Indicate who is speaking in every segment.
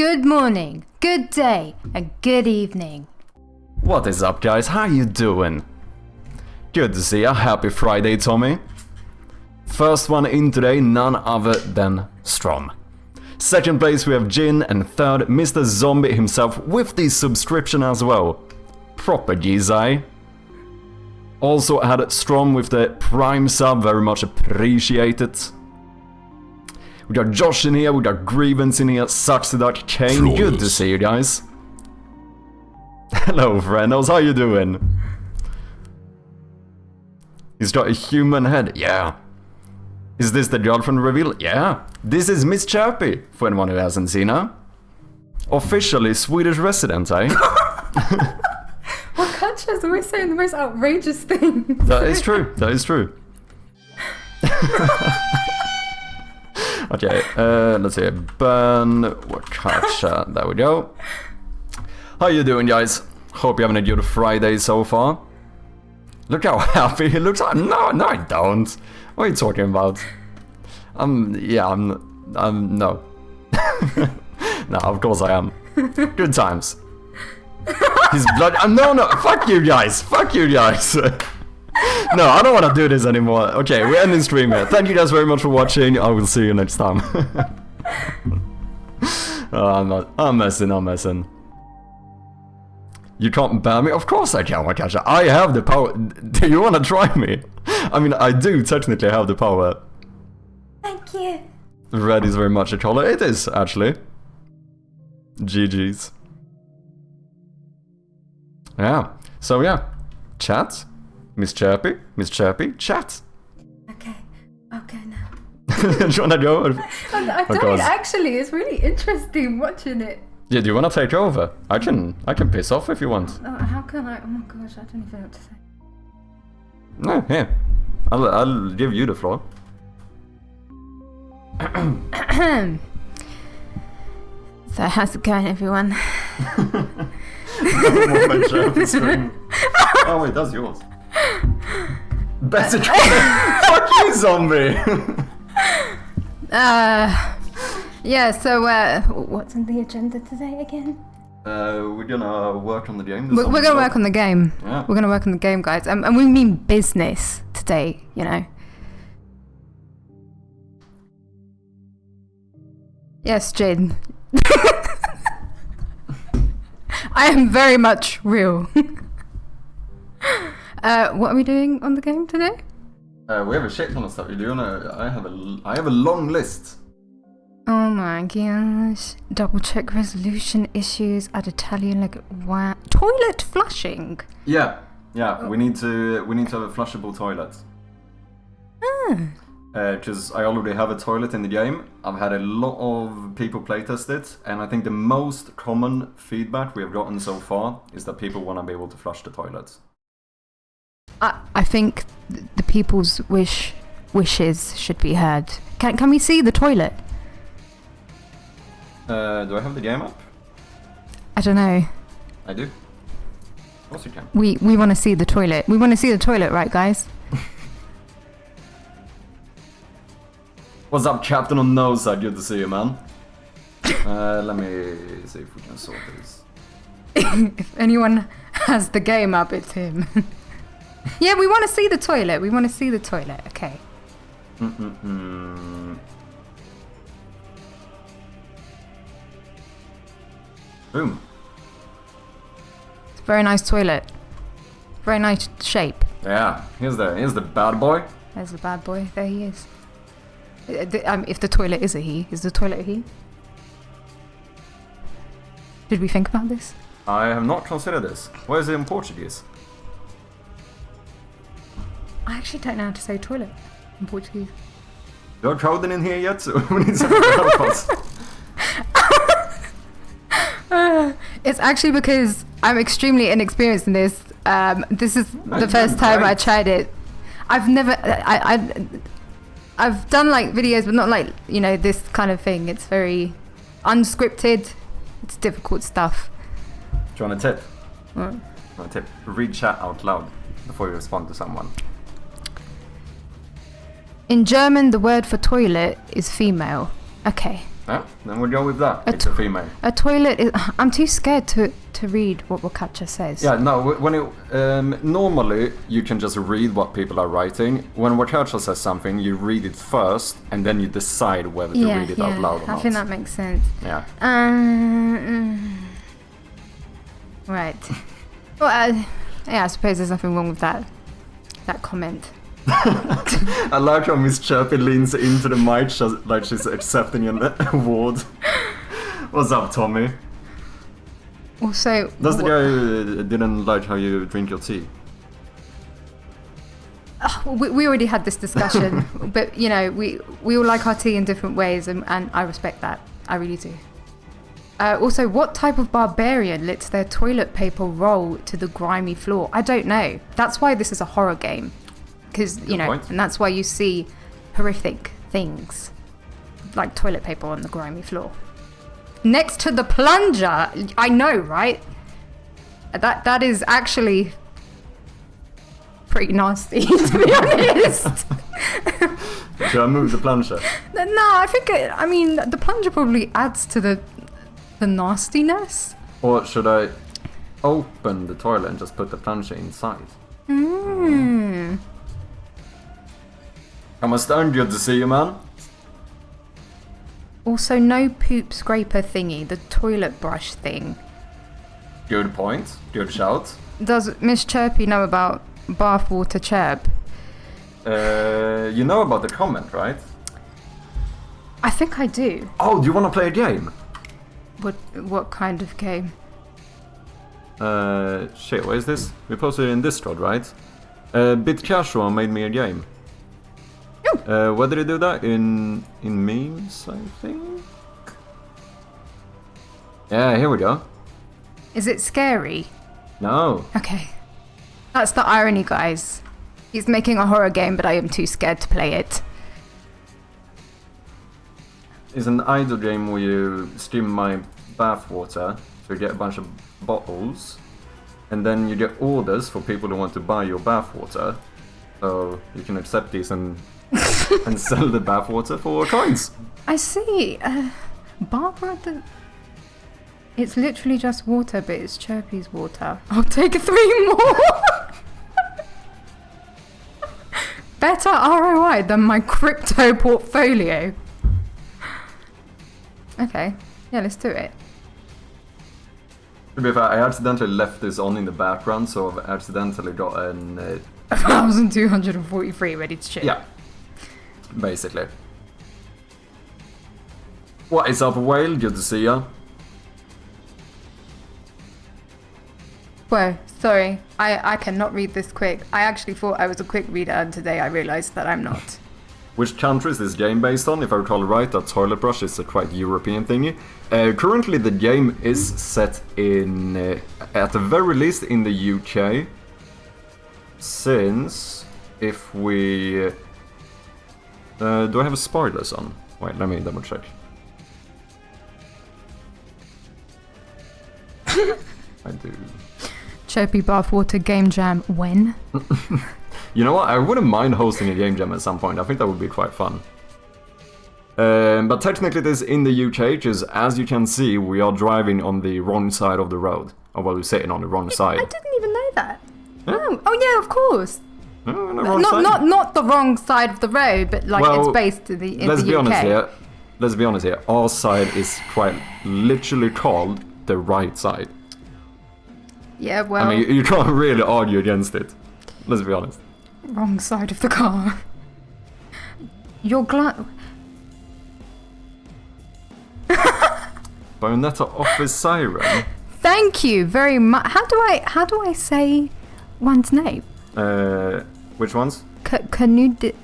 Speaker 1: good morning, good day, and good evening.
Speaker 2: What is up, guys? How you doing? Good to see you. Happy Friday, Tommy. First one in today, none other than Strom. Second place we have Jin, and third, Mr. Zombie himself with the subscription as well. Proper Gizai. Also had Strom with the Prime sub, very much appreciated. We got Josh in here, we got Grievance in here, Sucks to Duck Kane. Flawless. Good to see you guys. Hello, friendos, how you doing? He's got a human head, yeah. Is this the girlfriend reveal? Yeah. This is Miss Chirpy, for anyone who hasn't seen her. Officially Swedish resident, eh?
Speaker 1: Well, Katja's always saying the most outrageous things.
Speaker 2: That is true, that is true. Okay, let's see. Burn, Katja, there we go. How you doing, guys? Hope you're having a good Friday so far. Look how happy he looks. No, I don't. What are you talking about? No. No, of course I am. Good times. His blood. No, fuck you guys. Fuck you guys. No, I don't want to do this anymore. Okay, we're ending stream here. Thank you guys very much for watching. I will see you next time. Oh, I'm messing. You can't ban me? Of course I can, Wakasha. I have the power. Do you want to try me? I mean, I do technically have the power.
Speaker 1: Thank you.
Speaker 2: Red is very much a color. It is, actually. GG's. Yeah. So, yeah. Chat. Miss Chirpy, chat.
Speaker 1: Okay, I'll go now.
Speaker 2: Do you wanna go?
Speaker 1: I don't actually. It's really interesting watching it.
Speaker 2: Yeah, do you wanna take over? I can piss off if you want.
Speaker 1: How can I? Oh my gosh, I don't even know what to say.
Speaker 2: No, here. I'll give you the floor.
Speaker 1: So how's it going, everyone?
Speaker 2: Oh wait, that's yours. Better fuck you, zombie.
Speaker 1: Yeah, so what's on the agenda today again?
Speaker 2: We're gonna work on the game.
Speaker 1: We're gonna work on the game.
Speaker 2: Yeah.
Speaker 1: We're gonna work on the game, guys. And we mean business today, you know. Yes, Jin. I am very much real. What are we doing on the game today?
Speaker 2: We have a shit ton of stuff. I have a long list.
Speaker 1: Oh my gosh. Double check resolution issues. Add Italian like wow. Toilet flushing.
Speaker 2: Yeah. We need to have a flushable toilet. Because I already have a toilet in the game. I've had a lot of people playtest it, and I think the most common feedback we have gotten so far is that people want to be able to flush the toilets.
Speaker 1: I think the people's wishes should be heard. Can we see the toilet?
Speaker 2: Do I have the game up?
Speaker 1: I don't know.
Speaker 2: I do. Of course you can.
Speaker 1: We want to see the toilet. We want to see the toilet, right, guys?
Speaker 2: What's up, Captain on No Side? Good to see you, man. Let me see if we can sort this.
Speaker 1: If anyone has the game up, it's him. Yeah, we want to see the toilet. Okay.
Speaker 2: Boom.
Speaker 1: It's a very nice toilet. Very nice shape.
Speaker 2: Yeah, here's the bad boy.
Speaker 1: There's the bad boy. There he is. If the toilet is a he, is the toilet a he? Did we think about this?
Speaker 2: I have not considered this. Where is it in Portuguese?
Speaker 1: I actually don't know how to say toilet in Portuguese.
Speaker 2: You're crowding in here yet? So we need someone to help us.
Speaker 1: It's actually because I'm extremely inexperienced in this. This is the first time I tried it. I've never... I've done like videos, but not like, you know, this kind of thing. It's very unscripted. It's difficult stuff.
Speaker 2: Do you want a tip?
Speaker 1: What?
Speaker 2: A tip. Read chat out loud before you respond to someone.
Speaker 1: In German, the word for toilet is female. Okay.
Speaker 2: Yeah, then we'll go with that. It's a female.
Speaker 1: A toilet is... I'm too scared to read what Wakacha says.
Speaker 2: Yeah, no, when it... normally, you can just read what people are writing. When Wakacha says something, you read it first, and then you decide whether to read it out loud or not.
Speaker 1: I think that makes sense.
Speaker 2: Yeah.
Speaker 1: Right. Well, yeah, I suppose there's nothing wrong with that comment.
Speaker 2: I like how Miss Chirpy leans into the mic like she's accepting an award. What's up, Tommy?
Speaker 1: Also...
Speaker 2: Does the guy didn't like how you drink your tea?
Speaker 1: We already had this discussion, but, you know, we all like our tea in different ways, and I respect that. I really do. Also, what type of barbarian lets their toilet paper roll to the grimy floor? I don't know. That's why this is a horror game. Because, you know, and that's why you see horrific things. Like toilet paper on the grimy floor. Next to the plunger! I know, right? That is actually pretty nasty, to be honest.
Speaker 2: Should I move the plunger?
Speaker 1: No, I think, the plunger probably adds to the nastiness.
Speaker 2: Or should I open the toilet and just put the plunger inside? I'm stunned, good to see you, man.
Speaker 1: Also, no poop scraper thingy, the toilet brush thing.
Speaker 2: Good point. Good shout.
Speaker 1: Does Miss Chirpy know about bathwater chirp?
Speaker 2: You know about the comment, right?
Speaker 1: I think I do.
Speaker 2: Oh, do you want to play a game?
Speaker 1: What kind of game?
Speaker 2: Shit, what is this? We posted it in Discord, right? Bit Casual made me a game. Where did he do that? In memes, I think? Yeah, here we go.
Speaker 1: Is it scary?
Speaker 2: No.
Speaker 1: Okay. That's the irony, guys. He's making a horror game, but I am too scared to play it.
Speaker 2: It's an idle game where you skim my bathwater, so you get a bunch of bottles, and then you get orders for people who want to buy your bathwater, so you can accept these and and sell the bathwater for coins.
Speaker 1: I see. Barbara, it's literally just water, but it's Chirpy's water. I'll take 3 more. Better ROI than my crypto portfolio. Okay, yeah, let's do it.
Speaker 2: To be fair, I accidentally left this on in the background, so I've accidentally got an...
Speaker 1: 1,243 ready to ship.
Speaker 2: Yeah, basically. What is up, Whale? Good to see ya.
Speaker 1: Whoa, sorry, I cannot read this quick. I actually thought I was a quick reader, and today I realised that I'm not.
Speaker 2: Which country is this game based on? If I recall right, that toilet brush is a quite European thingy. Currently the game is set in, at the very least, in the UK. Since, if we... do I have a spoilers on? Wait, let me double check. I do.
Speaker 1: Chirpy Bathwater Game Jam, when?
Speaker 2: You know what, I wouldn't mind hosting a game jam at some point. I think that would be quite fun. But technically it is in the UK, because as you can see, we are driving on the wrong side of the road. Or well, we're sitting on the wrong side.
Speaker 1: I didn't even know that.
Speaker 2: Yeah.
Speaker 1: Oh yeah, of course.
Speaker 2: No, the wrong side.
Speaker 1: Not the wrong side of the road, but like
Speaker 2: Well,
Speaker 1: it's based in the
Speaker 2: let's
Speaker 1: UK.
Speaker 2: be honest here. Our side is quite literally called the right side.
Speaker 1: Yeah, well...
Speaker 2: I mean, you can't really argue against it. Let's be honest.
Speaker 1: Wrong side of the car. You're glad...
Speaker 2: Bayonetta offers siren.
Speaker 1: Thank you very much. How do I say one's name?
Speaker 2: Which ones?
Speaker 1: Canudi.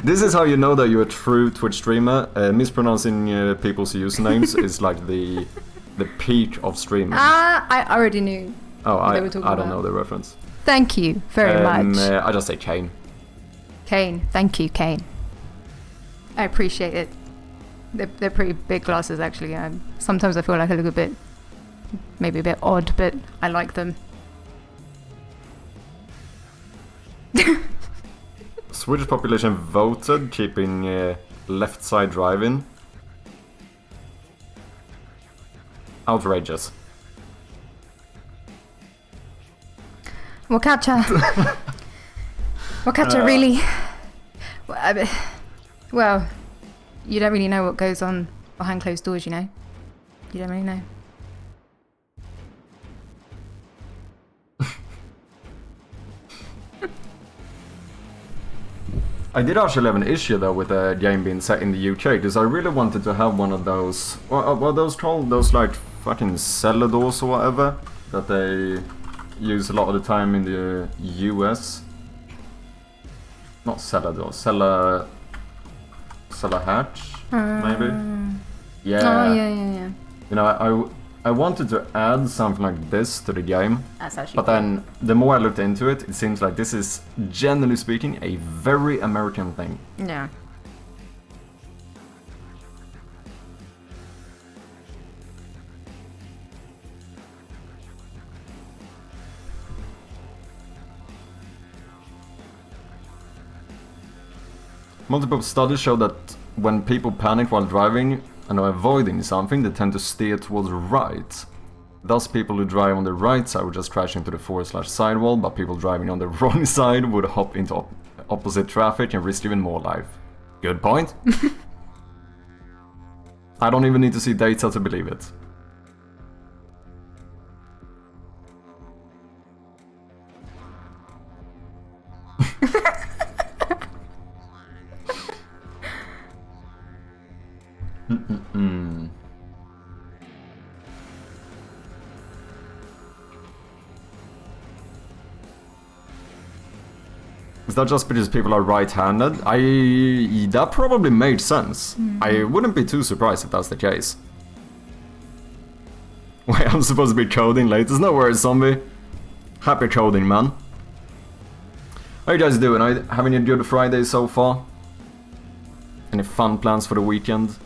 Speaker 2: This is how you know that you're a true Twitch streamer. Mispronouncing people's usernames is like the peak of streaming.
Speaker 1: I already knew.
Speaker 2: Oh, I
Speaker 1: were talking
Speaker 2: don't
Speaker 1: about.
Speaker 2: know the reference.
Speaker 1: Thank you very much.
Speaker 2: I just say Kane.
Speaker 1: Kane, thank you, Kane. I appreciate it. They're pretty big glasses, actually. Sometimes I feel like I look a bit, maybe a bit odd, but I like them.
Speaker 2: Swedish population voted keeping left side driving. outrageous.
Speaker 1: Wakacha. Wakacha really... Well, you don't really know what goes on behind closed doors, you know? You don't really know.
Speaker 2: I did actually have an issue though with the game being set in the UK, because I really wanted to have one of those, what are those called? Those like fucking cellar doors or whatever, that they use a lot of the time in the US. Not cellar doors, cellar hatch, maybe? Yeah.
Speaker 1: Oh, yeah.
Speaker 2: You know, I wanted to add something like this to the game,
Speaker 1: That's actually
Speaker 2: but then the more I looked into it, it seems like this is, generally speaking, a very American thing.
Speaker 1: Yeah.
Speaker 2: Multiple studies show that when people panic while driving and are avoiding something, they tend to steer towards the right. Thus, people who drive on the right side would just crash into the forest/sidewall, but people driving on the wrong side would hop into opposite traffic and risk even more life. Good point. I don't even need to see data to believe it. Is that just because people are right-handed? That probably made sense. I wouldn't be too surprised if that's the case. Wait, I'm supposed to be coding later? No worries, zombie. Happy coding, man. How you guys doing? Are you having a good Friday so far? Any fun plans for the weekend?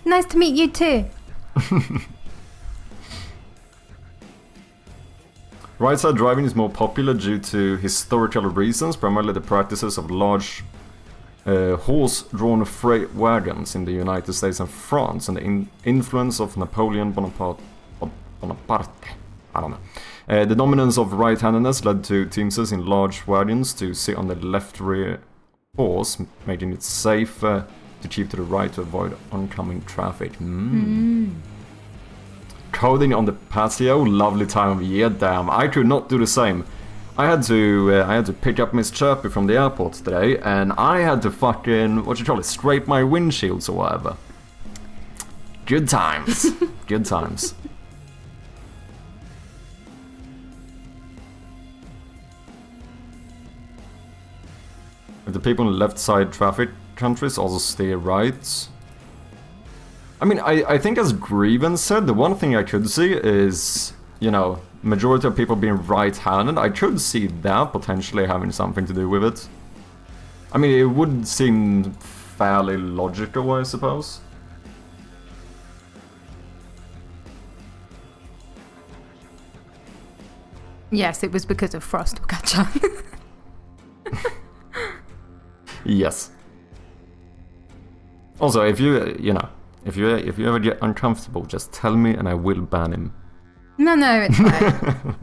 Speaker 1: Nice to meet you too.
Speaker 2: Right-side driving is more popular due to historical reasons, primarily the practices of large horse-drawn freight wagons in the United States and France, and the influence of Napoleon Bonaparte. I don't know. The dominance of right-handedness led to teamsters in large wagons to sit on the left rear horse, making it safer to keep to the right to avoid oncoming traffic. Coding on the patio, lovely time of year. Damn, I could not do the same. I had to pick up Miss Chirpy from the airport today, and I had to fucking, what you call it, scrape my windshields or whatever. Good times. Good times. If the people in left side traffic countries also steer right. I mean, I think as Greven said, the one thing I could see is, you know, majority of people being right-handed. I could see that potentially having something to do with it. I mean, it would seem fairly logical, I suppose.
Speaker 1: Yes, it was because of Frost Wakacha.
Speaker 2: Yes. Also, if you know, if you ever get uncomfortable, just tell me and I will ban him.
Speaker 1: No, it's fine.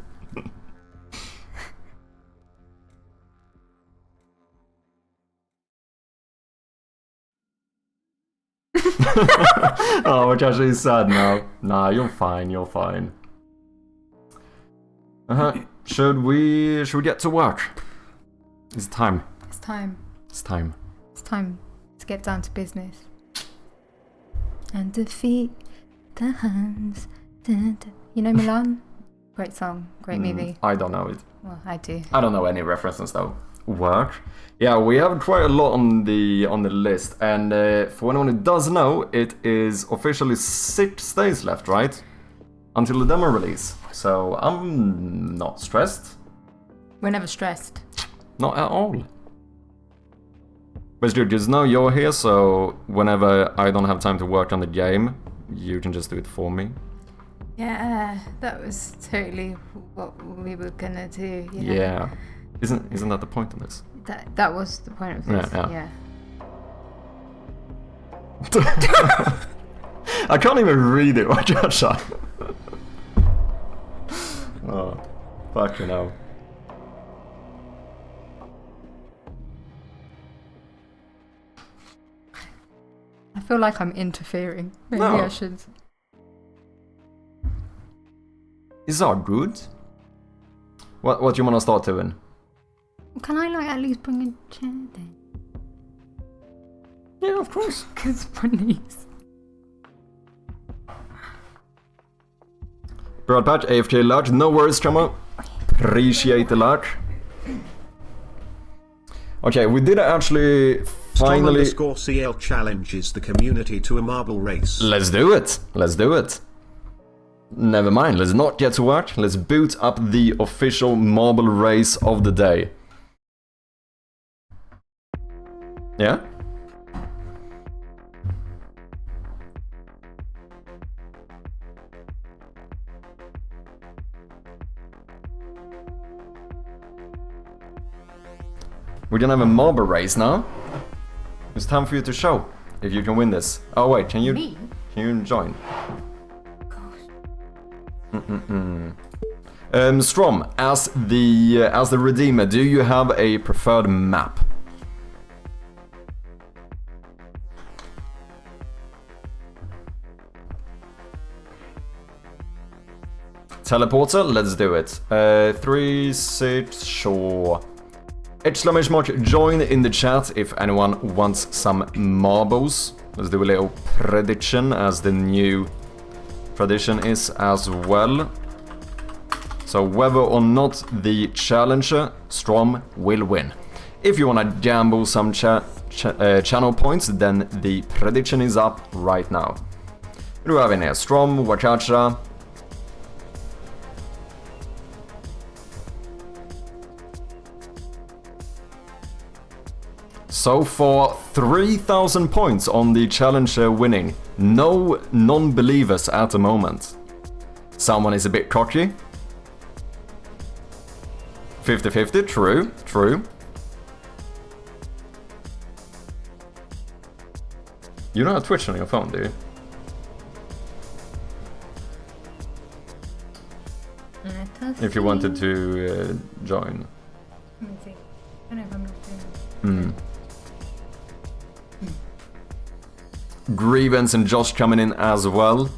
Speaker 2: Oh, which actually is sad now. Nah, you're fine, you're fine. Should we get to work? It's time.
Speaker 1: It's time.
Speaker 2: It's time.
Speaker 1: It's time to get down to business. And defeat the Huns. Dun, dun. You know Milan? Great song, great movie.
Speaker 2: I don't know it.
Speaker 1: Well, I do.
Speaker 2: I don't know any references though. Work? Yeah, we have quite a lot on the list, and for anyone who does know, it is officially 6 days left, right? Until the demo release. So I'm not stressed.
Speaker 1: We're never stressed.
Speaker 2: Not at all. But dude, just know you're here, so whenever I don't have time to work on the game, you can just do it for me.
Speaker 1: Yeah, that was totally what we were gonna do. You know?
Speaker 2: Yeah. Isn't that the point of this?
Speaker 1: That was the point of this. Yeah.
Speaker 2: I can't even read it. What you shot? Oh, fucking hell.
Speaker 1: I feel like I'm interfering. Maybe I should.
Speaker 2: Is that good? What do you want to start doing?
Speaker 1: Can I like at least bring a chair then?
Speaker 2: Yeah, of course.
Speaker 1: Because my knees.
Speaker 2: Broad patch, AFK large, no worries, Tremor. Appreciate the large. Okay, we did actually finally.
Speaker 3: CL challenges the community to a marble race.
Speaker 2: Let's do it. Let's do it. Never mind, let's not get to work. Let's boot up the official marble race of the day. Yeah? We're gonna have a marble race now. It's time for you to show if you can win this. Oh wait, can you join? Strom, as the redeemer, do you have a preferred map? Teleporter, let's do it. 3, 6, sure. !mark, join in the chat if anyone wants some marbles. Let's do a little prediction as the new tradition is as well. So whether or not the challenger, Strom, will win. If you wanna gamble some channel points, then the prediction is up right now. Då har vi ner Strom, Wakacha. So far, 3,000 points on the challenger winning. No non-believers at the moment. Someone is a bit cocky. 50-50, true, true. You don't have Twitch on your phone, do you? If you wanted to join.
Speaker 1: Let me see. I don't know if I'm not doing it.
Speaker 2: Grievance and Josh coming in as well.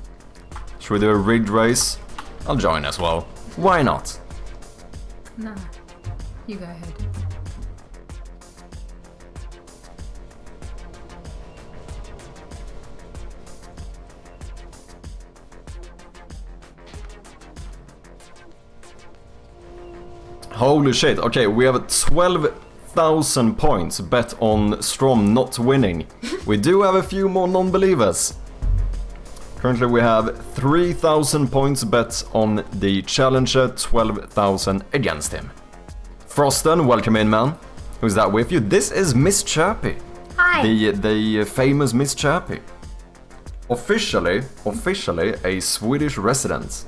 Speaker 2: Should we do a rigged race? I'll join as well. Why not?
Speaker 1: Nah, you go ahead.
Speaker 2: Holy shit, okay, we have 12,000 points bet on Strom not winning. We do have a few more non-believers. Currently we have 3,000 points bet on the challenger, 12,000 against him. Frosten, welcome in, man. Who's that with you? This is Miss Chirpy.
Speaker 1: Hi.
Speaker 2: The famous Miss Chirpy. Officially a Swedish resident.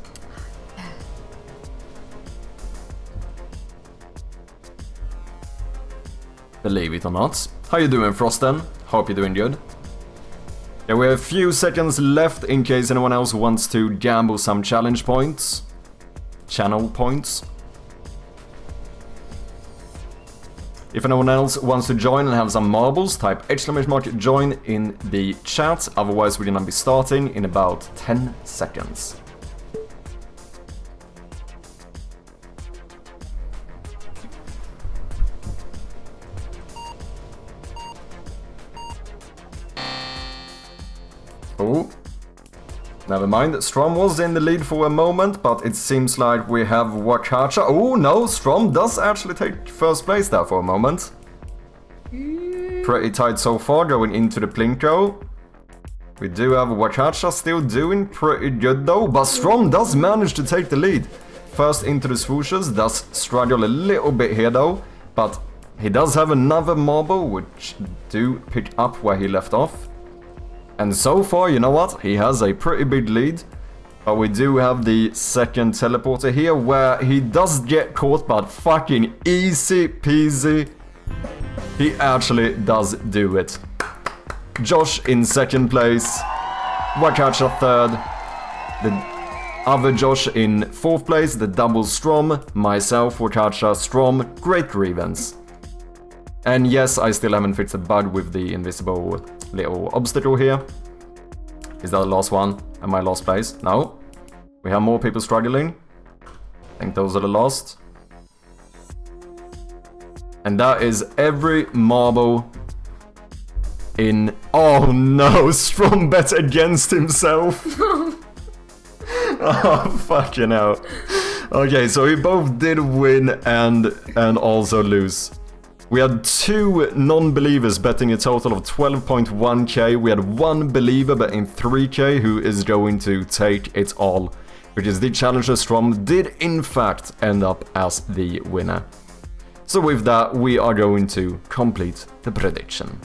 Speaker 2: Believe it or not. How you doing, Frosten? Hope you're doing good. Yeah, we have a few seconds left in case anyone else wants to gamble some challenge points. Channel points. If anyone else wants to join and have some marbles, type !mark join in the chat. Otherwise, we're gonna be starting in about 10 seconds. Oh, never mind. Strom was in the lead for a moment, but it seems like we have Wakacha. Oh no, Strom does actually take first place there for a moment. Pretty tight so far, going into the Plinko. We do have Wakacha still doing pretty good though, but Strom does manage to take the lead. First into the swooshes, does struggle a little bit here though, but he does have another marble, which do pick up where he left off. And so far, you know what? He has a pretty big lead. But we do have the second teleporter here where he does get caught, but fucking easy peasy. He actually does do it. Josh in second place. Wakacha third. The other Josh in fourth place. The double Strom. Myself, Wakacha, Strom. Great grievance. And yes, I still haven't fixed the bug with the invisible little obstacle here. Is that the last one? Am I last place? No. We have more people struggling. I think those are the last. And that is every marble in... Oh no, Strom bet against himself. Oh, fucking hell. Okay, so we both did win and also lose. We had 2 non-believers betting a total of 12.1k. We had 1 believer betting 3k who is going to take it all. Which is the challenger Strom did in fact end up as the winner. So with that, we are going to complete the prediction.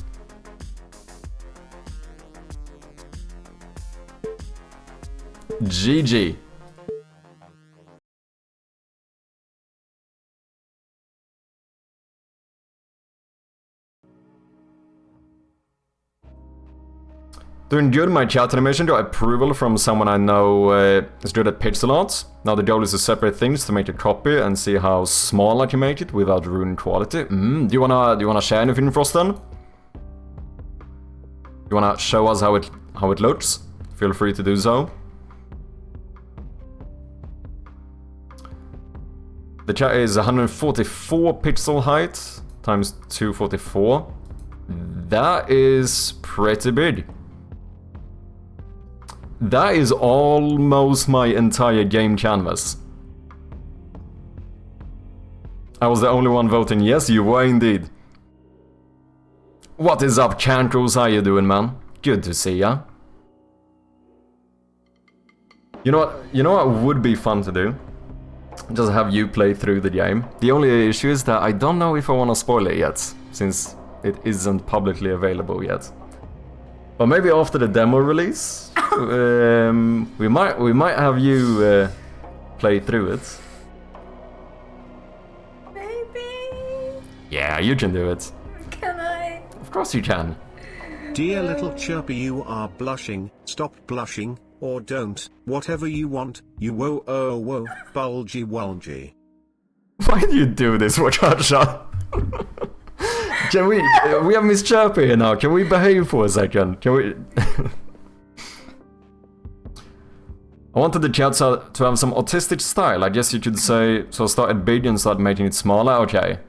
Speaker 2: GG. Doing good, my chat animation got approval from someone I know is good at pixel art. Now the goal is to separate things to make a copy and see how small I can make it without ruining quality. Do you wanna share anything for us then? You wanna show us how it looks? Feel free to do so. The chat is 144 pixel height times 244. That is pretty big. That is almost my entire game canvas. I was the only one voting yes, you were indeed. What is up, Cankles? How you doing, man? Good to see ya. You know what would be fun to do? Just have you play through the game. The only issue is that I don't know if I want to spoil it yet, since it isn't publicly available yet. But maybe after the demo release, we might have you play through it.
Speaker 1: Maybe.
Speaker 2: Yeah, you can do it.
Speaker 1: Can I?
Speaker 2: Of course you can.
Speaker 3: Dear little chirpy, you are blushing. Stop blushing, or don't. Whatever you want. You whoa oh whoa, bulgy wulgy.
Speaker 2: Why do you do this, Wakacha? Can we have Miss Chirpy here now, can we behave for a second? Can we... I wanted the chat to have some autistic style, I guess you could say, so start it big and start making it smaller, okay.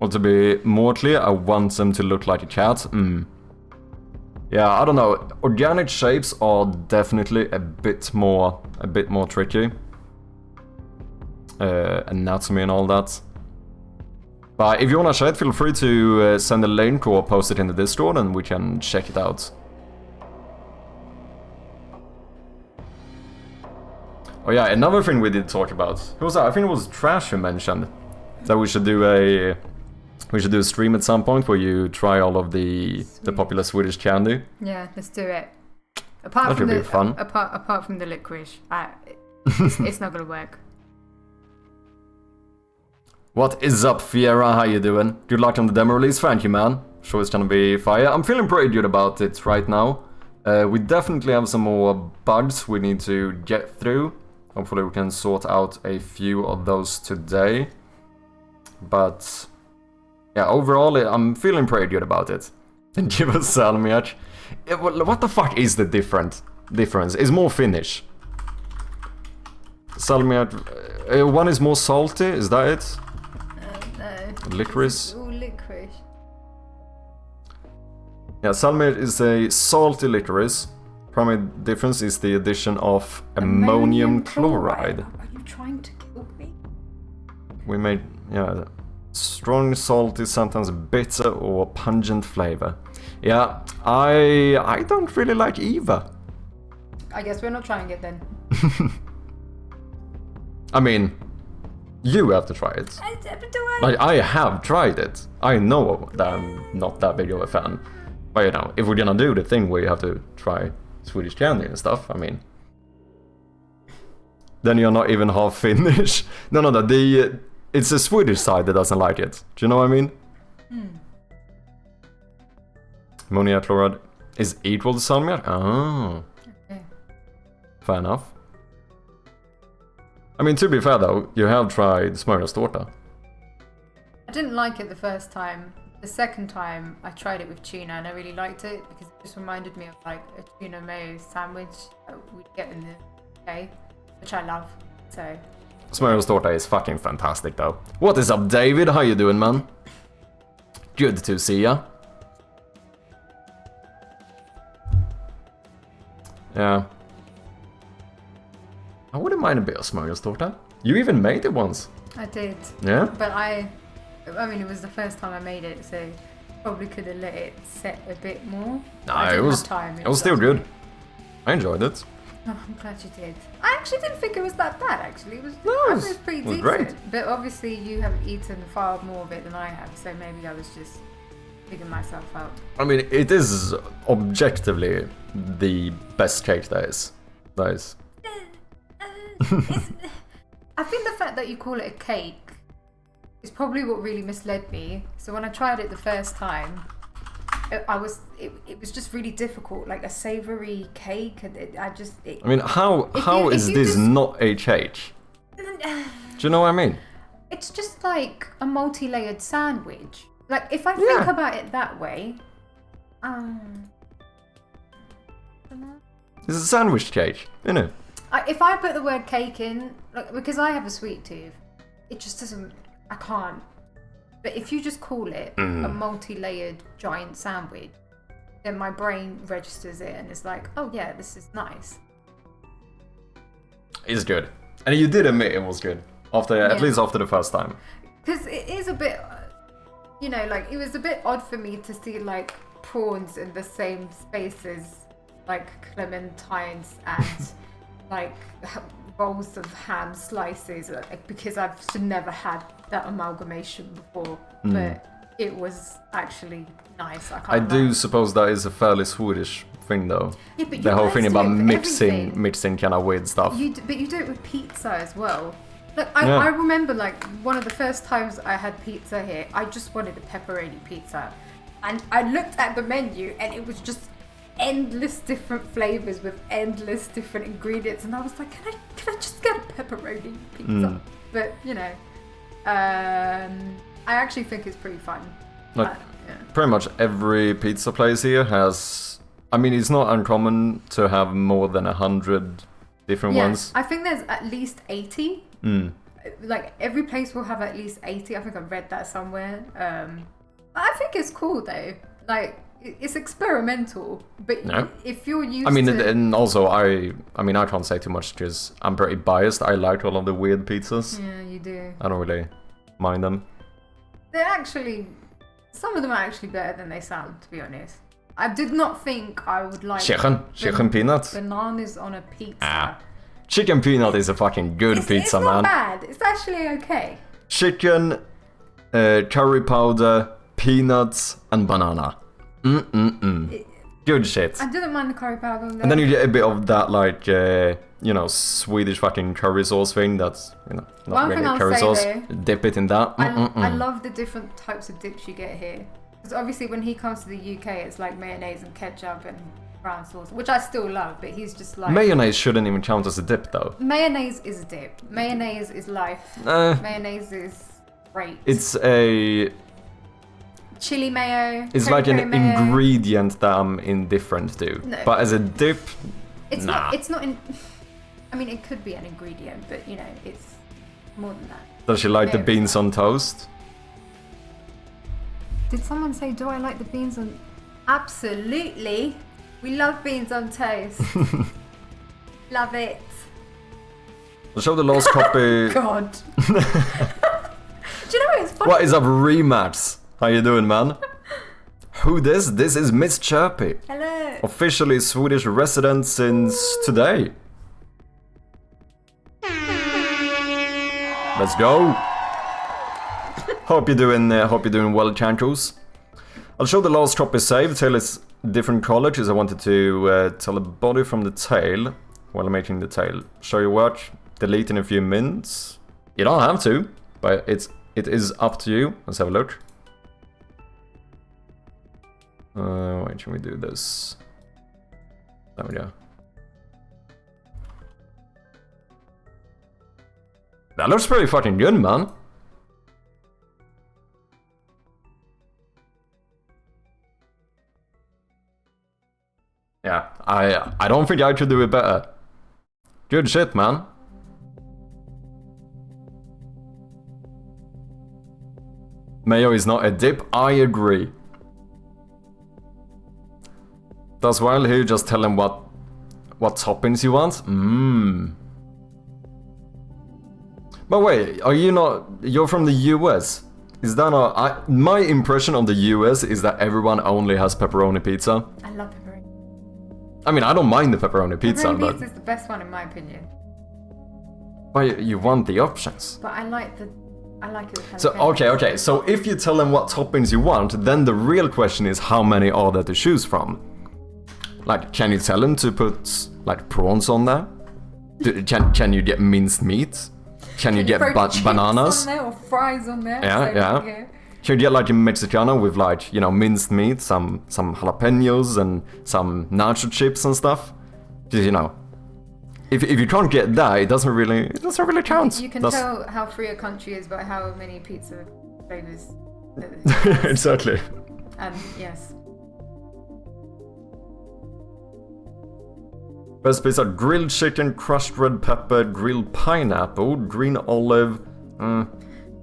Speaker 2: Or to be more clear, I want them to look like a cat, Yeah, I don't know, organic shapes are definitely a bit more tricky. Anatomy and all that. But if you wanna share it, feel free to send a link or post it in the Discord and we can check it out. Oh yeah, another thing we did talk about. Who was that? I think it was Trash who mentioned that we should do a stream at some point where you try all of the popular Swedish candy.
Speaker 1: Yeah, let's do it.
Speaker 2: That could be fun.
Speaker 1: Apart from the licorice, it's not gonna work.
Speaker 2: What is up, Fiera? How you doing? Good luck on the demo release. Thank you, man. Sure it's gonna be fire. I'm feeling pretty good about it right now. We definitely have some more bugs we need to get through. Hopefully we can sort out a few of those today. But yeah, overall I'm feeling pretty good about it. And give us salmiak. What the fuck is the difference? It's more Finnish. Salmiak. One is more salty, is that it?
Speaker 1: No.
Speaker 2: Licorice.
Speaker 1: All licorice.
Speaker 2: Yeah, salmiak is a salty licorice. Primary difference is the addition of ammonium chloride.
Speaker 1: Are you trying to kill me?
Speaker 2: We made, yeah, strong, salty, sometimes bitter or pungent flavor. Yeah, I don't really like either.
Speaker 1: I guess we're not trying it then.
Speaker 2: I mean, you have to try it. Like, I have tried it. I know that I'm not that big of a fan. But you know, if we're gonna do the thing where you have to try Swedish candy and stuff, I mean, then you're not even half Finnish. No, it's the Swedish side that doesn't like it. Do you know what I mean? Ammonia chloride is equal to salmiak? Oh.
Speaker 1: Okay.
Speaker 2: Fair enough. I mean, to be fair though, you have tried smörgåstårta.
Speaker 1: I didn't like it the first time. The second time I tried it with tuna and I really liked it because it just reminded me of like a tuna mayo sandwich that we'd get in the UK, which I love. So
Speaker 2: Smörgåstårta is fucking fantastic though. What is up, David? How you doing, man? Good to see ya. Yeah. I wouldn't mind a bit of smörgåstårta. You even made it once.
Speaker 1: I did.
Speaker 2: Yeah?
Speaker 1: But I mean, it was the first time I made it, so probably could have let it set a bit more.
Speaker 2: Nah, it was still good. I enjoyed it.
Speaker 1: Oh, I'm glad you did. I actually didn't think it was that bad, actually. I
Speaker 2: it
Speaker 1: think it was pretty decent.
Speaker 2: great.
Speaker 1: But obviously you have eaten far more of it than I have, so maybe I was just figuring myself out.
Speaker 2: I mean, it is objectively the best cake there is. That is.
Speaker 1: I think the fact that you call it a cake is probably what really misled me. So when I tried it the first time, it was just really difficult, like a savoury cake, and
Speaker 2: I mean, how is this not a cake? Do you know what I mean?
Speaker 1: It's just like a multi-layered sandwich. Like if I think about it that way,
Speaker 2: It's a sandwich cake, isn't it?
Speaker 1: if I put the word cake in, like, because I have a sweet tooth, it just doesn't. I can't. But if you just call it a multi-layered giant sandwich, then my brain registers it and it's like, oh yeah, this is nice.
Speaker 2: It's good, and you did admit it was good at least after the first time.
Speaker 1: Because it is a bit, like it was a bit odd for me to see like prawns in the same spaces, like clementines and like bowls of ham slices, because I've never had that amalgamation before. But it was actually nice. I
Speaker 2: do suppose that is a fairly Swedish thing, though.
Speaker 1: Yeah, but
Speaker 2: the whole thing about mixing kind of weird stuff.
Speaker 1: But you do it with pizza as well. Like I remember, like one of the first times I had pizza here, I just wanted a pepperoni pizza, and I looked at the menu and it was just endless different flavors with endless different ingredients, and I was like, can I just get a pepperoni pizza? But I actually think it's pretty fun.
Speaker 2: Like pretty much every pizza place here has. I mean, it's not uncommon to have more than 100 different ones.
Speaker 1: I think there's at least 80. Like every place will have at least 80. I think I've read that somewhere. I think it's cool though. Like it's experimental, but if you're used to...
Speaker 2: and also I can't say too much because I'm pretty biased. I like all of the weird pizzas.
Speaker 1: Yeah, you do.
Speaker 2: I don't really mind them.
Speaker 1: Some of them are actually better than they sound, to be honest. I did not think I would like
Speaker 2: chicken peanut.
Speaker 1: Bananas on a pizza.
Speaker 2: Chicken peanut is a fucking good pizza,
Speaker 1: it's not
Speaker 2: man.
Speaker 1: bad. It's actually okay.
Speaker 2: Chicken, curry powder, peanuts, and banana. Good shit.
Speaker 1: I didn't mind the curry powder.
Speaker 2: And then you get a bit of that, like, Swedish fucking curry sauce thing. That's, not
Speaker 1: One
Speaker 2: really
Speaker 1: thing
Speaker 2: curry
Speaker 1: I'll
Speaker 2: sauce.
Speaker 1: say,
Speaker 2: Dip it in that.
Speaker 1: I love the different types of dips you get here. Because obviously when he comes to the UK, it's like mayonnaise and ketchup and brown sauce, which I still love, but he's just like...
Speaker 2: Mayonnaise shouldn't even count as a dip, though.
Speaker 1: Mayonnaise is a dip. Mayonnaise is life. Mayonnaise is great.
Speaker 2: It's a...
Speaker 1: Chili mayo.
Speaker 2: It's like an ingredient that I'm indifferent to. No. But as a dip,
Speaker 1: it's not I mean, it could be an ingredient, but it's more than that.
Speaker 2: Does she like the beans on toast?
Speaker 1: Did someone say, do I like the beans on... Absolutely. We love beans on toast. Love it.
Speaker 2: I'll show the last copy.
Speaker 1: God. Do you know what it's funny?
Speaker 2: What is up, Remax? How you doing, man? Who this? This is Miss Chirpy.
Speaker 1: Hello.
Speaker 2: Officially Swedish resident since today. Let's go. Hope you're doing well, Chancos. I'll show the last copy saved. Tail is different color because I wanted to tell the body from the tail while I'm making the tail. Show your work. Delete in a few minutes. You don't have to, But it is up to you. Let's have a look. Wait, should we do this? There we go. That looks pretty fucking good, man. Yeah, I don't think I could do it better. Good shit, man. Mayo is not a dip, I agree. Does while here just tell him what toppings you want? But wait, are you not... You're from the US? Is that not... my impression of the US is that everyone only has pepperoni pizza.
Speaker 1: I love pepperoni.
Speaker 2: I mean, I don't mind the pepperoni pizza,
Speaker 1: Pepperoni
Speaker 2: but...
Speaker 1: pizza is the best one in my opinion.
Speaker 2: But you want the options.
Speaker 1: But I like it with
Speaker 2: So,
Speaker 1: jalapeno.
Speaker 2: okay. So if you tell them what toppings you want, then the real question is how many are there to choose from? Like, can you tell them to put, like, prawns on there? Can you get minced meat? Can you get bananas?
Speaker 1: On there or fries on there?
Speaker 2: Yeah. Can you get, like, a Mexicano with, like, you know, minced meat, some jalapenos and some nacho chips and stuff? Because, you know, if you can't get that, it doesn't really count.
Speaker 1: You can tell how free a country is by how many pizza flavors.
Speaker 2: Exactly.
Speaker 1: Yes.
Speaker 2: Best pizza: grilled chicken, crushed red pepper, grilled pineapple, green olive,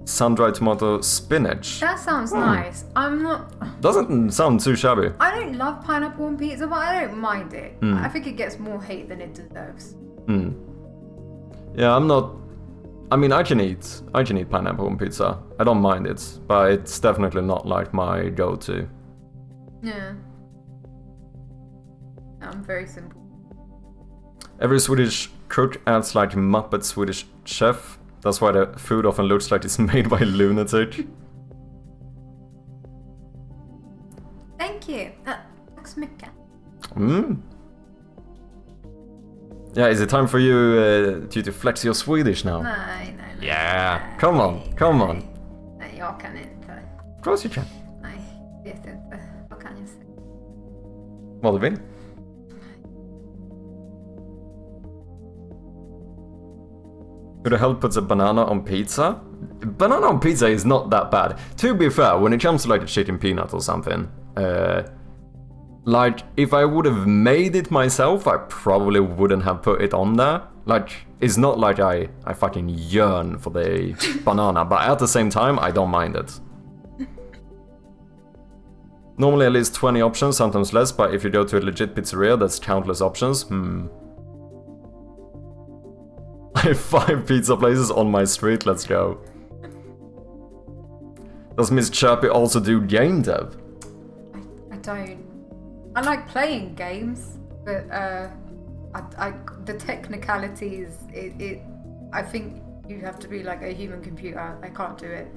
Speaker 2: sun-dried tomato, spinach.
Speaker 1: That sounds nice. I'm not...
Speaker 2: Doesn't sound too shabby.
Speaker 1: I don't love pineapple on pizza, but I don't mind it. I think it gets more hate than it deserves.
Speaker 2: Yeah, I'm not... I mean, I can eat pineapple on pizza. I don't mind it, but it's definitely not like my go-to.
Speaker 1: Yeah. I'm very simple.
Speaker 2: Every Swedish cook adds like Muppet Swedish chef. That's why the food often looks like it's made by a lunatic.
Speaker 1: Thank you. Tack så mycket.
Speaker 2: Yeah, is it time for you to flex your Swedish now?
Speaker 1: Nej.
Speaker 2: Yeah, come on.
Speaker 1: Nej, jag kan inte.
Speaker 2: Of course you can.
Speaker 1: Nej, vet inte. Vad kan jag säga?
Speaker 2: Vad du vill. Who the hell puts a banana on pizza? Banana on pizza is not that bad. To be fair, when it comes to like a chicken peanut or something, like if I would have made it myself, I probably wouldn't have put it on there. Like, it's not like I fucking yearn for the banana, but at the same time, I don't mind it. Normally at least 20 options, sometimes less, but if you go to a legit pizzeria, that's countless options. I have 5 pizza places on my street, let's go. Does Miss Chirpy also do game dev?
Speaker 1: I don't. I like playing games, but the technicalities, I think you have to be like a human computer. I can't do it.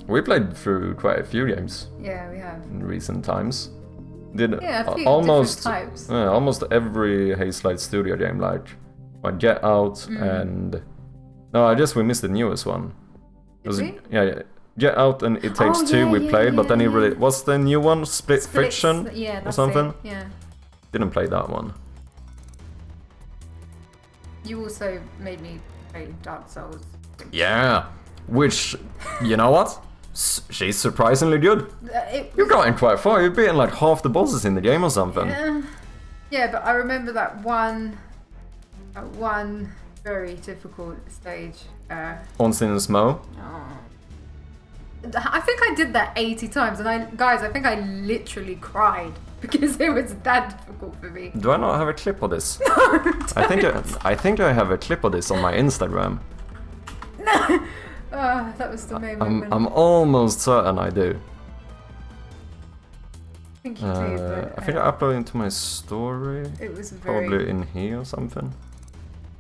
Speaker 2: We played through quite a few games.
Speaker 1: Yeah, we have.
Speaker 2: In recent times. Did
Speaker 1: a few
Speaker 2: almost
Speaker 1: different types.
Speaker 2: Almost every Hazelight Studio game, like Get Out and... No, I guess we missed the newest one. Yeah, Get Out and It Takes Two we played, but then what's the new one? Split Fiction?
Speaker 1: Yeah, that's
Speaker 2: or something?
Speaker 1: it. Yeah.
Speaker 2: Didn't play that one.
Speaker 1: You also made me play Dark Souls.
Speaker 2: Yeah, which, you know what? She's surprisingly good. You've gotten quite far. You've beaten like half the bosses in the game or something.
Speaker 1: Yeah, but I remember that one very difficult stage.
Speaker 2: Ornstein and Smo.
Speaker 1: I think I did that 80 times, and I think I literally cried because it was that difficult for me.
Speaker 2: Do I not have a clip of this? I think I have a clip of this on my Instagram.
Speaker 1: No. That was the main moment.
Speaker 2: I'm almost certain I do.
Speaker 1: I think you do, but...
Speaker 2: I think I uploaded it to my story.
Speaker 1: It was very...
Speaker 2: Probably in here or something.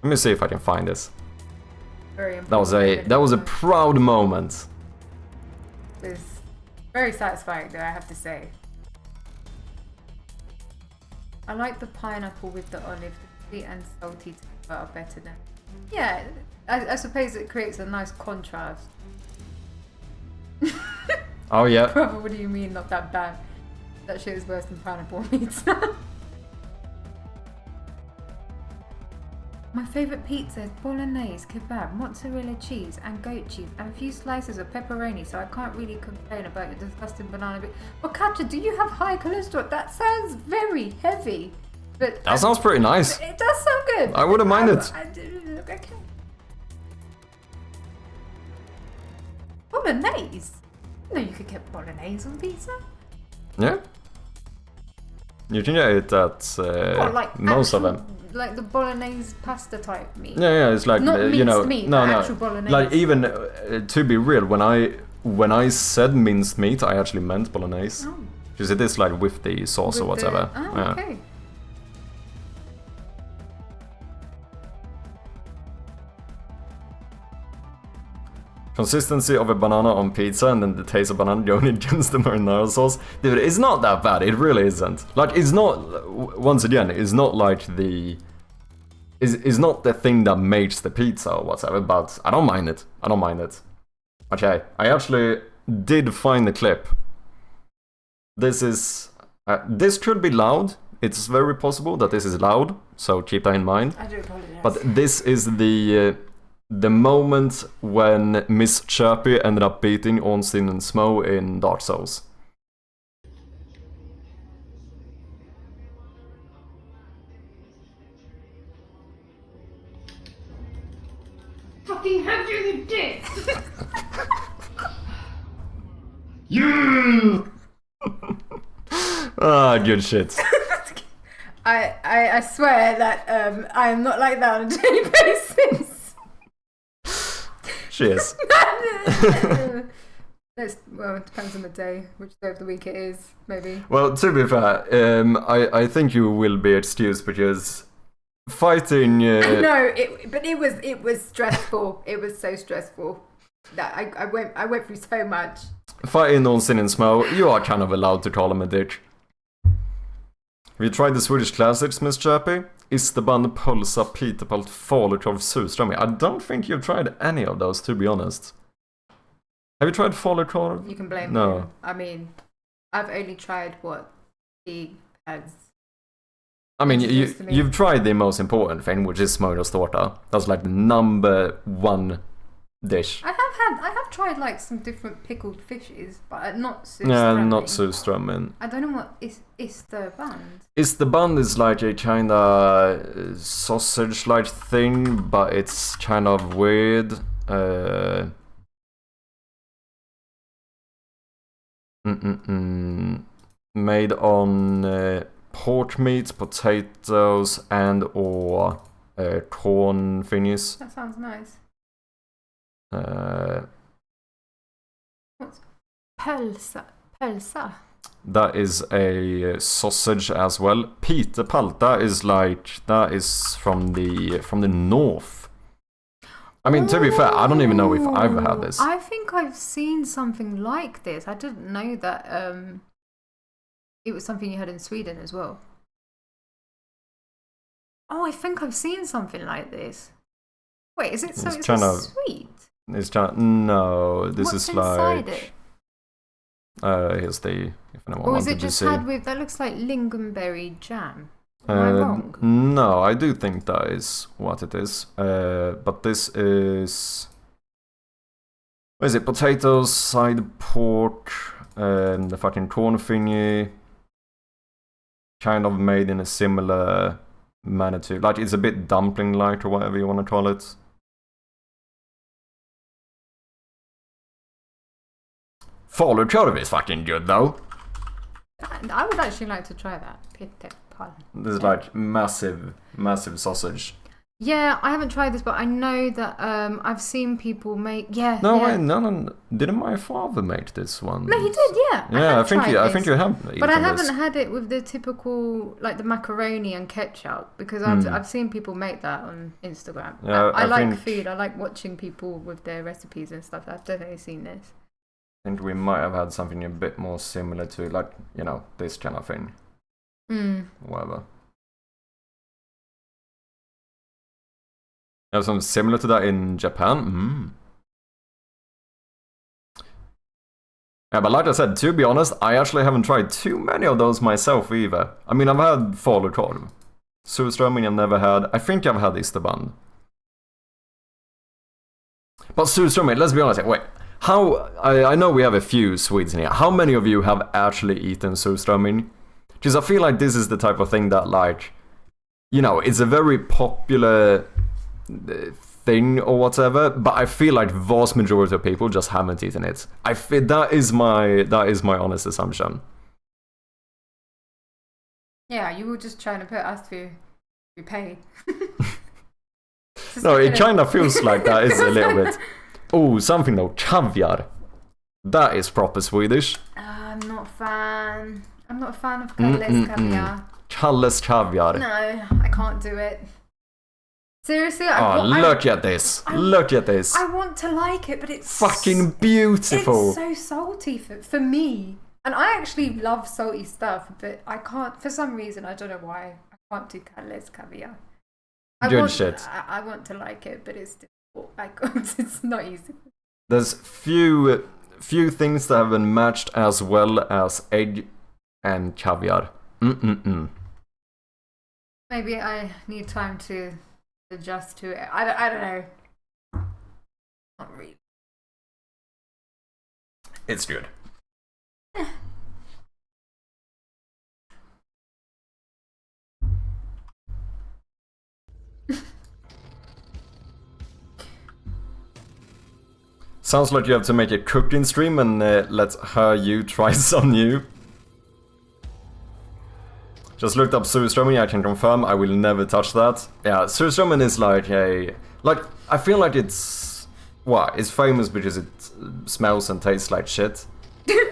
Speaker 2: Let me see if I can find this.
Speaker 1: Very important.
Speaker 2: That was a proud moment.
Speaker 1: It was very satisfying, though, I have to say. I like the pineapple with the olive. The sweet and salty are better than... Yeah, I suppose it creates a nice contrast.
Speaker 2: Oh yeah.
Speaker 1: Brother, what do you mean not that bad? That shit is worse than pineapple pizza. My favourite pizza is bolognese, kebab, mozzarella cheese and goat cheese and a few slices of pepperoni, so I can't really complain about your disgusting banana bit. Well, Katja, do you have high cholesterol? That sounds very heavy. But
Speaker 2: That sounds pretty nice.
Speaker 1: it does sound good.
Speaker 2: I wouldn't mind it.
Speaker 1: Okay. Bolognese? No, you could get bolognese on pizza.
Speaker 2: Yeah. You can get it at
Speaker 1: What, like
Speaker 2: most of
Speaker 1: actual-
Speaker 2: them.
Speaker 1: Like the bolognese pasta type meat.
Speaker 2: Yeah, it's like
Speaker 1: Not
Speaker 2: you know,
Speaker 1: minced meat,
Speaker 2: no,
Speaker 1: but
Speaker 2: no,
Speaker 1: actual bolognese.
Speaker 2: like even to be real, when I said minced meat, I actually meant bolognese,
Speaker 1: Oh.
Speaker 2: because it is like with the sauce or
Speaker 1: With the-
Speaker 2: whatever.
Speaker 1: Oh,
Speaker 2: Yeah.
Speaker 1: okay.
Speaker 2: Consistency of a banana on pizza and then the taste of banana going against the marinara sauce. Dude, it's not that bad. It really isn't. Like, it's not, once again, it's not like it's not the thing that makes the pizza or whatever, but I don't mind it. I don't mind it. Okay, I actually did find the clip. This is, this could be loud. It's very possible that this is loud, so keep that in mind.
Speaker 1: I do apologize.
Speaker 2: But this is the moment when Miss Chirpy ended up beating Ornstein and Smo in Dark Souls.
Speaker 1: fucking have you, you dick!
Speaker 2: Yeah! Ah, good shit.
Speaker 1: I swear that I am not like that on a daily basis.
Speaker 2: Cheers.
Speaker 1: Well, it depends on the day, which day of the week it is, maybe.
Speaker 2: Well, to be fair, I think you will be excused because fighting.
Speaker 1: No, but it was stressful. It was so stressful that I went through so much.
Speaker 2: Fighting Ornstein and Smo, you are kind of allowed to call him a dick. Have you tried the Swedish classics, Miss Chirpy? Isterband, Pulsa, Peterpalt, Falukorv, Surströmming. I don't think you've tried any of those, to be honest. Have you tried Falukorv?
Speaker 1: You can blame
Speaker 2: No.
Speaker 1: him. I mean, I've only tried what he has.
Speaker 2: I mean,
Speaker 1: introduced to me.
Speaker 2: you've tried the most important thing, which is smörgåstårta. That's like the number one dish.
Speaker 1: I have tried like some different pickled fishes, but not surströmming.
Speaker 2: Yeah, not surströmming.
Speaker 1: I don't know what is the band.
Speaker 2: Isterband is like a kind of sausage-like thing, but it's kind of weird. Made on pork meat, potatoes, and or corn thingies.
Speaker 1: That sounds nice. What's pölsa? Pölsa?
Speaker 2: That is a sausage as well. Pitepalta is like, that is from the north. I mean, to be fair, I don't even know if I've had this.
Speaker 1: I think I've seen something like this. I didn't know that it was something you had in Sweden as well. Oh, I think I've seen something like this. Wait, is it so? It's
Speaker 2: kind of
Speaker 1: sweet.
Speaker 2: It's kind of, no, this
Speaker 1: What's
Speaker 2: is like.
Speaker 1: inside it?
Speaker 2: Here's the. If anyone
Speaker 1: Or is
Speaker 2: wanted
Speaker 1: it
Speaker 2: to
Speaker 1: just
Speaker 2: see.
Speaker 1: had with? That looks like lingonberry jam. Am I wrong?
Speaker 2: No, I do think that is what it is. But this is. What is it? Potatoes, side pork, the fucking corn thingy. Kind of made in a similar manner to. Like, it's a bit dumpling-like or whatever you want to call it. Falukorv is fucking good though.
Speaker 1: I would actually like to try that. Pitepal.
Speaker 2: This is like massive sausage.
Speaker 1: Yeah, I haven't tried this, but I know that I've seen people make. Yeah.
Speaker 2: No,
Speaker 1: yeah.
Speaker 2: wait, no. Didn't my father make this one?
Speaker 1: No, he did. Yeah.
Speaker 2: Yeah, I think
Speaker 1: tried
Speaker 2: I
Speaker 1: this.
Speaker 2: think you have.
Speaker 1: But I
Speaker 2: eaten
Speaker 1: haven't
Speaker 2: this.
Speaker 1: had it with the typical, like the macaroni and ketchup, because I've seen people make that on Instagram.
Speaker 2: Yeah,
Speaker 1: I
Speaker 2: I
Speaker 1: like
Speaker 2: think-
Speaker 1: food. I like watching people with their recipes and stuff. I've definitely seen this.
Speaker 2: I think we might have had something a bit more similar to, like, you know, this kind of thing. Whatever. Have something similar to that in Japan? Yeah, but like I said, to be honest, I actually haven't tried too many of those myself either. I mean, I've had falukorv. Surströmming I've never had. I think I've had isterband. But surströmming, let's be honest, wait. I know we have a few Swedes in here. How many of you have actually eaten surströmming? Because I feel like this is the type of thing that, like, you know, it's a very popular thing or whatever, but I feel like vast majority of people just haven't eaten it. I feel that is my honest assumption.
Speaker 1: Yeah, you were just trying to put us through pay.
Speaker 2: No, it kind of feels like that is a little bit. Oh, something though, caviar. That is proper Swedish.
Speaker 1: I'm not a fan. I'm not a fan of Kalles caviar.
Speaker 2: Kalles caviar.
Speaker 1: No, I can't do it. Seriously,
Speaker 2: look at this. Look at this.
Speaker 1: I want to like it, but it's
Speaker 2: fucking beautiful.
Speaker 1: It's so salty for me. And I actually love salty stuff, but I can't, for some reason, I don't know why, I can't do Kalles caviar. I want to like it, but it's difficult. It's not easy.
Speaker 2: There's few things that have been matched as well as egg and caviar.
Speaker 1: Maybe I need time to adjust to it. I don't know. Not really.
Speaker 2: It's good. Sounds like you have to make a cooking stream and let you try some new. Just looked up surströmming, I can confirm, I will never touch that. Yeah, surströmming is like I feel like it's famous because it smells and tastes like shit.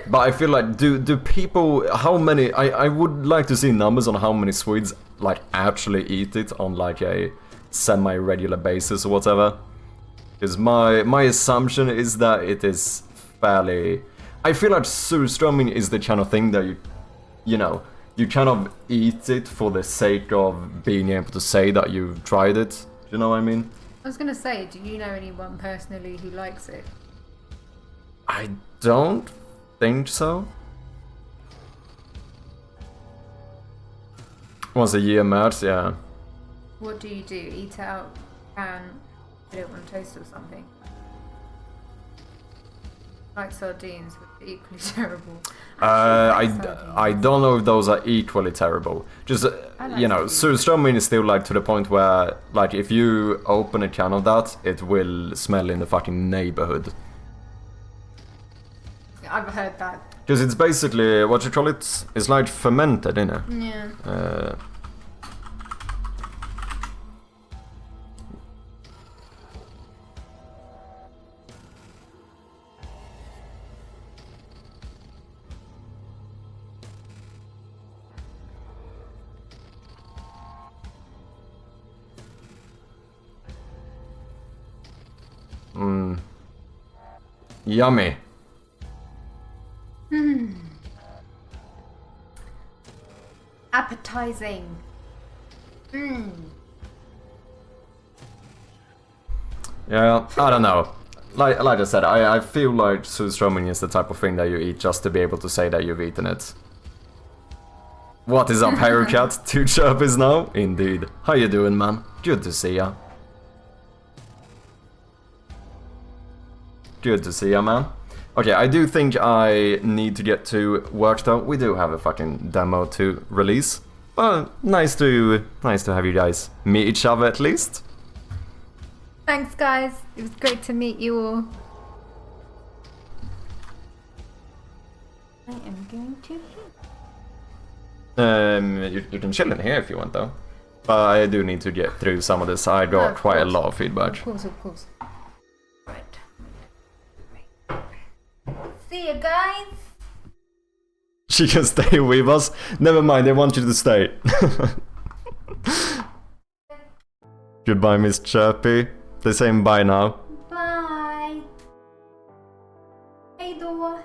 Speaker 2: But I feel like, do people, how many, I would like to see numbers on how many Swedes like actually eat it on like a semi-regular basis or whatever. Because my assumption is that it is fairly, I feel like surströmming is the kind of thing that you know, you kind of eat it for the sake of being able to say that you've tried it. Do you know what I mean?
Speaker 1: I was gonna say, do you know anyone personally who likes it?
Speaker 2: I don't think so. Once a year max, yeah.
Speaker 1: What do? Eat it out and put it on toast or something? Like sardines would be equally terrible.
Speaker 2: I don't know if those are equally terrible. Just you know, surströmming is still like to the point where like if you open a can of that, it will smell in the fucking neighborhood.
Speaker 1: I've heard that.
Speaker 2: Because it's basically what you call it. It's like fermented, innit?
Speaker 1: Yeah.
Speaker 2: Yummy.
Speaker 1: Appetizing.
Speaker 2: Yeah, I don't know. Like I said, I feel like surströmming is the type of thing that you eat just to be able to say that you've eaten it. What is up, haircut? 2 chirpies now? Indeed. How you doing, man? Good to see ya. Good to see ya, man. Okay, I do think I need to get to work though. We do have a fucking demo to release. Well, nice to have you guys meet each other at least.
Speaker 1: Thanks, guys. It was great to meet you all. I am going to.
Speaker 2: You can chill in here if you want though. But I do need to get through some of this. I got quite a lot of feedback.
Speaker 1: Of course. Right. See you guys.
Speaker 2: She can stay with us. Never mind, they want you to stay. Goodbye, Miss Chirpy. They're saying bye now.
Speaker 1: Bye. Hey, door.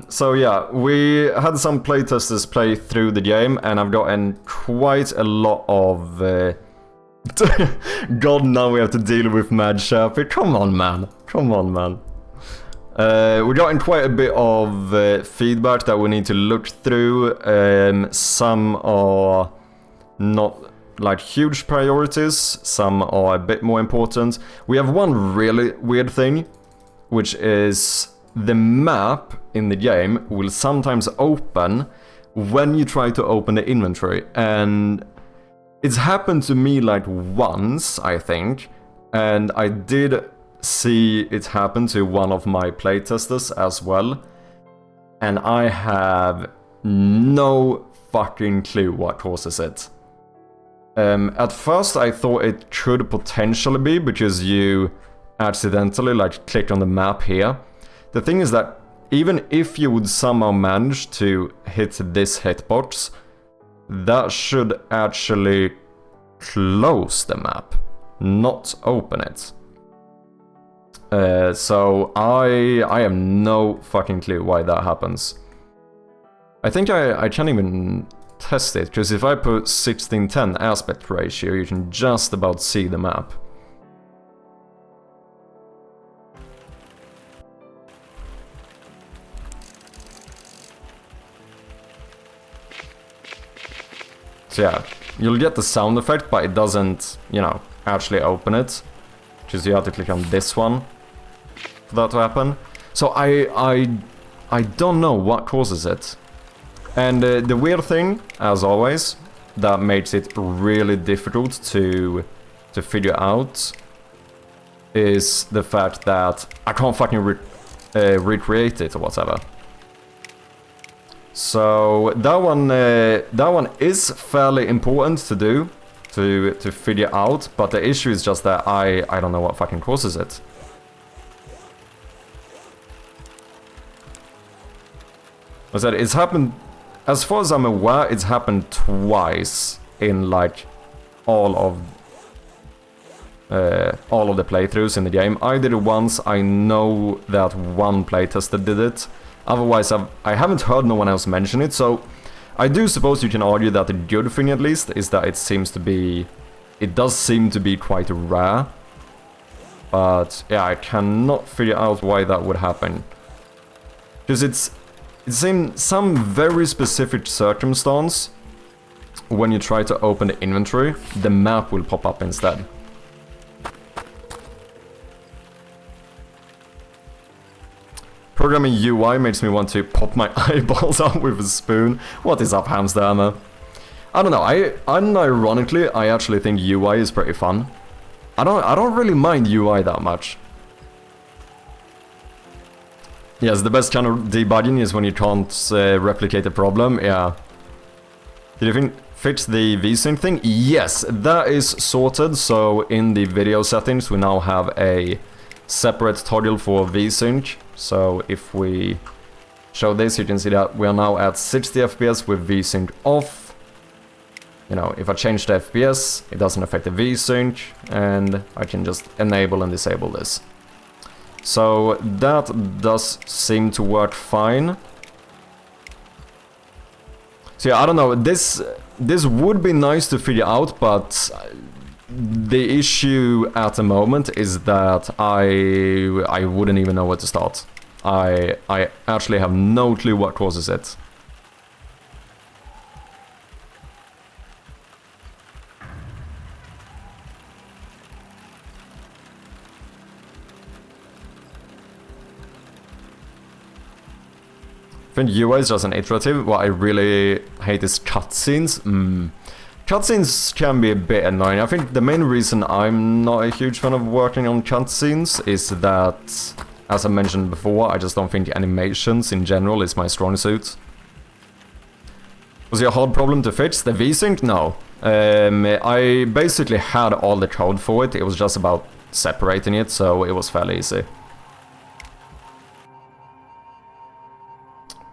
Speaker 2: So yeah, we had some playtesters play through the game, and I've gotten quite a lot of... God, now we have to deal with Mad Chirpy. Come on, man. Come on, man. We're getting quite a bit of feedback that we need to look through. Some are not like huge priorities, some are a bit more important. We have one really weird thing, which is the map in the game will sometimes open when you try to open the inventory. And it's happened to me like once, I think, and I did see it happen to one of my playtesters as well, and I have no fucking clue what causes it. At first I thought it could potentially be because you accidentally like click on the map here. The thing is that even if you would somehow manage to hit this hitbox, that should actually close the map, not open it. So I have no fucking clue why that happens. I think I can't even test it, because if I put 16:10 aspect ratio, you can just about see the map. So yeah, you'll get the sound effect, but it doesn't, you know, actually open it. Because you have to click on this one for that to happen. So I don't know what causes it. And the weird thing, as always, that makes it really difficult to figure out is the fact that I can't fucking recreate it or whatever. So that one is fairly important to do, to figure out, but the issue is just that I don't know what fucking causes it. I said it's happened, as far as I'm aware, it's happened twice in like all of the playthroughs in the game. I did it once. I know that one playtester did it. Otherwise, I haven't heard no one else mention it. So I do suppose you can argue that the good thing, at least, is that it does seem to be quite rare. But yeah, I cannot figure out why that would happen. Because it's in some very specific circumstance, when you try to open the inventory, the map will pop up instead. Programming UI makes me want to pop my eyeballs out with a spoon. What is up, hamster hammer? I don't know, unironically, I actually think UI is pretty fun. I don't really mind UI that much. Yes, the best kind of debugging is when you can't replicate a problem, yeah. Did you fix the VSync thing? Yes, that is sorted, so in the video settings we now have a separate toggle for VSync. So if we show this, you can see that we are now at 60 FPS with VSync off. You know, if I change the FPS, it doesn't affect the VSync, and I can just enable and disable this. So that does seem to work fine. So yeah, I don't know, this would be nice to figure out, but the issue at the moment is that I wouldn't even know where to start. I actually have no clue what causes it. I think UI is just an iterative. What I really hate is cutscenes. Cutscenes can be a bit annoying. I think the main reason I'm not a huge fan of working on cutscenes is that, as I mentioned before, I just don't think animations in general is my strong suit. Was it a hard problem to fix? The VSync? No. I basically had all the code for it. It was just about separating it, so it was fairly easy.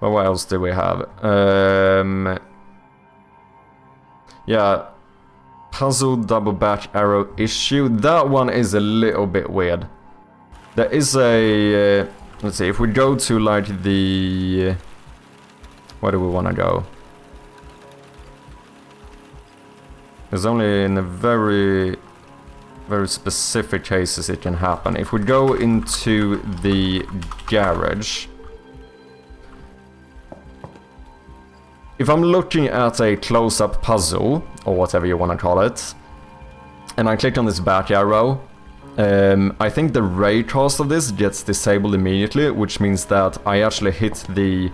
Speaker 2: But what else do we have? Yeah, puzzle double back arrow issue. That one is a little bit weird. There is a... let's see, if we go to like the... where do we want to go? There's only in a very very specific cases it can happen. If we go into the garage, if I'm looking at a close-up puzzle, or whatever you want to call it, and I click on this back arrow, I think the raycast of this gets disabled immediately, which means that I actually hit the,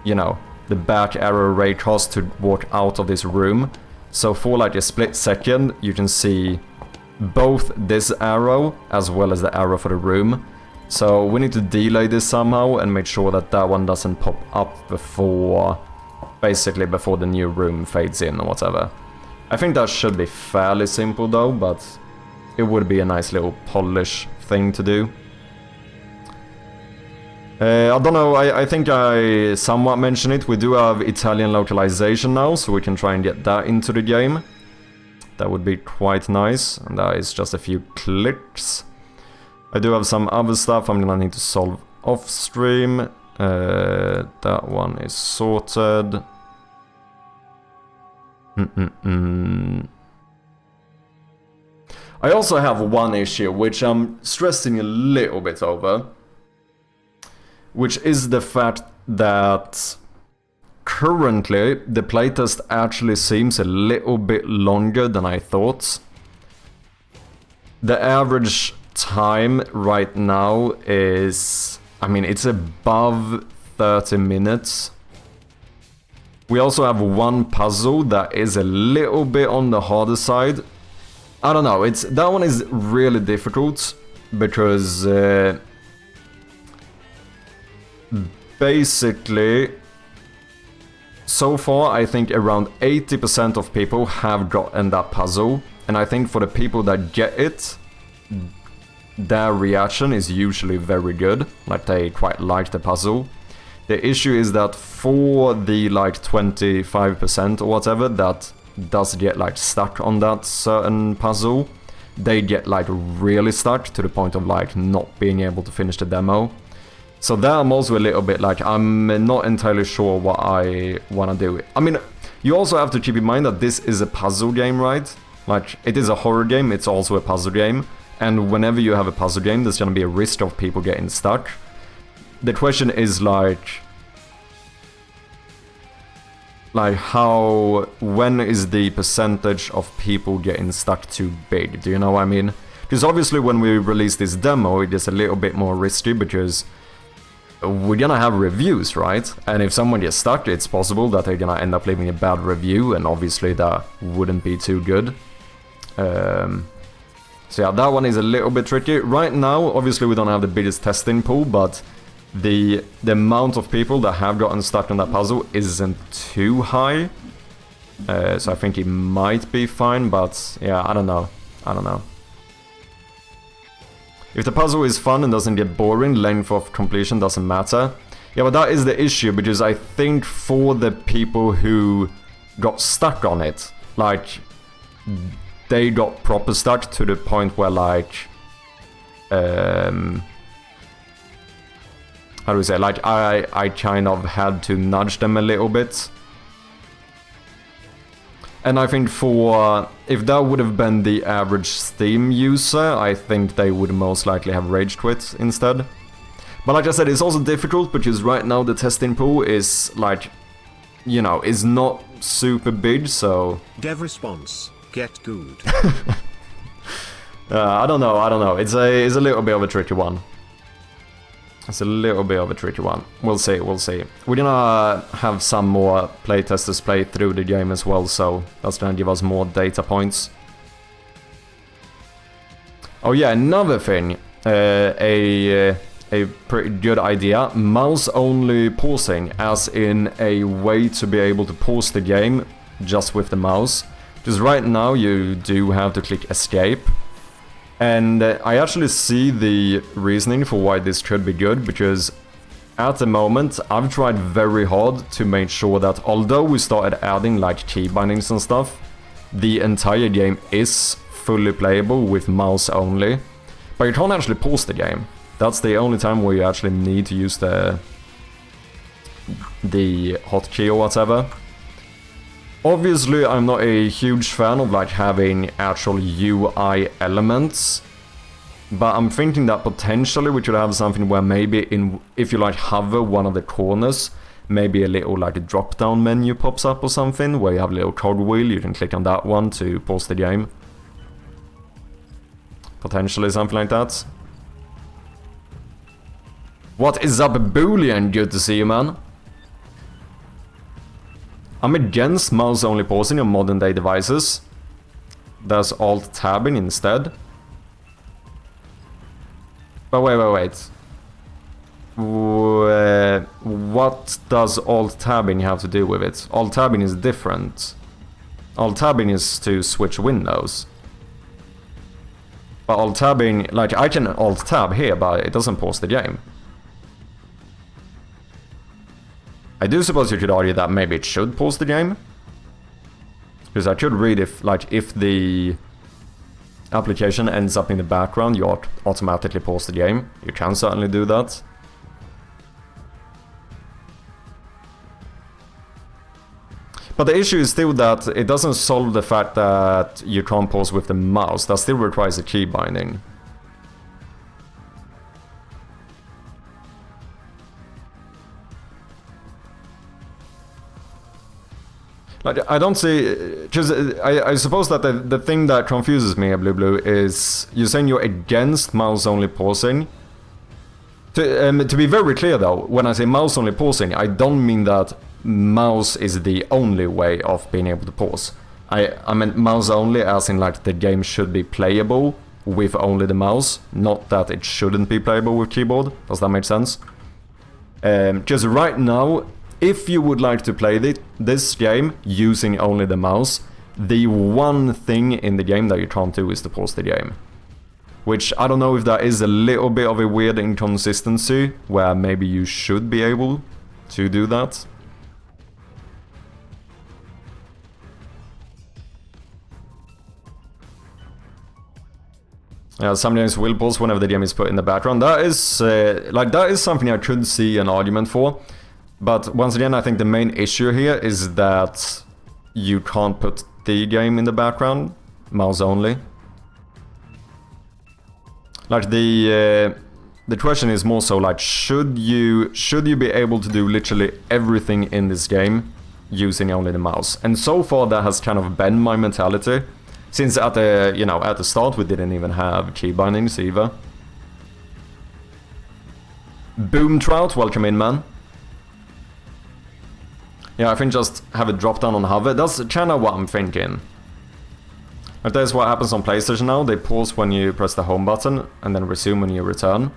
Speaker 2: you know, the back arrow raycast to walk out of this room. So for like a split second, you can see both this arrow as well as the arrow for the room. So we need to delay this somehow and make sure that that one doesn't pop up before, basically before the new room fades in or whatever. I think that should be fairly simple though, but it would be a nice little polish thing to do. I don't know, I think I somewhat mentioned it. We do have Italian localization now, so we can try and get that into the game. That would be quite nice, and that is just a few clicks. I do have some other stuff I'm gonna need to solve off stream. That one is sorted. I also have one issue which I'm stressing a little bit over, which is the fact that currently the playtest actually seems a little bit longer than I thought. The average time right now is, I mean, it's above 30 minutes. We also have one puzzle that is a little bit on the harder side. I don't know, that one is really difficult because basically so far I think around 80% of people have gotten that puzzle, and I think for the people that get it, their reaction is usually very good, like they quite like the puzzle. The issue is that for the like 25% or whatever that does get like stuck on that certain puzzle, they get like really stuck to the point of like not being able to finish the demo. So there I'm also a little bit like, I'm not entirely sure what I want to do. I mean, you also have to keep in mind that this is a puzzle game, right? Like, it is a horror game, it's also a puzzle game. And whenever you have a puzzle game, there's gonna be a risk of people getting stuck. The question is like when is the percentage of people getting stuck too big? Do you know what I mean? Because obviously when we release this demo, it is a little bit more risky because we're gonna have reviews, right? And if someone gets stuck, it's possible that they're gonna end up leaving a bad review, and obviously that wouldn't be too good. So yeah, that one is a little bit tricky. Right now, obviously we don't have the biggest testing pool, but the amount of people that have gotten stuck on that puzzle isn't too high. So I think it might be fine, but yeah, I don't know. If the puzzle is fun and doesn't get boring, length of completion doesn't matter. Yeah, but that is the issue, because I think for the people who got stuck on it, like, they got proper stuck to the point where, like, how do we say, like, I kind of had to nudge them a little bit. And I think if that would have been the average Steam user, I think they would most likely have rage quit instead. But like I said, it's also difficult because right now the testing pool is like, you know, is not super big, so...
Speaker 3: Dev response, get good.
Speaker 2: I don't know, it's a little bit of a tricky one. We'll see. We're gonna have some more playtesters play through the game as well, so that's gonna give us more data points. Oh yeah, another thing, a pretty good idea, mouse-only pausing, as in a way to be able to pause the game just with the mouse. Because right now you do have to click escape. And I actually see the reasoning for why this could be good, because at the moment I've tried very hard to make sure that although we started adding like key bindings and stuff, the entire game is fully playable with mouse only. But you can't actually pause the game. That's the only time where you actually need to use the hotkey or whatever. Obviously, I'm not a huge fan of like having actual UI elements, but I'm thinking that potentially we could have something where maybe if you like hover one of the corners, maybe a little like a drop-down menu pops up or something, where you have a little cogwheel, you can click on that one to pause the game. Potentially something like that. What is up, Boolean? Good to see you, man. I'm against mouse-only pausing on modern-day devices. There's Alt-tabbing instead. But wait. What does Alt-tabbing have to do with it? Alt-tabbing is different. Alt-tabbing is to switch windows. But Alt-tabbing, like I can Alt-tab here, but it doesn't pause the game. I do suppose you could argue that maybe it should pause the game. Because I could read if the application ends up in the background, you automatically pause the game. You can certainly do that. But the issue is still that it doesn't solve the fact that you can't pause with the mouse. That still requires a key binding. Like, I don't see, because I suppose that the thing that confuses me, Blue, is you're saying you're against mouse-only pausing. To be very clear though, when I say mouse-only pausing, I don't mean that mouse is the only way of being able to pause. I meant mouse-only as in like the game should be playable with only the mouse, not that it shouldn't be playable with keyboard. Does that make sense? Because right now, if you would like to play this game using only the mouse, the one thing in the game that you can't do is to pause the game. Which, I don't know if that is a little bit of a weird inconsistency, where maybe you should be able to do that. Yeah, some games will pause whenever the game is put in the background. That is something I could see an argument for. But once again, I think the main issue here is that you can't put the game in the background, mouse only. Like the question is more so like, should you be able to do literally everything in this game using only the mouse? And so far that has kind of been my mentality, since at the start we didn't even have key bindings either. Boom Trout, welcome in, man. Yeah, I think just have it drop down on hover. That's kind of what I'm thinking. If that's what happens on PlayStation now, they pause when you press the home button and then resume when you return.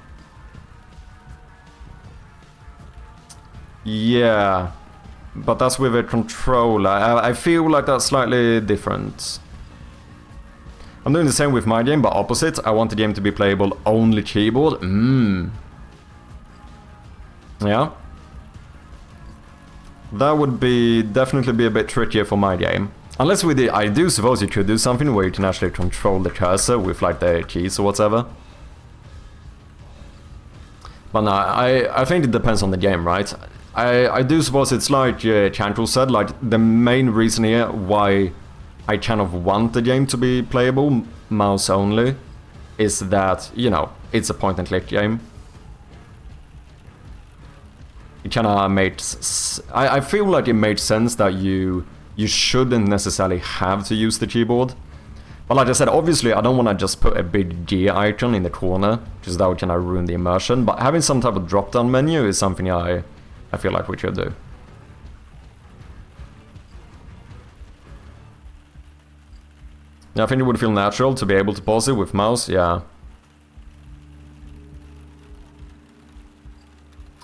Speaker 2: Yeah, but that's with a controller. I feel like that's slightly different. I'm doing the same with my game, but opposite. I want the game to be playable only keyboard. Yeah. That would definitely be a bit trickier for my game. Unless I do suppose you could do something where you can actually control the cursor with like the keys or whatever. But no, I think it depends on the game, right? I do suppose it's like Chantrell said, like the main reason here why I kind of want the game to be playable mouse only is that, it's a point and click game. It kind of makes... I feel like it makes sense that you shouldn't necessarily have to use the keyboard. But like I said, obviously I don't want to just put a big gear icon in the corner, because that would kind of ruin the immersion. But having some type of drop-down menu is something I feel like we should do. Yeah, I think it would feel natural to be able to pause it with mouse, yeah.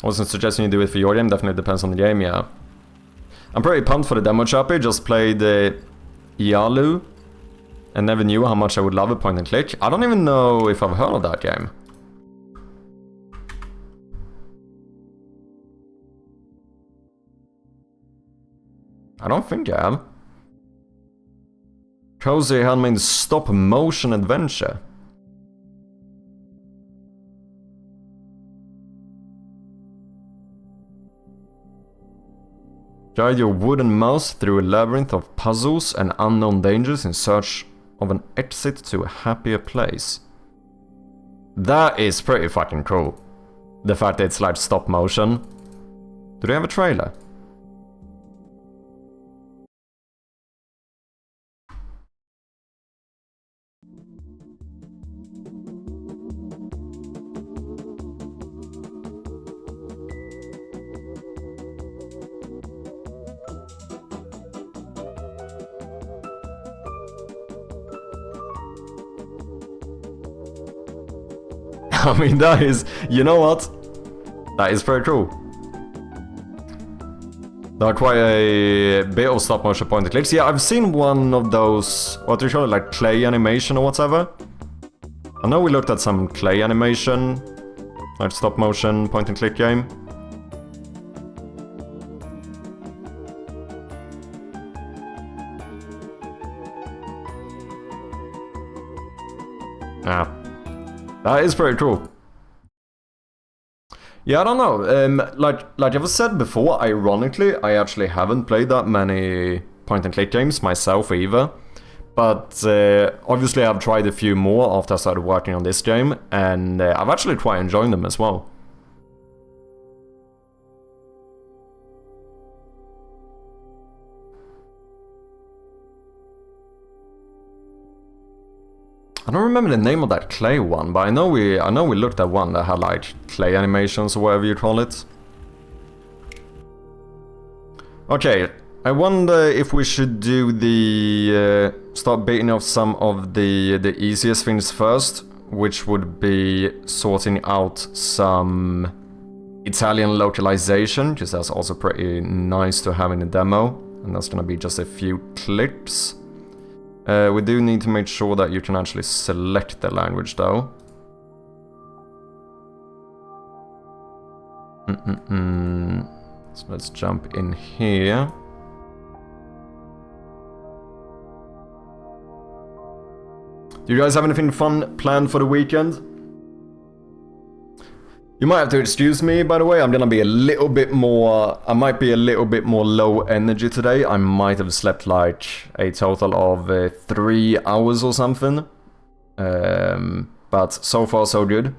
Speaker 2: Wasn't suggesting you do it for your game, definitely depends on the game, yeah. I'm pretty pumped for the demo choppy, just played Yalu and never knew how much I would love a point and click. I don't even know if I've heard of that game. I don't think I have. Cozy handmade stop motion adventure. Guide your wooden mouse through a labyrinth of puzzles and unknown dangers in search of an exit to a happier place. That is pretty fucking cool. The fact that it's like stop motion. Do they have a trailer? I mean, that is, you know what? That is pretty cool. There are quite a bit of stop motion point and clicks. Yeah, I've seen one of those, what do you call it, like clay animation or whatever. I know we looked at some clay animation, like stop motion point and click game. Yeah. That is pretty cool. Yeah, I don't know. Like I've said before, ironically, I actually haven't played that many point-and-click games myself either. But obviously I've tried a few more after I started working on this game, and I've actually quite enjoyed them as well. I don't remember the name of that clay one, but I know we looked at one that had like clay animations or whatever you call it. Okay, I wonder if we should do the start beating off some of the easiest things first, which would be sorting out some Italian localization, because that's also pretty nice to have in the demo, and that's gonna be just a few clicks. We do need to make sure that you can actually select the language though. So let's jump in here. Do you guys have anything fun planned for the weekend? You might have to excuse me, by the way. I'm gonna be a little bit more... I might be a little bit more low energy today. I might have slept like a total of 3 hours or something. But so far so good.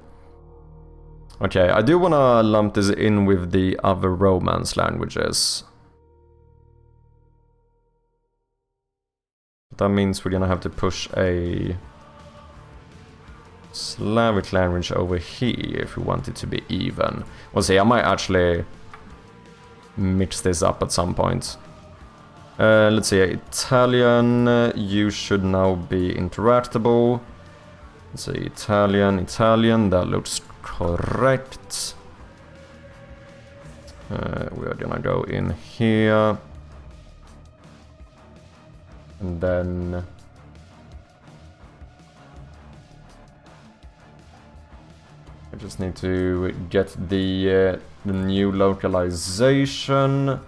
Speaker 2: Okay, I do wanna lump this in with the other Romance languages. That means we're gonna have to push a Slavic language over here if we want it to be even. We'll see, I might actually mix this up at some point. Let's see, Italian, you should now be interactable. Let's see, Italian, that looks correct. We are gonna go in here. And then... I just need to get the new localization.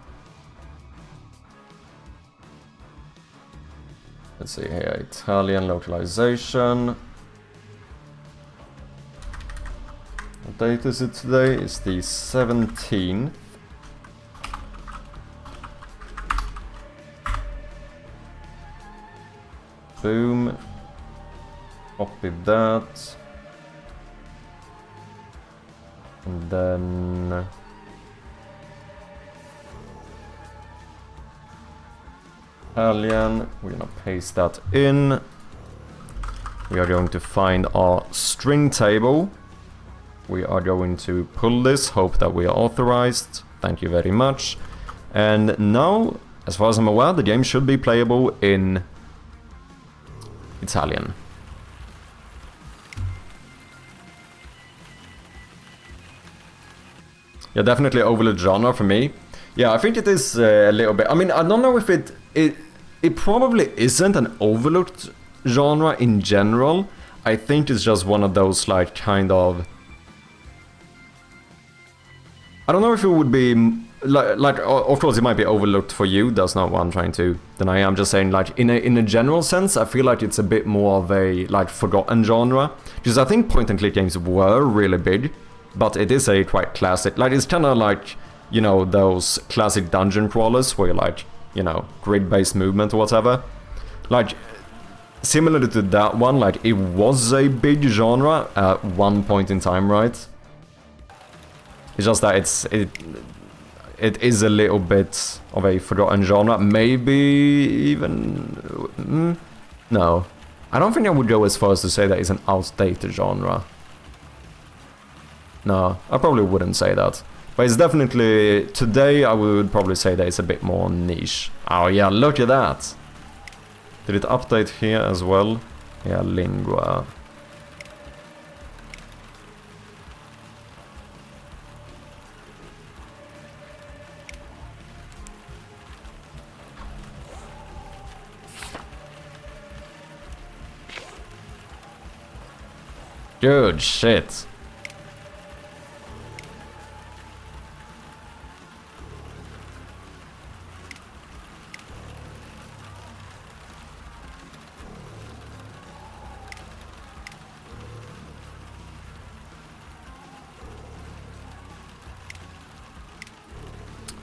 Speaker 2: Let's see here, Italian localization. What date is it today? It's the 17th. Boom. Copy that. And then... Italian, we're gonna paste that in. We are going to find our string table. We are going to pull this, hope that we are authorized. Thank you very much. And now, as far as I'm aware, the game should be playable in Italian. Yeah, definitely overlooked genre for me. Yeah, I think it is a little bit. I mean, I don't know if it probably isn't an overlooked genre in general. I think it's just one of those like kind of... I don't know if it would be like of course it might be overlooked for you. That's not what I'm trying to deny. I'm just saying like in a general sense, I feel like it's a bit more of a like forgotten genre. Because I think point and click games were really big. But it is a quite classic, like it's kind of like you know, those classic dungeon crawlers where you like, you know, grid-based movement or whatever. Like, similar to that one, like, it was a big genre at one point in time, right? It's just that it is a little bit of a forgotten genre. Maybe even... no. I don't think I would go as far as to say that it's an outdated genre. No, I probably wouldn't say that. But it's definitely... today I would probably say that it's a bit more niche. Oh yeah, look at that! Did it update here as well? Yeah, Lingua. Good shit.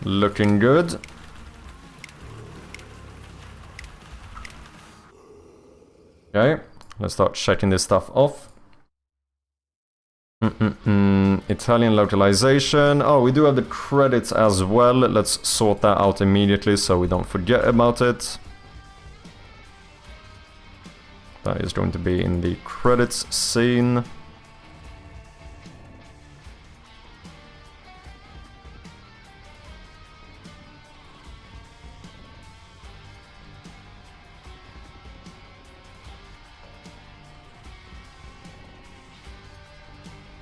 Speaker 2: Looking good. Okay, let's start checking this stuff off. Italian localization. Oh, we do have the credits as well. Let's sort that out immediately so we don't forget about it. That is going to be in the credits scene.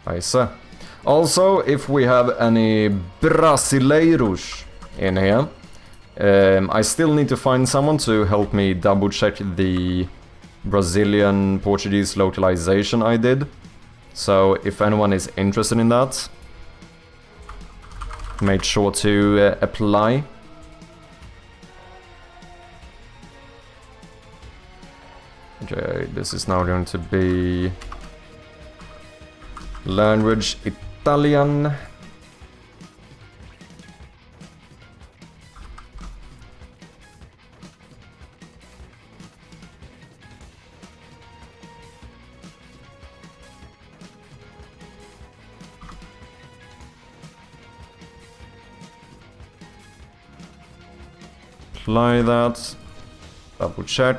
Speaker 2: Nice. Also, if we have any brasileiros in here, I still need to find someone to help me double check the Brazilian Portuguese localization I did. So if anyone is interested in that, make sure to apply. Okay, this is now going to be language Italian. Apply that. Double check.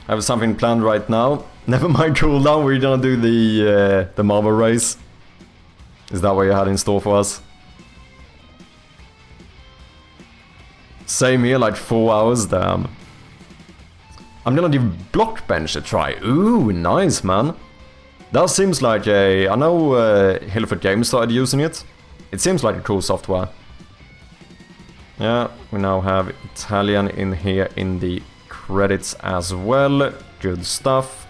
Speaker 2: I have something planned right now. Never mind cooldown, we're gonna do the marble race. Is that what you had in store for us? Same here, like 4 hours, damn. I'm gonna give Blockbench a try. Ooh, nice, man. That seems like a... I know Hillfoot Games started using it. It seems like a cool software. Yeah, we now have Italian in here in the credits as well. Good stuff.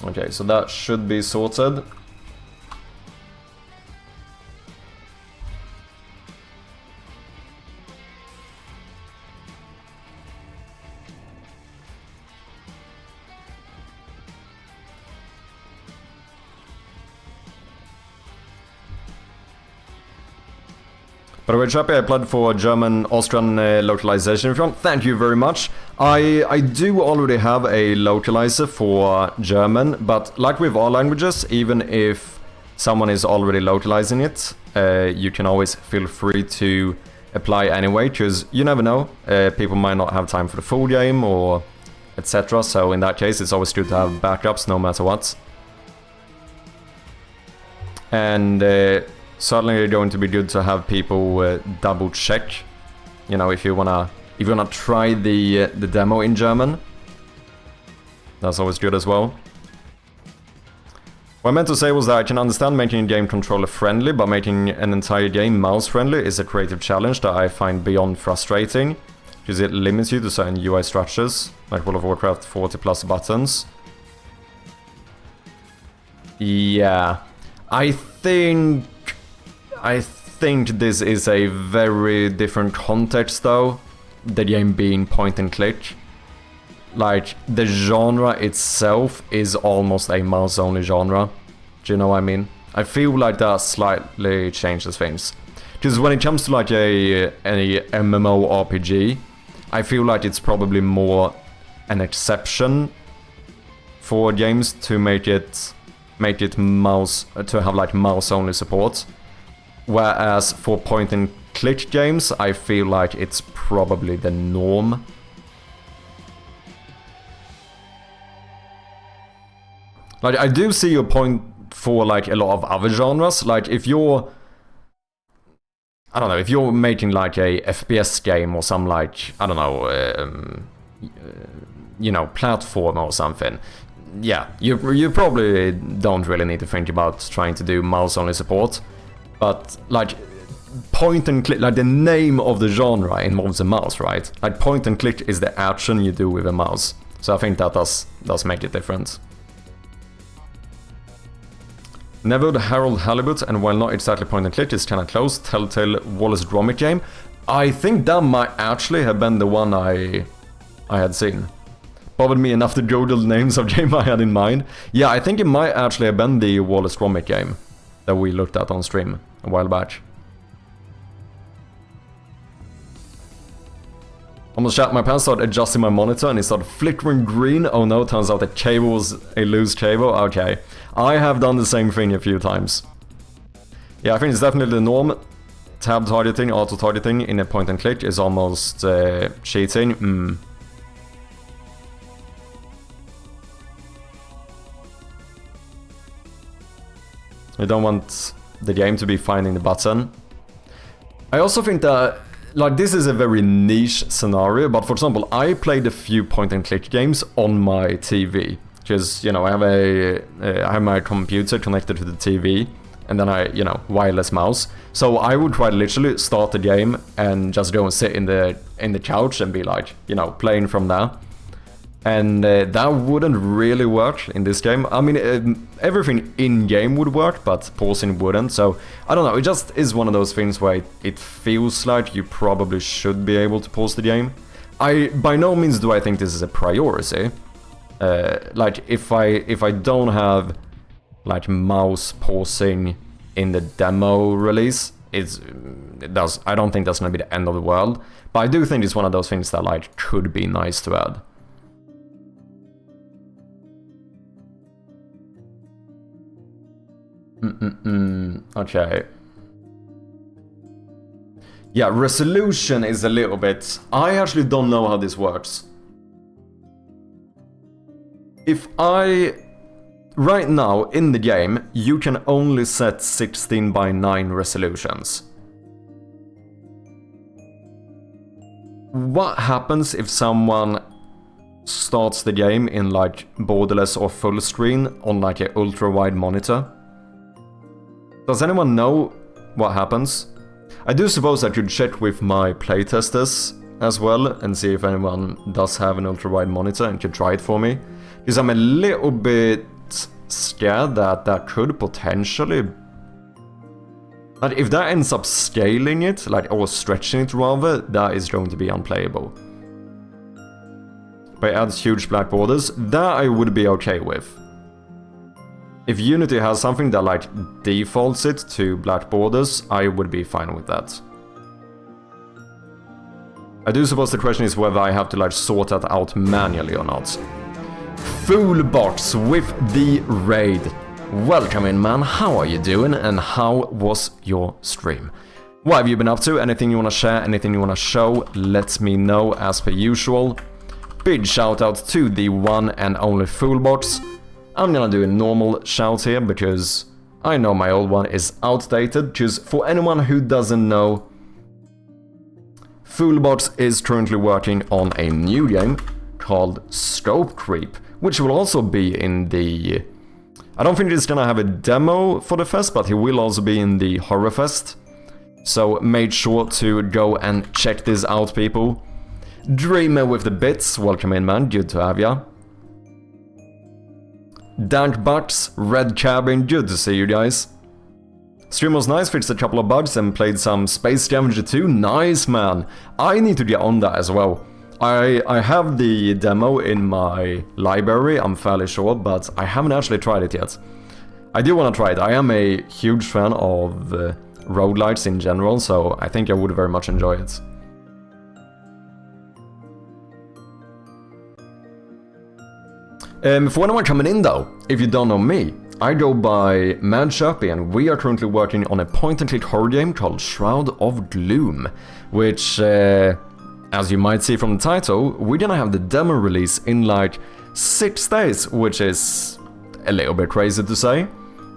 Speaker 2: Okay, so that should be sorted. By the way, Chappie, I applied for German, Austrian localization if you want. Thank you very much. I do already have a localizer for German, but like with all languages, even if someone is already localizing it, you can always feel free to apply anyway, because you never know, people might not have time for the full game or etc. So in that case, it's always good to have backups no matter what. And certainly going to be good to have people double check. You know, if you wanna try the demo in German, that's always good as well. What I meant to say was that I can understand making a game controller friendly, but making an entire game mouse friendly is a creative challenge that I find beyond frustrating, because it limits you to certain UI structures, like World of Warcraft 40+ buttons. Yeah, I think this is a very different context though, the game being point and click. like, the genre itself is almost a mouse-only genre. Do you know what I mean? I feel like that slightly changes things. Because when it comes to like a MMORPG, I feel like it's probably more an exception for games to make it mouse, to have like mouse-only support. Whereas for point-and-click games, I feel like it's probably the norm. Like, I do see your point for like a lot of other genres. Like, if you're, I don't know, if you're making like a FPS game or some like, I don't know, you know, platform or something, yeah, you probably don't really need to think about trying to do mouse-only support. But like, point and click, like the name of the genre involves a mouse, right? Like, point and click is the action you do with a mouse. So I think that does make it different. Never the Harold Halibut, and while not exactly point and click, it's kinda close, Telltale Wallace Gromit game. I think that might actually have been the one I had seen. Bothered me enough to Google the names of game I had in mind. Yeah, I think it might actually have been the Wallace Gromit game that we looked at on stream a while back. Almost shot my pants, started adjusting my monitor and it started flickering green. Oh no, turns out the cable was a loose cable. Okay, I have done the same thing a few times. Yeah, I think it's definitely the norm. Tab targeting, auto targeting in a point and click is almost cheating. You don't want the game to be finding the button. I also think that, like, this is a very niche scenario, but for example, I played a few point-and-click games on my TV. Because, you know, I have my computer connected to the TV, and then you know, wireless mouse. So I would try to literally start the game and just go and sit in the couch and be like, you know, playing from there. And that wouldn't really work in this game. I mean, everything in-game would work, but pausing wouldn't. So, I don't know, it just is one of those things where it feels like you probably should be able to pause the game. By no means do I think this is a priority. Like, if I don't have, like, mouse pausing in the demo release, I don't think that's gonna be the end of the world. But I do think it's one of those things that, like, could be nice to add. Okay. Yeah, resolution is a little bit... I actually don't know how this works. If right now, in the game, you can only set 16:9 resolutions. What happens if someone starts the game in, like, borderless or full screen on, like, an ultra-wide monitor? Does anyone know what happens? I do suppose I should check with my playtesters as well and see if anyone does have an ultra-wide monitor and could try it for me. Because I'm a little bit scared that that could potentially... Like, if that ends up scaling it, like, or stretching it rather, that is going to be unplayable. But it adds huge black borders, that I would be okay with. If Unity has something that, like, defaults it to black borders, I would be fine with that. I do suppose the question is whether I have to, like, sort that out manually or not. Foolbox with the raid. Welcome in, man. How are you doing? And how was your stream? What have you been up to? Anything you want to share? Anything you want to show? Let me know as per usual. Big shout out to the one and only Foolbox. I'm gonna do a normal shout here because I know my old one is outdated. Because for anyone who doesn't know, Foolbox is currently working on a new game called Scope Creep, which will also be in the... I don't think it's gonna have a demo for the fest, but it will also be in the Horror Fest. So make sure to go and check this out, people. Dreamer with the bits, welcome in, man, good to have ya. Dank Bucks, Red Cabin, good to see you guys. Stream was nice, fixed a couple of bugs and played some Space Scavenger 2, nice man. I need to get on that as well. I have the demo in my library, I'm fairly sure, but I haven't actually tried it yet. I do want to try it. I am a huge fan of roguelites in general, so I think I would very much enjoy it. For anyone coming in though, if you don't know me, I go by Mad Chirpy, and we are currently working on a point-and-click horror game called Shroud of Gloom, which, as you might see from the title, we're gonna have the demo release in like 6 days, which is a little bit crazy to say.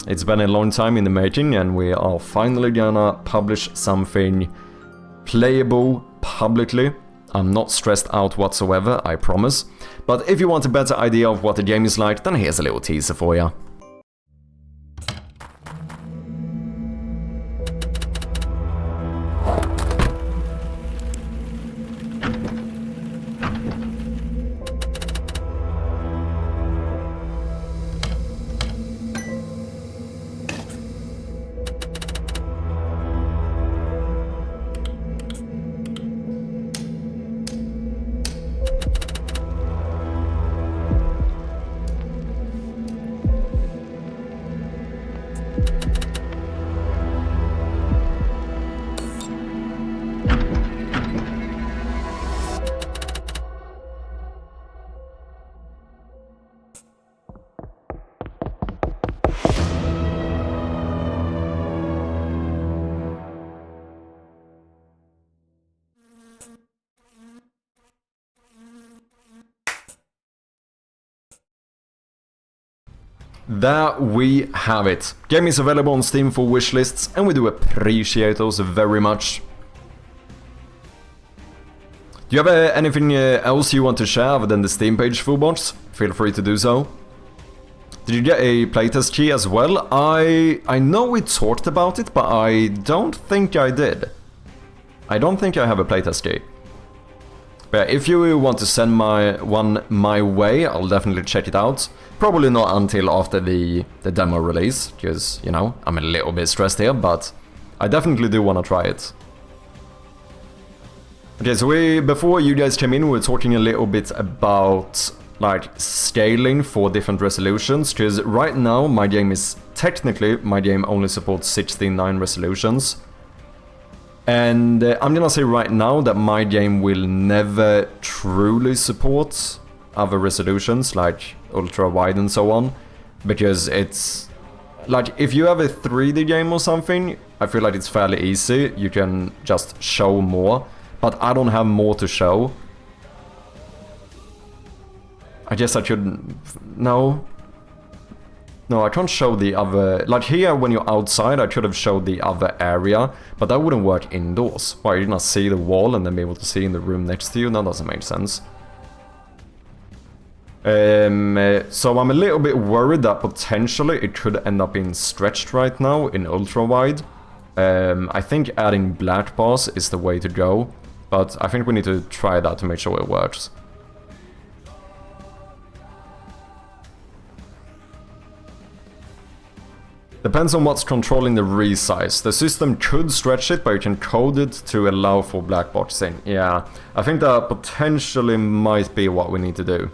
Speaker 2: It's been a long time in the making, and we are finally gonna publish something playable publicly. I'm not stressed out whatsoever, I promise. But if you want a better idea of what the game is like, then here's a little teaser for you. There we have it. Game is available on Steam for wishlists, and we do appreciate those very much. Do you have anything else you want to share other than the Steam page, Fullbox? Feel free to do so. Did you get a playtest key as well? I know we talked about it, but I don't think I did. I don't think I have a playtest key. But if you want to send one my way, I'll definitely check it out. Probably not until after the demo release, because, you know, I'm a little bit stressed here, but I definitely do want to try it. Okay, so before you guys came in, we were talking a little bit about, like, scaling for different resolutions, because right now my game only supports 16:9 resolutions. And I'm gonna say right now that my game will never truly support other resolutions like ultra wide and so on, because it's like if you have a 3D game or something, I feel like it's fairly easy, you can just show more, but I don't have more to show. I guess I should... No, I can't show the other... Like here, when you're outside, I should have showed the other area, but that wouldn't work indoors. Why, you not see the wall and then be able to see in the room next to you? That doesn't make sense. So I'm a little bit worried that potentially it could end up being stretched right now in ultra-wide. I think adding black bars is the way to go, but I think we need to try that to make sure it works. Depends on what's controlling the resize. The system could stretch it, but you can code it to allow for black boxing. Yeah, I think that potentially might be what we need to do.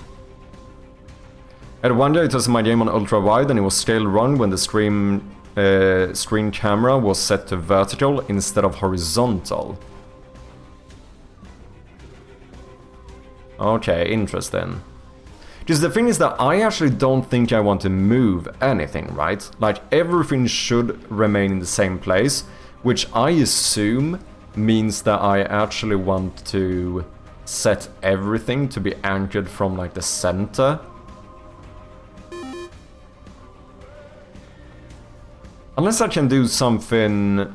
Speaker 2: At one day it was my game on ultra wide, and it was still run when the screen camera was set to vertical instead of horizontal. Okay, interesting. Because the thing is that I actually don't think I want to move anything, right? Like, everything should remain in the same place, which I assume means that I actually want to set everything to be anchored from, like, the center. Unless I can do something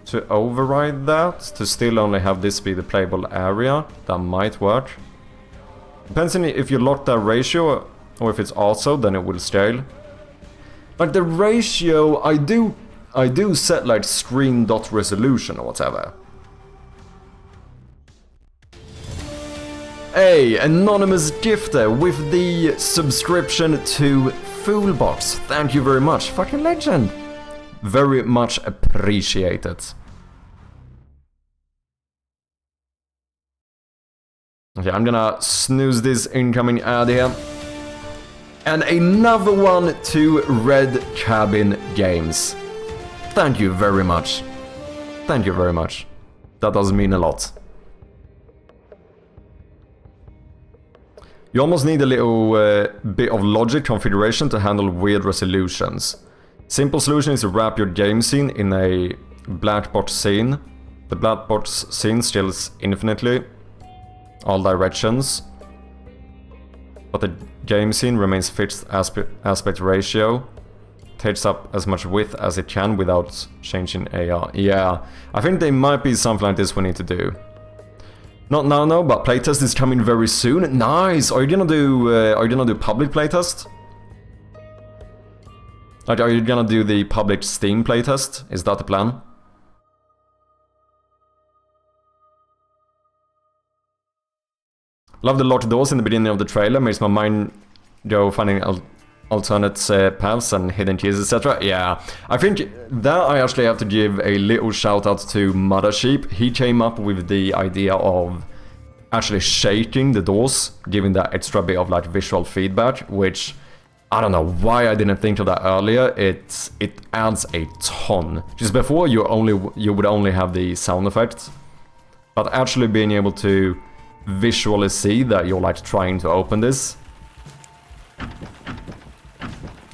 Speaker 2: to override that, to still only have this be the playable area, that might work. Depends on if you lock that ratio, or if it's also, then it will scale. Like the ratio, I do set like screen dot resolution or whatever. Hey, anonymous gifter with the subscription to Foolbox. Thank you very much, fucking legend. Very much appreciated. Okay, I'm gonna snooze this incoming ad here. And another one to Red Cabin Games. Thank you very much. Thank you very much. That does mean a lot. You almost need a little bit of logic configuration to handle weird resolutions. Simple solution is to wrap your game scene in a black box scene. The black box scene scales infinitely, all directions. But the game scene remains fixed aspect ratio. Takes up as much width as it can without changing AR. Yeah, I think there might be something like this we need to do. Not now, no, but playtest is coming very soon. Nice. Are you gonna do public playtest? Like, are you gonna do the public Steam playtest? Is that the plan? Love the locked doors in the beginning of the trailer. Makes my mind go finding alternate paths and hidden keys, etc. Yeah, I think that I actually have to give a little shout out to Mother Sheep. He came up with the idea of actually shaking the doors, giving that extra bit of like visual feedback, which I don't know why I didn't think of that earlier. It adds a ton. Just before you would only have the sound effects, but actually being able to visually see that you're like trying to open this,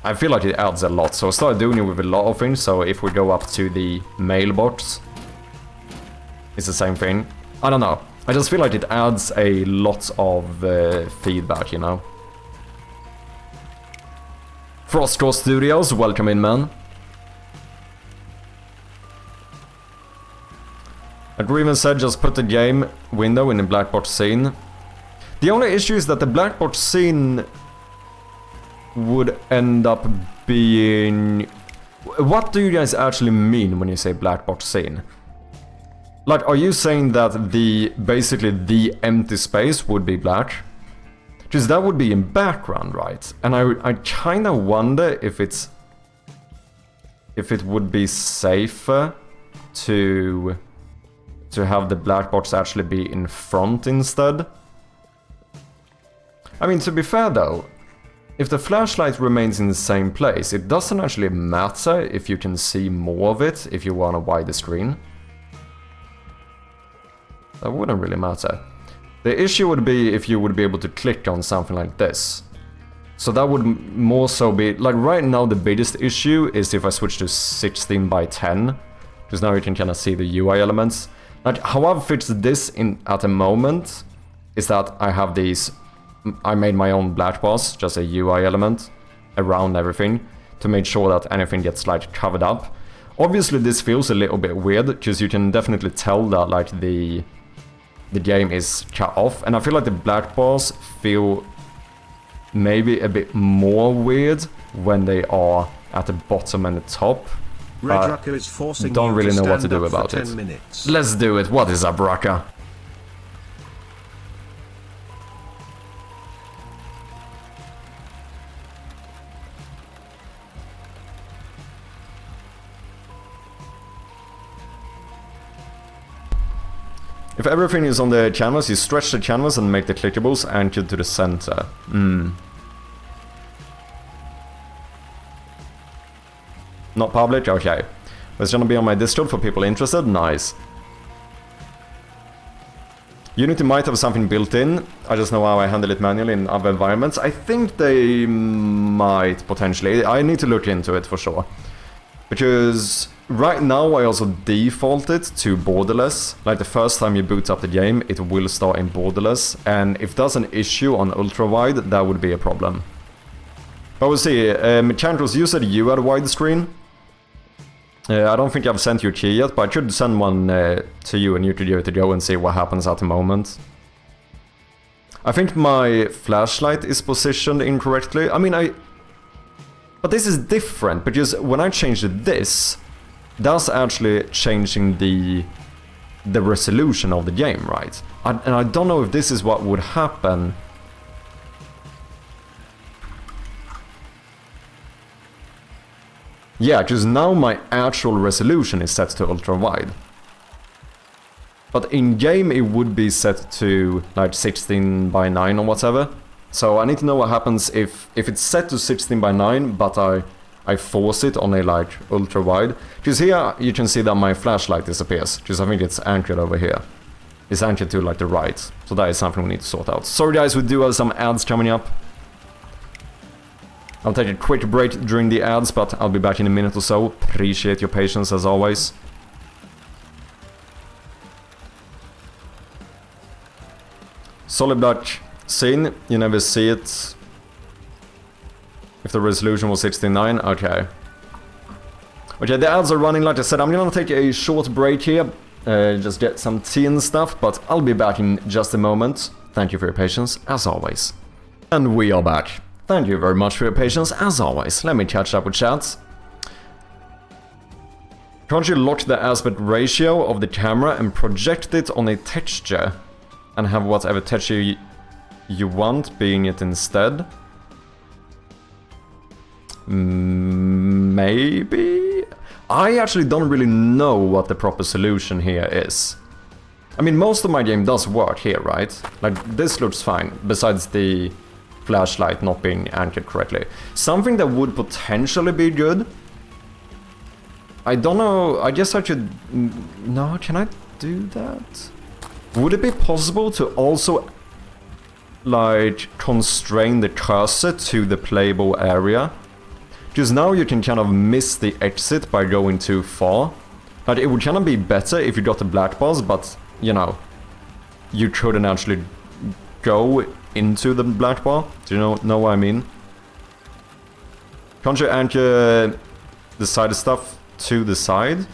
Speaker 2: I feel like it adds a lot. So I started doing it with a lot of things. So if we go up to the mailbox, it's the same thing. I don't know. I just feel like it adds a lot of feedback, you know. Frostcore Studios, welcome in, man. Agreement said just put the game window in the black box scene. The only issue is that the black box scene would end up being... What do you guys actually mean when you say black box scene? Like, are you saying that basically the empty space would be black? Because that would be in background, right? And I kind of wonder if it would be safer to have the black box actually be in front instead. I mean, to be fair though, if the flashlight remains in the same place, it doesn't actually matter if you can see more of it if you want a wider screen. That wouldn't really matter. The issue would be if you would be able to click on something like this. So that would more so be... Like right now the biggest issue is if I switch to 16 by 10. Because now you can kind of see the UI elements. Like how I've fixed this at the moment is that I have these... I made my own black bars, just a UI element around everything to make sure that anything gets like covered up. Obviously this feels a little bit weird because you can definitely tell that like the game is cut off, and I feel like the black bars feel maybe a bit more weird when they are at the bottom and the top.
Speaker 3: Red Rucker is forcing
Speaker 2: don't really know what to do about it.
Speaker 3: Minutes.
Speaker 2: Let's do it. What is up, Rucker? If everything is on the canvas, you stretch the canvas and make the clickables anchored to the center. Not public? Okay. It's gonna be on my Discord for people interested. Nice. Unity might have something built in. I just know how I handle it manually in other environments. I think they might potentially. I need to look into it for sure. Because right now I also default it to borderless. Like the first time you boot up the game, it will start in borderless. And if there's an issue on ultra-wide, that would be a problem. But we'll see. Mechanics, you said you had a widescreen. I don't think I've sent you a key yet, but I could send one to you and you could give it a go and see what happens at the moment. I think my flashlight is positioned incorrectly. I mean, but this is different, because when I changed this, that's actually changing the resolution of the game, right? And I don't know if this is what would happen. Yeah, because now my actual resolution is set to ultra-wide. But in game it would be set to like 16 by 9 or whatever. So I need to know what happens if it's set to 16 by 9, but I force it on a like ultra wide. Because here you can see that my flashlight disappears. Because I think it's anchored over here. It's anchored to like the right. So that is something we need to sort out. Sorry guys, we do have some ads coming up. I'll take a quick break during the ads, but I'll be back in a minute or so. Appreciate your patience as always. Solid black scene, you never see it. If the resolution was 69, okay. Okay, the ads are running like I said. I'm gonna take a short break here. Just get some tea and stuff, but I'll be back in just a moment. Thank you for your patience, as always. And we are back. Thank you very much for your patience, as always. Let me catch up with chat. Can't you lock the aspect ratio of the camera and project it on a texture? And have whatever texture you want being it instead? Maybe? I actually don't really know what the proper solution here is. I mean, most of my game does work here, right? Like, this looks fine, besides the flashlight not being anchored correctly. Something that would potentially be good. I don't know, I guess I should... No, can I do that? Would it be possible to also, like, constrain the cursor to the playable area? Because now you can kind of miss the exit by going too far. Like, it would kind of be better if you got the black bars, but, you know, you couldn't actually go into the black bar. Do you know what I mean? Can't you anchor the side stuff to the side?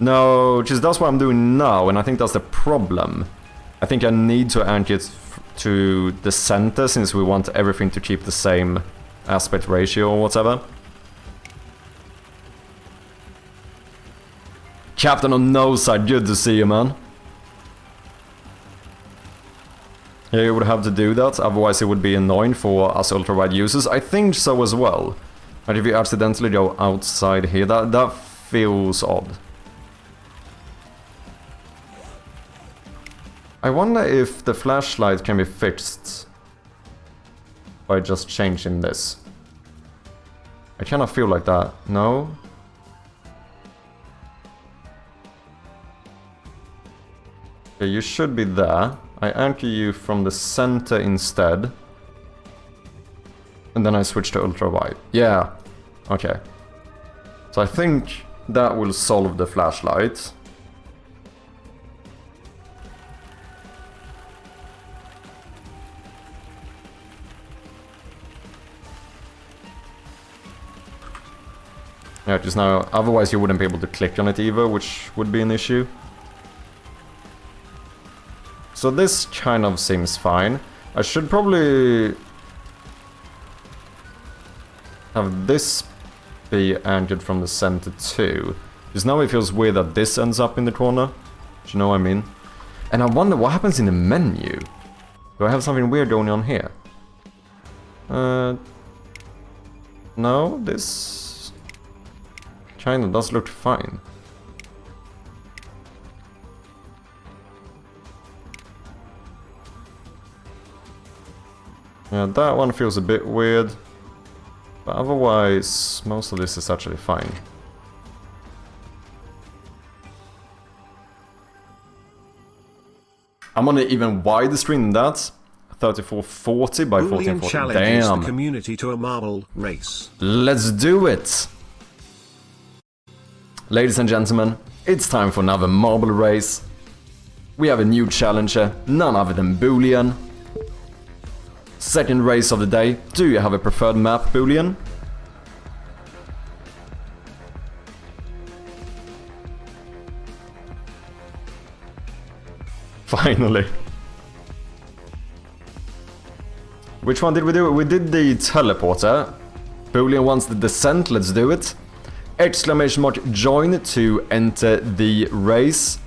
Speaker 2: No, because that's what I'm doing now, and I think that's the problem. I think I need to anchor it to the center, since we want everything to keep the same aspect ratio or whatever. Captain on no side, good to see you, man. Yeah, you would have to do that, otherwise it would be annoying for us ultra-wide users. I think so as well. But if you accidentally go outside here, that feels odd. I wonder if the flashlight can be fixed by just changing this. I kind of feel like that. No? Okay, you should be there. I anchor you from the center instead. And then I switch to ultra wide. Yeah. Okay. So I think that will solve the flashlight. Yeah, just now, otherwise you wouldn't be able to click on it either, which would be an issue. So this kind of seems fine. I should probably have this be anchored from the center too. Because now it feels weird that this ends up in the corner. Do you know what I mean? And I wonder what happens in the menu. Do I have something weird going on here? No, this kind of does look fine. Yeah, that one feels a bit weird. But otherwise, most of this is actually fine. I'm on an even wider screen than that. 3440 by 1440. Damn.
Speaker 3: The community to a marble race.
Speaker 2: Let's do it. Ladies and gentlemen, it's time for another marble race. We have a new challenger, none other than Boolean. Second race of the day. Do you have a preferred map, Boolean? Finally. Which one did we do? We did the teleporter. Boolean wants the descent, let's do it. Exclamation mark join to enter the race.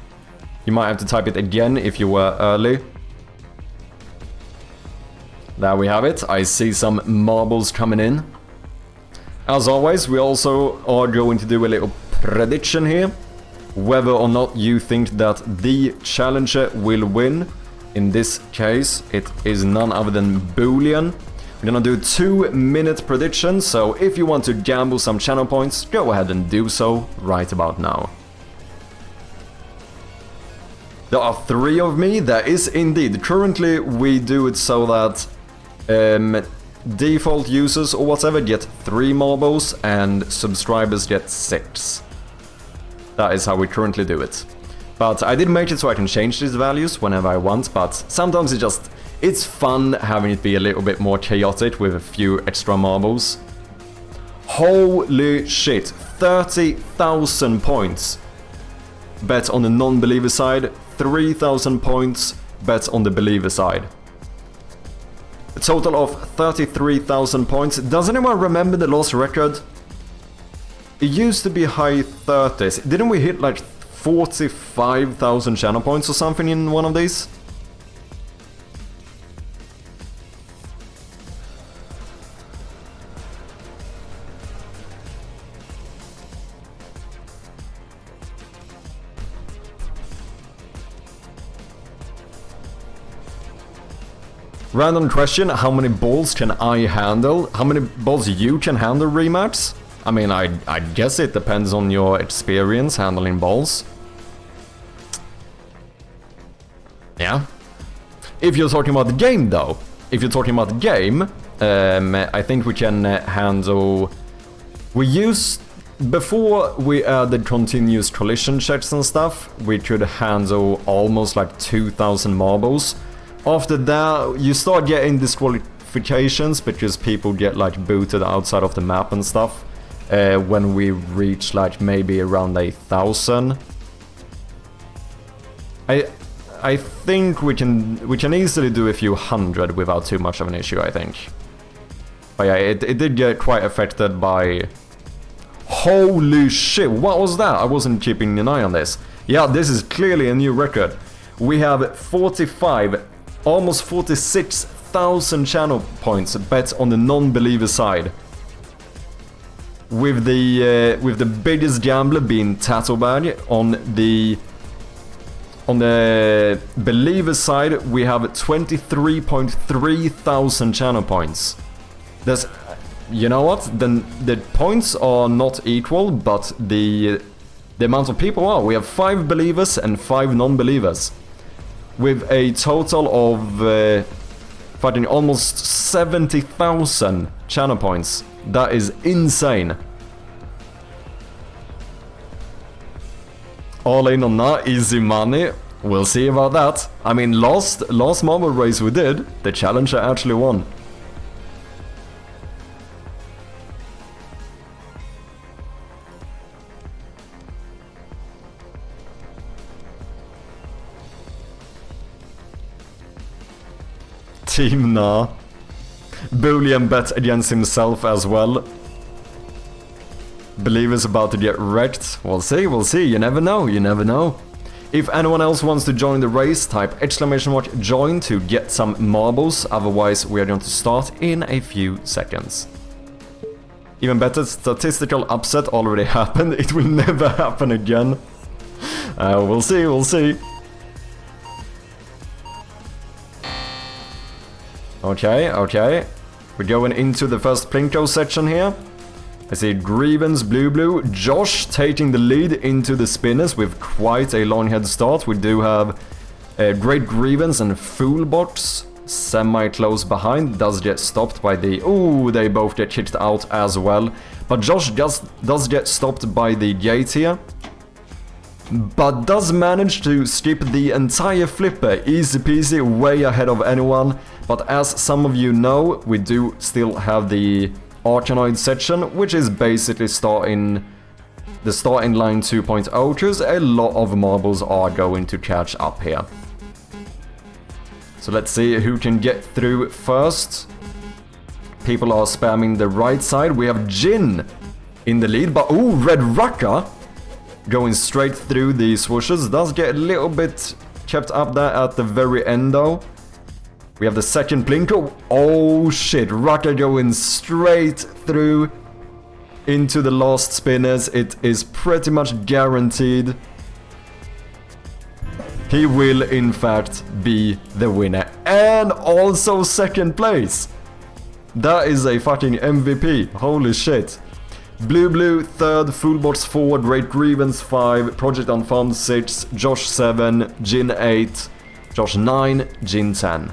Speaker 2: You might have to type it again if you were early. There we have it. I see some marbles coming in. As always, we also are going to do a little prediction here. whether or not you think that the challenger will win. In this case, it is none other than Boolean. We're gonna do 2-minute predictions, so if you want to gamble some channel points, go ahead and do so right about now. There are 3 of me, that is indeed. Currently we do it so that default users or whatever get 3 marbles and subscribers get 6. That is how we currently do it. But I did make it so I can change these values whenever I want, but sometimes it's fun having it be a little bit more chaotic with a few extra marbles. Holy shit, 30,000 points bet on the non-believer side, 3,000 points bet on the believer side. A total of 33,000 points. Does anyone remember the last record? It used to be high 30s. Didn't we hit like 45,000 channel points or something in one of these? Random question, how many balls can I handle? How many balls you can handle, Remax? I mean, I guess it depends on your experience handling balls. Yeah. If you're talking about the game, though, if you're talking about the game, I think we can handle... We used... Before we added continuous collision checks and stuff, we could handle almost like 2,000 marbles. After that, you start getting disqualifications because people get like booted outside of the map and stuff. When we reach like maybe around 1,000. I think we can easily do a few hundred without too much of an issue, I think. But yeah, it did get quite affected by... Holy shit, what was that? I wasn't keeping an eye on this. Yeah, this is clearly a new record. We have 45, almost 46,000 channel points bet on the non-believer side. With the biggest gambler being Tattlebag. On the believer side, we have 23.3 thousand channel points. There's, you know what? Then the points are not equal, but the amount of people are. We have 5 believers and 5 non-believers, with a total of fighting almost 70,000 channel points. That is insane. All in on that, easy money. We'll see about that. I mean, last marble race we did, the challenger actually won. Team nah. Boolean bet against himself as well. Believer's about to get wrecked. We'll see, you never know, you never know. If anyone else wants to join the race, type !join to get some marbles, otherwise we are going to start in a few seconds. Even better, statistical upset already happened, it will never happen again. We'll see. Okay. We're going into the first Plinko section here. I see Grievance, Blue, Josh taking the lead into the spinners with quite a long head start. We do have Great Grievance and Foolbox semi-close behind. Does get stopped by the... Ooh, they both get kicked out as well. But Josh does get stopped by the gate here. But does manage to skip the entire flipper. Easy peasy, way ahead of anyone. But as some of you know, we do still have the Arcanoid section, which is basically the starting line 2.0, because a lot of marbles are going to catch up here. So let's see who can get through first. People are spamming the right side. We have Jin in the lead, but ooh, Red Rucker going straight through the swooshes. Does get a little bit kept up there at the very end though. We have the second Plinko. Oh shit, Rucker going straight through into the last spinners. It is pretty much guaranteed he will in fact be the winner. And also second place. That is a fucking MVP. Holy shit. Blue 3rd, Fullbots 4, Great Grievance 5, Project Unfound 6, Josh 7, Jin 8, Josh 9, Jin 10.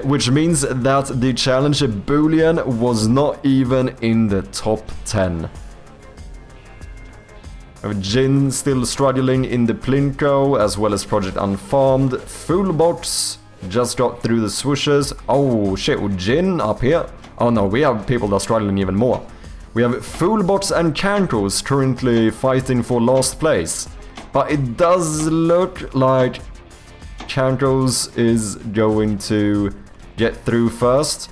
Speaker 2: Which means that the challenger Boolean was not even in the top 10. Jin still struggling in the Plinko, as well as Project Unfarmed. Fullbots just got through the swooshes. Oh shit, Jin up here. Oh no, we have people that are struggling even more. We have Fullbots and Cankos currently fighting for last place. But it does look like Cankos is going to get through first.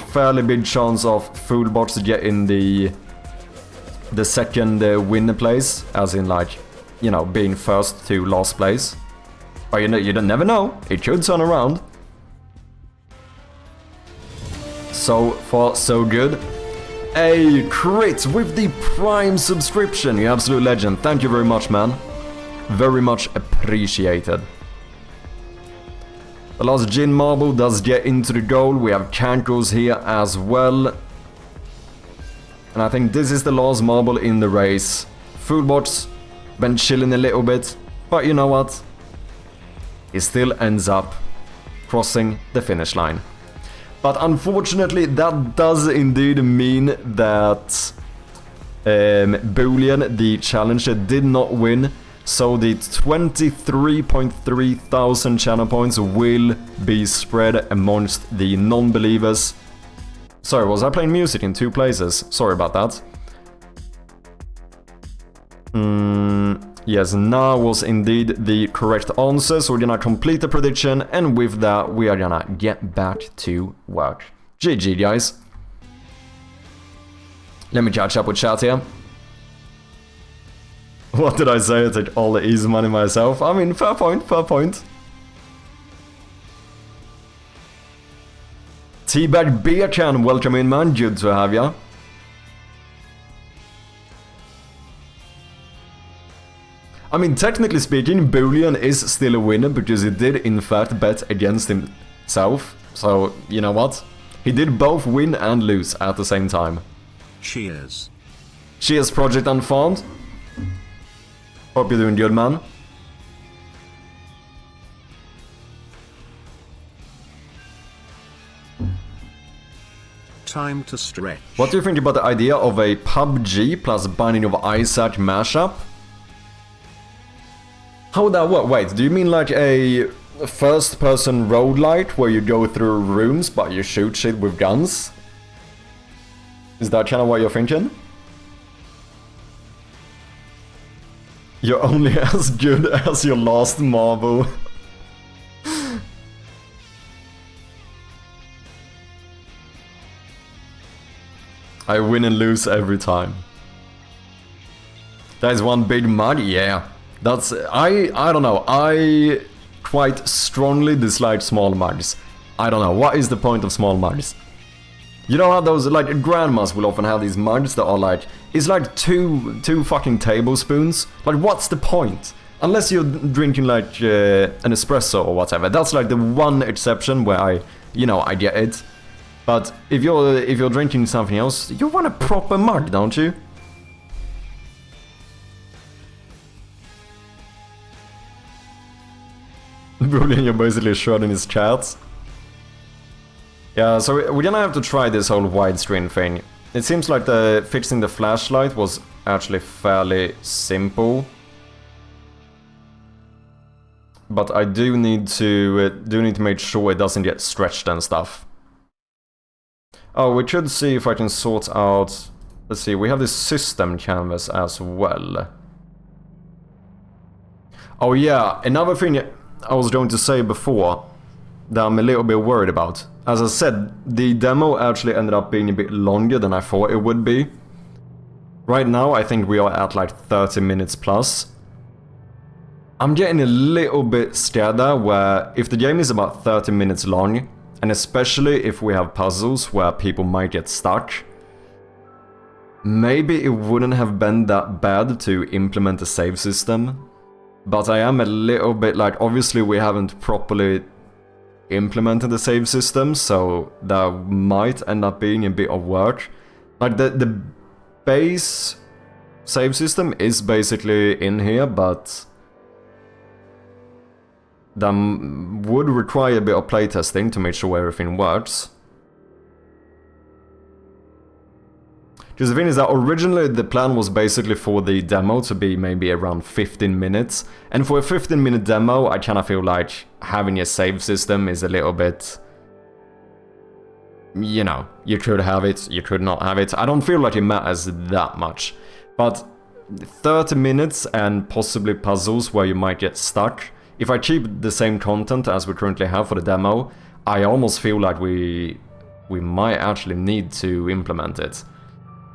Speaker 2: Fairly big chance of Fullbots getting the second winner place, as in like, you know, being first to last place. But you don't never know, it could turn around. So far, so good. A crit with the Prime subscription, you absolute legend. Thank you very much, man. Very much appreciated. The last Jin marble does get into the goal. We have Cankos here as well. And I think this is the last marble in the race. Fullbots been chilling a little bit, but you know what? He still ends up crossing the finish line. But unfortunately, that does indeed mean that Boolean, the challenger, did not win. So the 23.3 thousand channel points will be spread amongst the non-believers. Sorry, was I playing music in two places? Sorry about that. Yes, now was indeed the correct answer, so we're gonna complete the prediction, and with that, we are gonna get back to work. GG, guys. Let me catch up with chat here. What did I say? I take all the easy money myself. I mean, fair point, fair point. Teabag Beer Can, welcome in, man. Good to have ya. I mean, technically speaking, Boolean is still a winner because he did in fact bet against himself. So, you know what? He did both win and lose at the same time.
Speaker 3: Cheers.
Speaker 2: Cheers, Project Unfound. Hope you're doing good, man.
Speaker 3: Time to stretch.
Speaker 2: What do you think about the idea of a PUBG plus Binding of Isaac mashup? How would that work? Wait, do you mean like a first-person roguelite where you go through rooms but you shoot shit with guns? Is that kind of what you're thinking? You're only as good as your last marble. I win and lose every time. That is one big mud, yeah. That's... I don't know. I quite strongly dislike small mugs. I don't know. What is the point of small mugs? You know how those, like, grandmas will often have these mugs that are like... It's like two fucking tablespoons. Like, what's the point? Unless you're drinking, like, an espresso or whatever. That's, like, the one exception where I get it. But if you're drinking something else, you want a proper mug, don't you? Boolean, you're basically shredding his chat. Yeah, so we're gonna have to try this whole widescreen thing. It seems like fixing the flashlight was actually fairly simple. But I do need to make sure it doesn't get stretched and stuff. Oh, we should see if I can sort out... Let's see, we have this system canvas as well. Oh yeah, another thing I was going to say before that I'm a little bit worried about. As I said, the demo actually ended up being a bit longer than I thought it would be. Right now, I think we are at like 30 minutes plus. I'm getting a little bit scared there, where if the game is about 30 minutes long, and especially if we have puzzles where people might get stuck, maybe it wouldn't have been that bad to implement a save system. But I am a little bit like, obviously we haven't properly implemented the save system, so that might end up being a bit of work. Like the base save system is basically in here, but that would require a bit of playtesting to make sure everything works. Because the thing is that originally the plan was basically for the demo to be maybe around 15 minutes. And for a 15-minute demo, I kind of feel like having a save system is a little bit... You know, you could have it, you could not have it. I don't feel like it matters that much. But 30 minutes and possibly puzzles where you might get stuck. If I keep the same content as we currently have for the demo, I almost feel like we might actually need to implement it.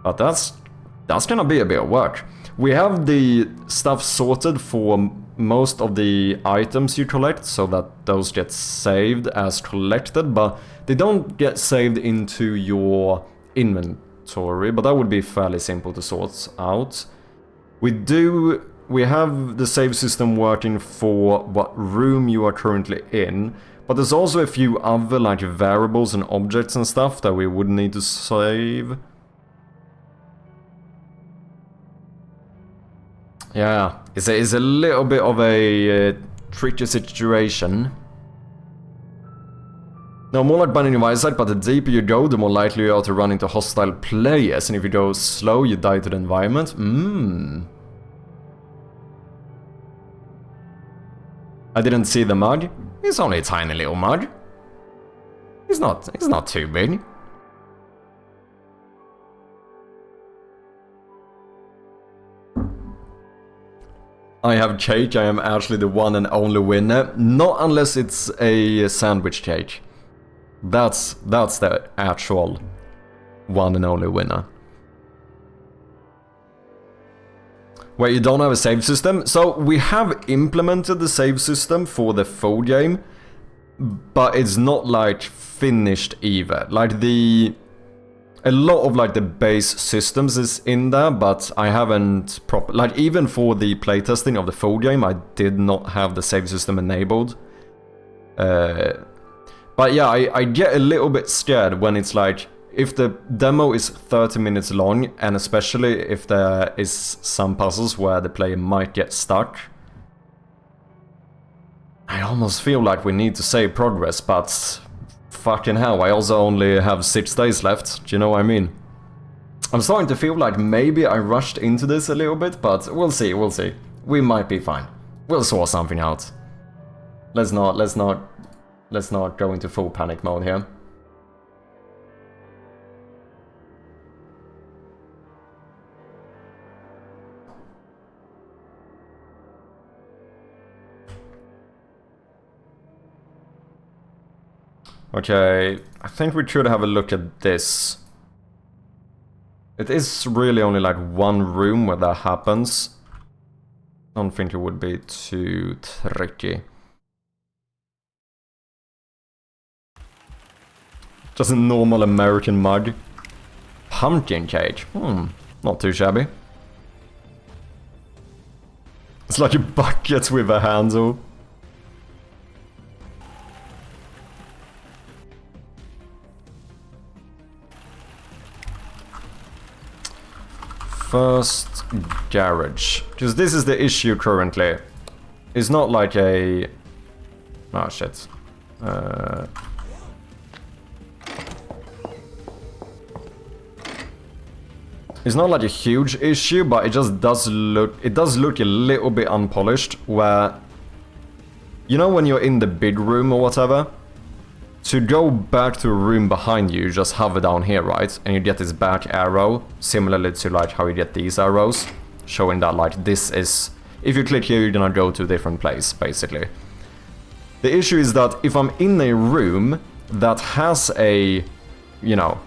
Speaker 2: But that's gonna be a bit of work. We have the stuff sorted for most of the items you collect, so that those get saved as collected, but they don't get saved into your inventory, but that would be fairly simple to sort out. We have the save system working for what room you are currently in, but there's also a few other like variables and objects and stuff that we would need to save. Yeah, it's a little bit of a tricky situation. No, more like Binding of Isaac, but the deeper you go, the more likely you are to run into hostile players, and if you go slow, you die to the environment. I didn't see the mug. It's only a tiny little mug. It's not too big. I have cake, I am actually the one and only winner. Not unless it's a sandwich cake. That's the actual one and only winner. Wait, you don't have a save system? So we have implemented the save system for the full game, but it's not like finished either. Like a lot of like the base systems is in there, but I haven't like even for the playtesting of the full game, I did not have the save system enabled. But yeah, I get a little bit scared when it's like, if the demo is 30 minutes long, and especially if there is some puzzles where the player might get stuck, I almost feel like we need to save progress, but fucking hell, I also only have 6 days left, do you know what I mean? I'm starting to feel like maybe I rushed into this a little bit, but we'll see, we'll see. We might be fine. We'll sort something out. Let's not go into full panic mode here. Okay, I think we should have a look at this. It is really only like one room where that happens. I don't think it would be too tricky. Just a normal American mug. Pumpkin cake. Not too shabby. It's like a bucket with a handle. First garage. Because this is the issue currently. It's not like a... Oh shit. It's not like a huge issue, but it just does look a little bit unpolished, where, you know when you're in the big room or whatever, to go back to a room behind you, just hover down here, right? And you get this back arrow, similarly to like how you get these arrows, showing that like this is, if you click here, you're gonna go to a different place, basically. The issue is that if I'm in a room that has a, you know,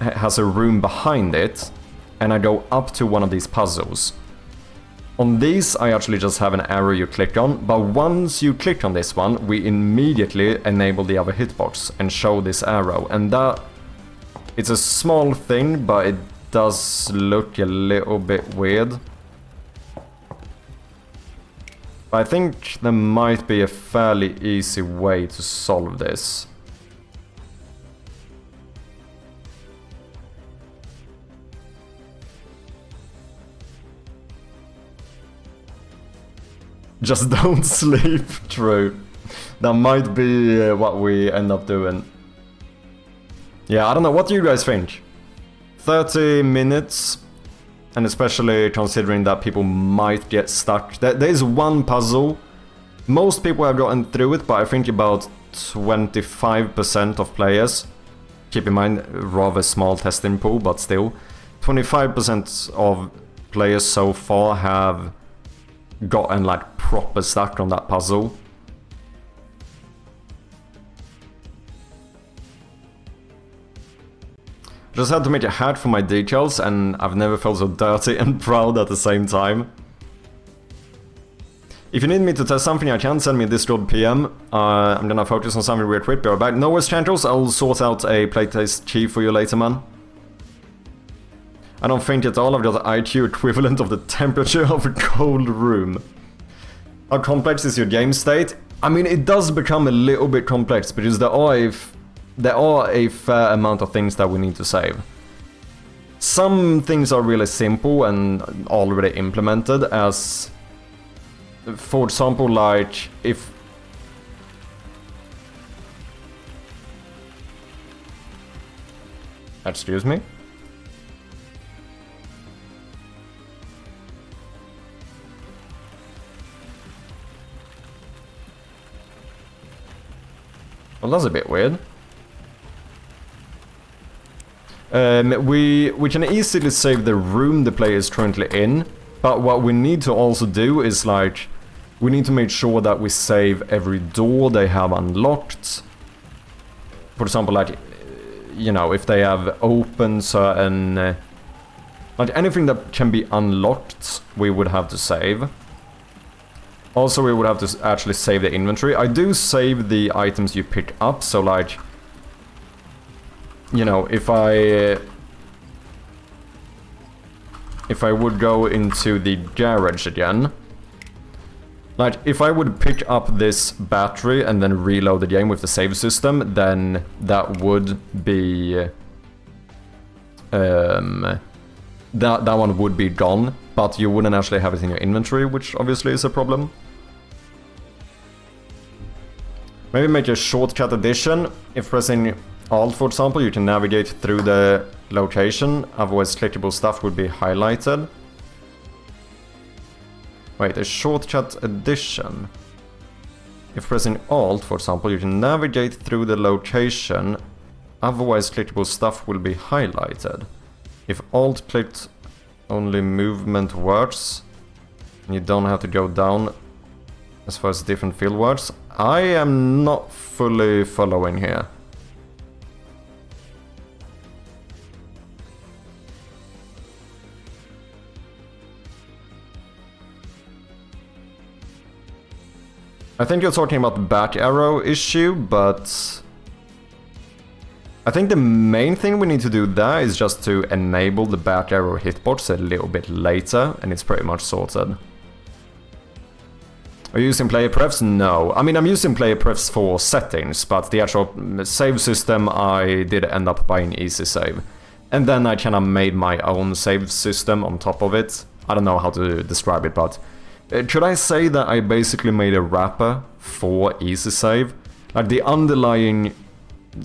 Speaker 2: has a room behind it, and I go up to one of these puzzles. On these, I actually just have an arrow you click on, but once you click on this one, we immediately enable the other hitbox and show this arrow. And that, it's a small thing, but it does look a little bit weird. I think there might be a fairly easy way to solve this. Just don't sleep, true. That might be what we end up doing. Yeah, I don't know, what do you guys think? 30 minutes, and especially considering that people might get stuck. There is one puzzle. Most people have gotten through it, but I think about 25% of players, keep in mind, rather small testing pool, but still, 25% of players so far have gotten like proper stuck on that puzzle. Just had to make a hat for my decals, and I've never felt so dirty and proud at the same time. If you need me to test something, I can send me a Discord PM. I'm gonna focus on something real quick, be right back. No worries, Chantros, I'll sort out a playtest chief for you later, man. I don't think at all I've got the IQ equivalent of the temperature of a cold room. How complex is your game state? I mean, it does become a little bit complex because there are a fair amount of things that we need to save. Some things are really simple and already implemented, as for example, like if excuse me. Well, that's a bit weird. We can easily save the room the player is currently in, but what we need to also do is like, we need to make sure that we save every door they have unlocked. For example, like, you know, if they have opened certain, like anything that can be unlocked, we would have to save. Also, we would have to actually save the inventory. I do save the items you pick up, so like, you know, if I would go into the garage again, like if I would pick up this battery and then reload the game with the save system, then that would be that one would be gone, but you wouldn't actually have it in your inventory, which obviously is a problem. Maybe make a shortcut addition. If pressing Alt, for example, you can navigate through the location, otherwise clickable stuff would be highlighted. Wait, a shortcut addition. If pressing Alt, for example, you can navigate through the location, otherwise clickable stuff will be highlighted. If Alt clicked, only movement words, and you don't have to go down as far as different field words. I am not fully following here. I think you're talking about the back arrow issue, but I think the main thing we need to do there is just to enable the back arrow hitbox a little bit later, and it's pretty much sorted. Are you using player prefs? No. I mean, I'm using player prefs for settings, but the actual save system I did end up buying easy save. And then I kind of made my own save system on top of it. I don't know how to describe it, but should I say that I basically made a wrapper for easy save? Like the underlying,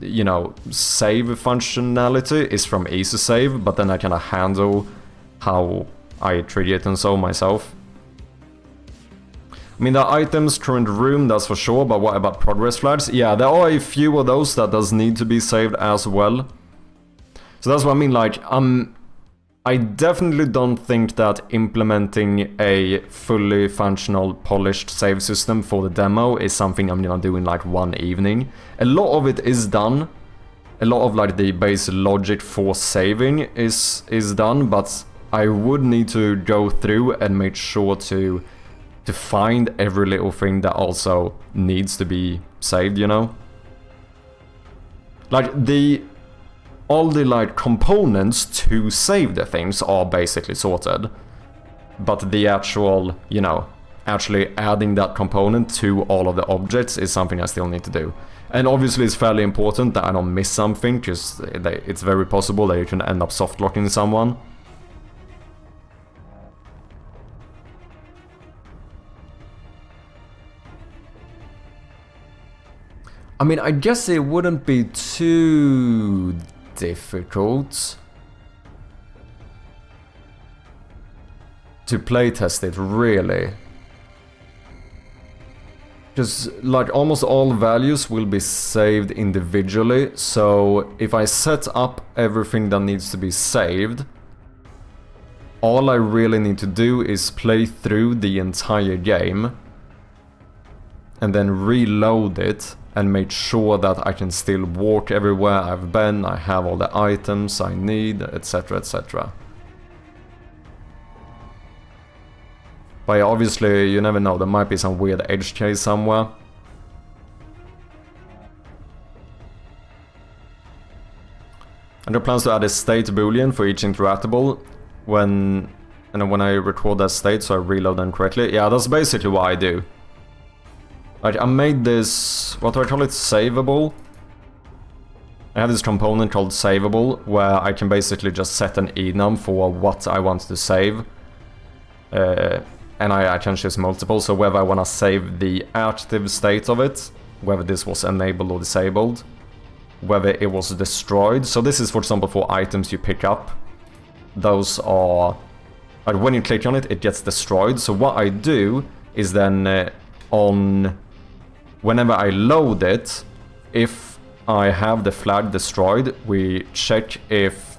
Speaker 2: you know, save functionality is from easy save, but then I kind of handle how I trigger it and so myself. I mean, the items, current room, that's for sure, but what about progress flags? Yeah, there are a few of those that does need to be saved as well. So that's what I mean, like, I definitely don't think that implementing a fully functional, polished save system for the demo is something I'm gonna do in like one evening. A lot of it is done. A lot of like the base logic for saving is done, but I would need to go through and make sure to find every little thing that also needs to be saved, you know? Like all the like components to save the things are basically sorted, but the actual, you know, actually adding that component to all of the objects is something I still need to do. And obviously it's fairly important that I don't miss something, because it's very possible that you can end up soft-locking someone. I mean, I guess it wouldn't be too difficult to playtest it, really. Because, like, almost all values will be saved individually, so if I set up everything that needs to be saved, all I really need to do is play through the entire game and then reload it and make sure that I can still walk everywhere I've been, I have all the items I need, etc, etc. But obviously, you never know, there might be some weird edge case somewhere. And there are plans to add a state boolean for each interactable when I record that state, so I reload them correctly. Yeah, that's basically what I do. Like, I made this, what do I call it, savable? I have this component called savable, where I can basically just set an enum for what I want to save. And I can choose multiple, so whether I want to save the active state of it, whether this was enabled or disabled, whether it was destroyed. So this is, for example, for items you pick up. Those are, like, when you click on it, it gets destroyed. So what I do is then whenever I load it, if I have the flag destroyed, we check if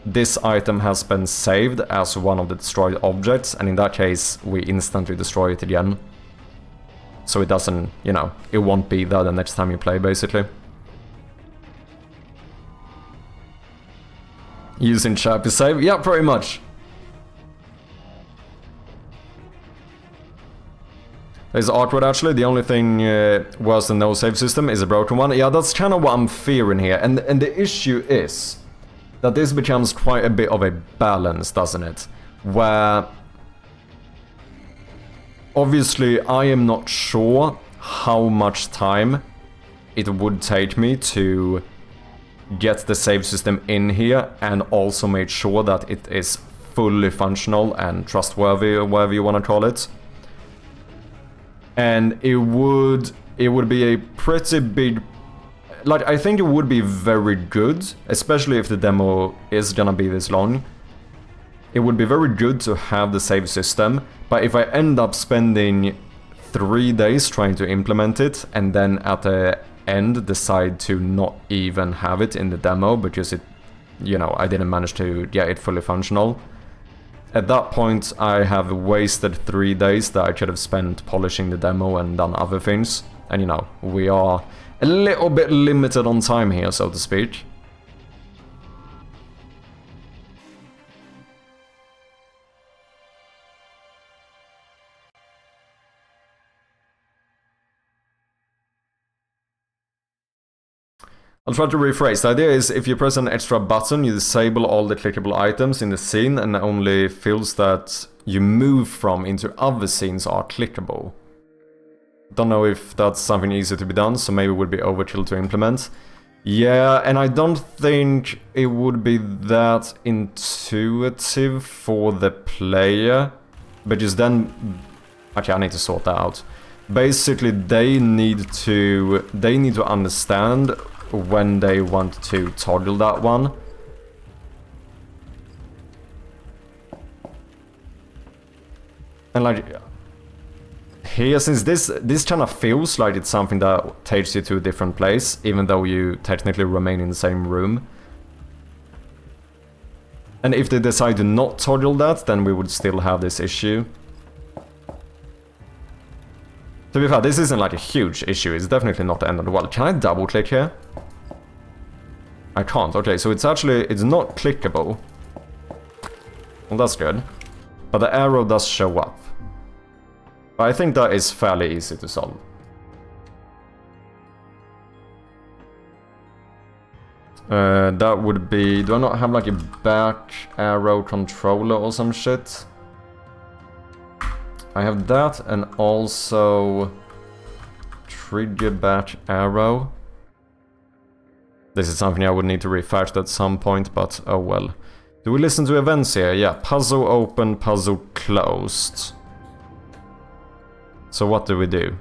Speaker 2: this item has been saved as one of the destroyed objects, and in that case, we instantly destroy it again. So it doesn't, you know, it won't be there the next time you play, basically. Using chat to save? Yeah, pretty much. It's awkward, actually. The only thing worse than no save system is a broken one. Yeah, that's kind of what I'm fearing here. And the issue is that this becomes quite a bit of a balance, doesn't it? Where obviously I am not sure how much time it would take me to get the save system in here and also make sure that it is fully functional and trustworthy, or whatever you want to call it. And it would be a pretty big, like, I think it would be very good, especially if the demo is gonna be this long. It would be very good to have the save system, but if I end up spending 3 days trying to implement it and then at the end decide to not even have it in the demo because it, you know, I didn't manage to get it fully functional, at that point I have wasted 3 days that I could have spent polishing the demo and done other things. And, you know, we are a little bit limited on time here, so to speak. I'll try to rephrase. The idea is if you press an extra button, you disable all the clickable items in the scene and only fields that you move from into other scenes are clickable. Don't know if that's something easy to be done, so maybe it would be overkill to implement. Yeah, and I don't think it would be that intuitive for the player, but just then... Okay, I need to sort that out. Basically, they need to understand when they want to toggle that one. And like here, since this kind of feels like it's something that takes you to a different place, even though you technically remain in the same room. And if they decide to not toggle that, then we would still have this issue. To be fair, this isn't like a huge issue, it's definitely not the end of the world. Can I double click here? I can't, okay, so it's not clickable. Well, that's good. But the arrow does show up. But I think that is fairly easy to solve. That would be... Do I not have like a back arrow controller or some shit? I have that and also trigger batch arrow. This is something I would need to refactor at some point, but oh well. Do we listen to events here? Yeah, puzzle open, puzzle closed. So what do we do?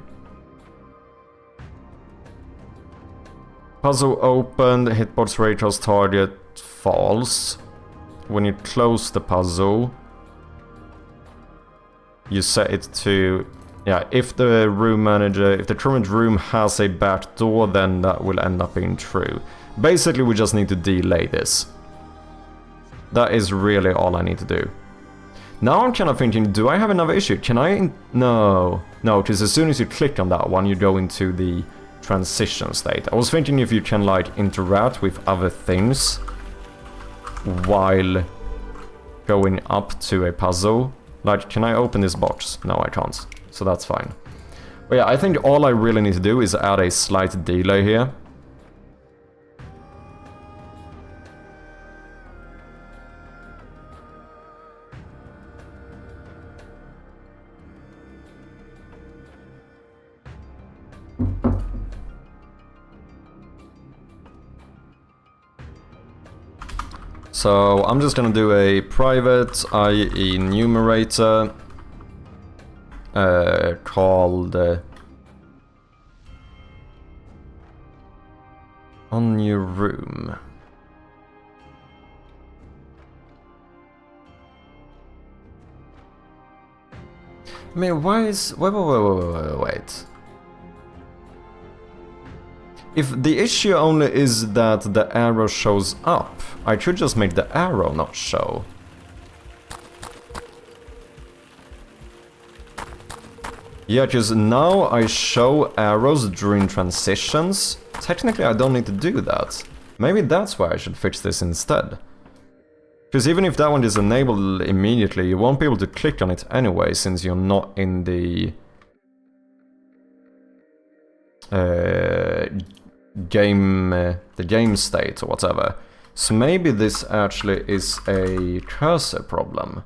Speaker 2: Puzzle opened, hitbox raycast target false. When you close the puzzle, you set it to, yeah, if the room manager, if the current room has a back door, then that will end up being true. Basically, we just need to delay this. That is really all I need to do. Now I'm kind of thinking, do I have another issue? Can I... No, because as soon as you click on that one, you go into the transition state. I was thinking if you can, like, interact with other things while going up to a puzzle. Like, can I open this box? No, I can't. So that's fine. But yeah, I think all I really need to do is add a slight delay here. So I'm just gonna do a private IE numerator called on your room. I mean, why is... Wait. If the issue only is that the arrow shows up, I could just make the arrow not show. Yeah, because now I show arrows during transitions. Technically, I don't need to do that. Maybe that's why I should fix this instead. Because even if that one is enabled immediately, you won't be able to click on it anyway, since you're not in the... game state or whatever. So maybe this actually is a cursor problem.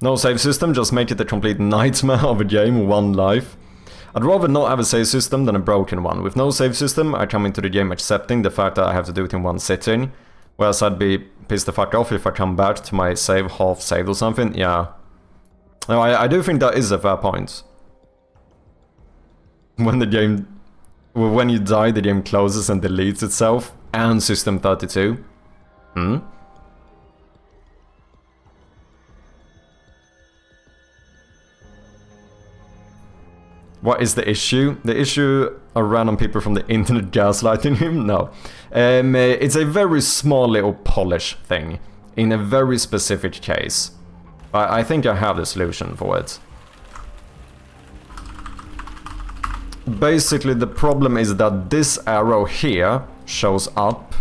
Speaker 2: No save system, just make it a complete nightmare of a game, one life. I'd rather not have a save system than a broken one. With no save system, I come into the game accepting the fact that I have to do it in one sitting. Whereas I'd be pissed the fuck off if I come back to my save half saved or something. Yeah. No, I do think that is a fair point. When the game... Well, when you die, the game closes and deletes itself. And System 32. Hmm? What is the issue? The issue are random people from the internet gaslighting him? No. It's a very small little polish thing. In a very specific case. I think I have the solution for it. Basically, the problem is that this arrow here shows up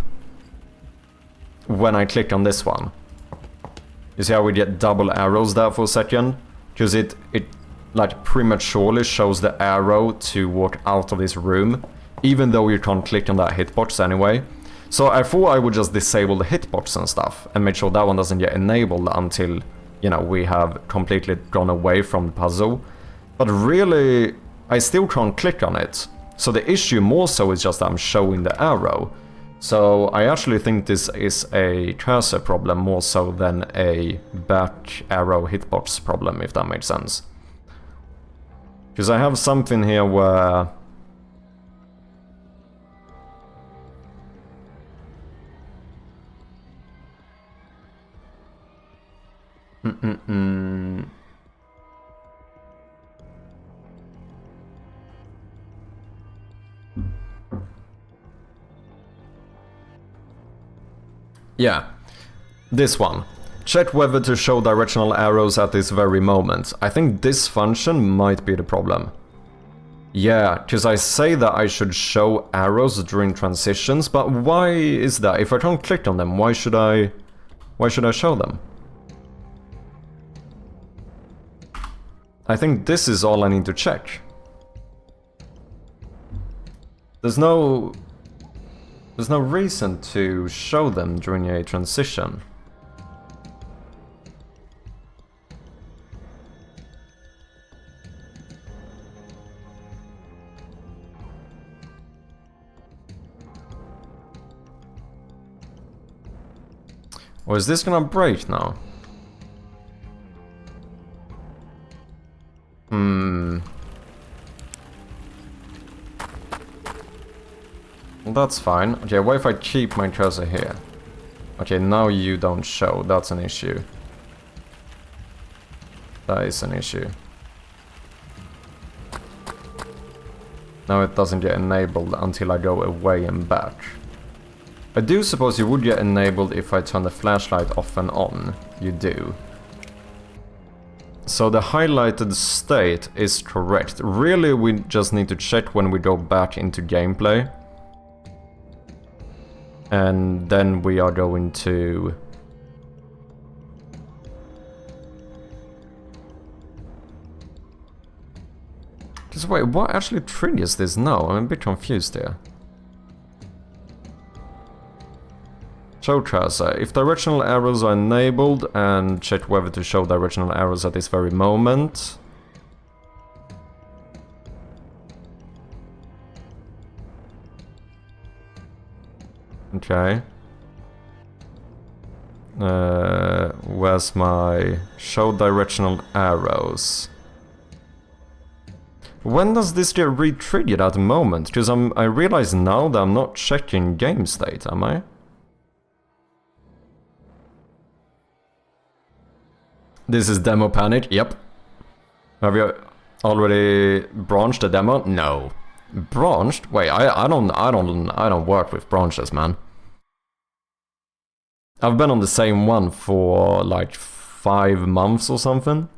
Speaker 2: when I click on this one. You see how we get double arrows there for a second? Because it like prematurely shows the arrow to walk out of this room, even though you can't click on that hitbox anyway. So I thought I would just disable the hitbox and stuff and make sure that one doesn't get enabled until, you know, we have completely gone away from the puzzle. But really, I still can't click on it. So the issue more so is just that I'm showing the arrow. So I actually think this is a cursor problem more so than a back arrow hitbox problem, if that makes sense. Because I have something here where... Yeah, this one. Check whether to show directional arrows at this very moment. I think this function might be the problem. Yeah, because I say that I should show arrows during transitions, but why is that? If I can't click on them, why should I show them? I think this is all I need to check. There's no reason to show them during a transition. Or is this gonna break now? Well, that's fine. Okay, what if I keep my cursor here? Okay, now you don't show. That's an issue. That is an issue. Now it doesn't get enabled until I go away and back. I do suppose you would get enabled if I turn the flashlight off and on. You do. So the highlighted state is correct. Really, we just need to check when we go back into gameplay. And then we are going to... Just wait, what actually triggers this now? I'm a bit confused here. Show cursor. If directional arrows are enabled, and check whether to show directional arrows at this very moment. Okay. Where's my show directional arrows? When does this get re-triggered at the moment? Because I realize now that I'm not checking game state, am I? This is demo panic, yep. Have you already branched the demo? No. Branched? Wait, I don't work with branches, man. I've been on the same one for like 5 months or something.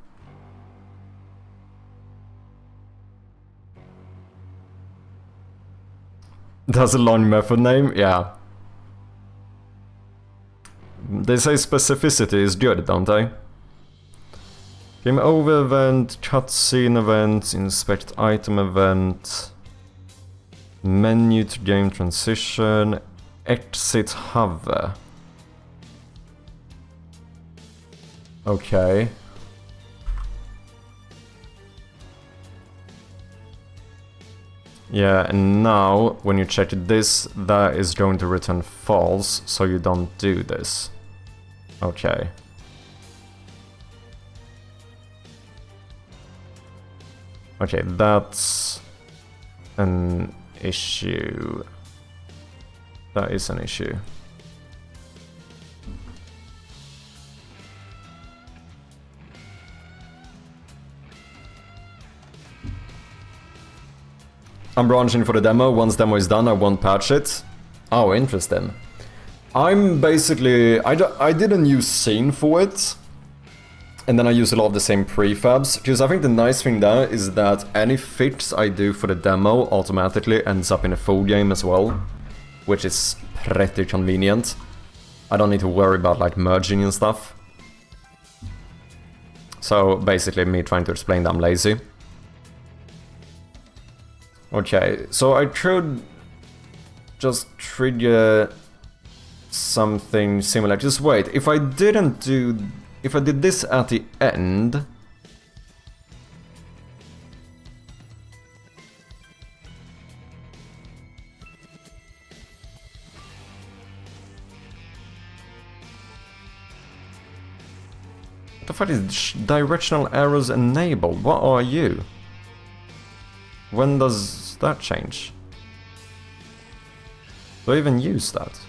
Speaker 2: That's a long method name? Yeah. They say specificity is good, don't they? Game over event, cutscene event, inspect item event, menu to game transition, exit hover. Okay. Yeah, and now when you check this, that is going to return false, so you don't do this. Okay. Okay, that's an issue. That is an issue. I'm branching for the demo. Once demo is done, I won't patch it. Oh, interesting. I'm basically... I didn't use scene for it. And then I use a lot of the same prefabs. Because I think the nice thing there is that any fix I do for the demo automatically ends up in a full game as well. Which is pretty convenient. I don't need to worry about like merging and stuff. So basically me trying to explain that I'm lazy. Okay, so I could just trigger something similar. Just wait, if I did this at the end, what the fuck is directional arrows enabled? What are you? When does that change? Do I even use that?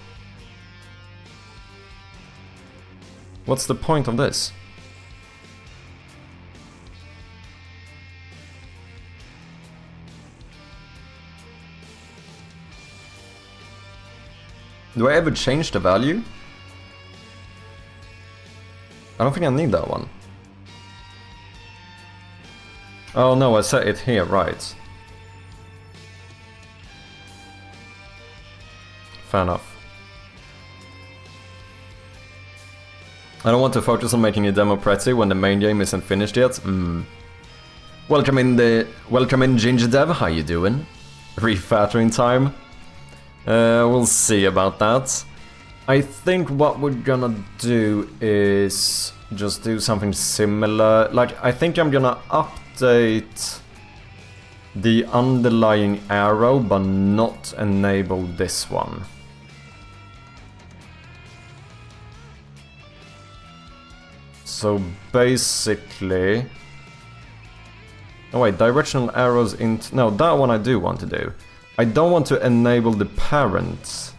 Speaker 2: What's the point of this? Do I ever change the value? I don't think I need that one. Oh no, I set it here, right. Fair enough. I don't want to focus on making a demo pretty when the main game isn't finished yet. Welcome in gamedev, how you doing? Refactoring time. We'll see about that. I think what we're gonna do is just do something similar. Like, I think I'm gonna update the underlying arrow, but not enable this one. So basically... Oh wait, directional arrows into... No, that one I do want to do. I don't want to enable the parents.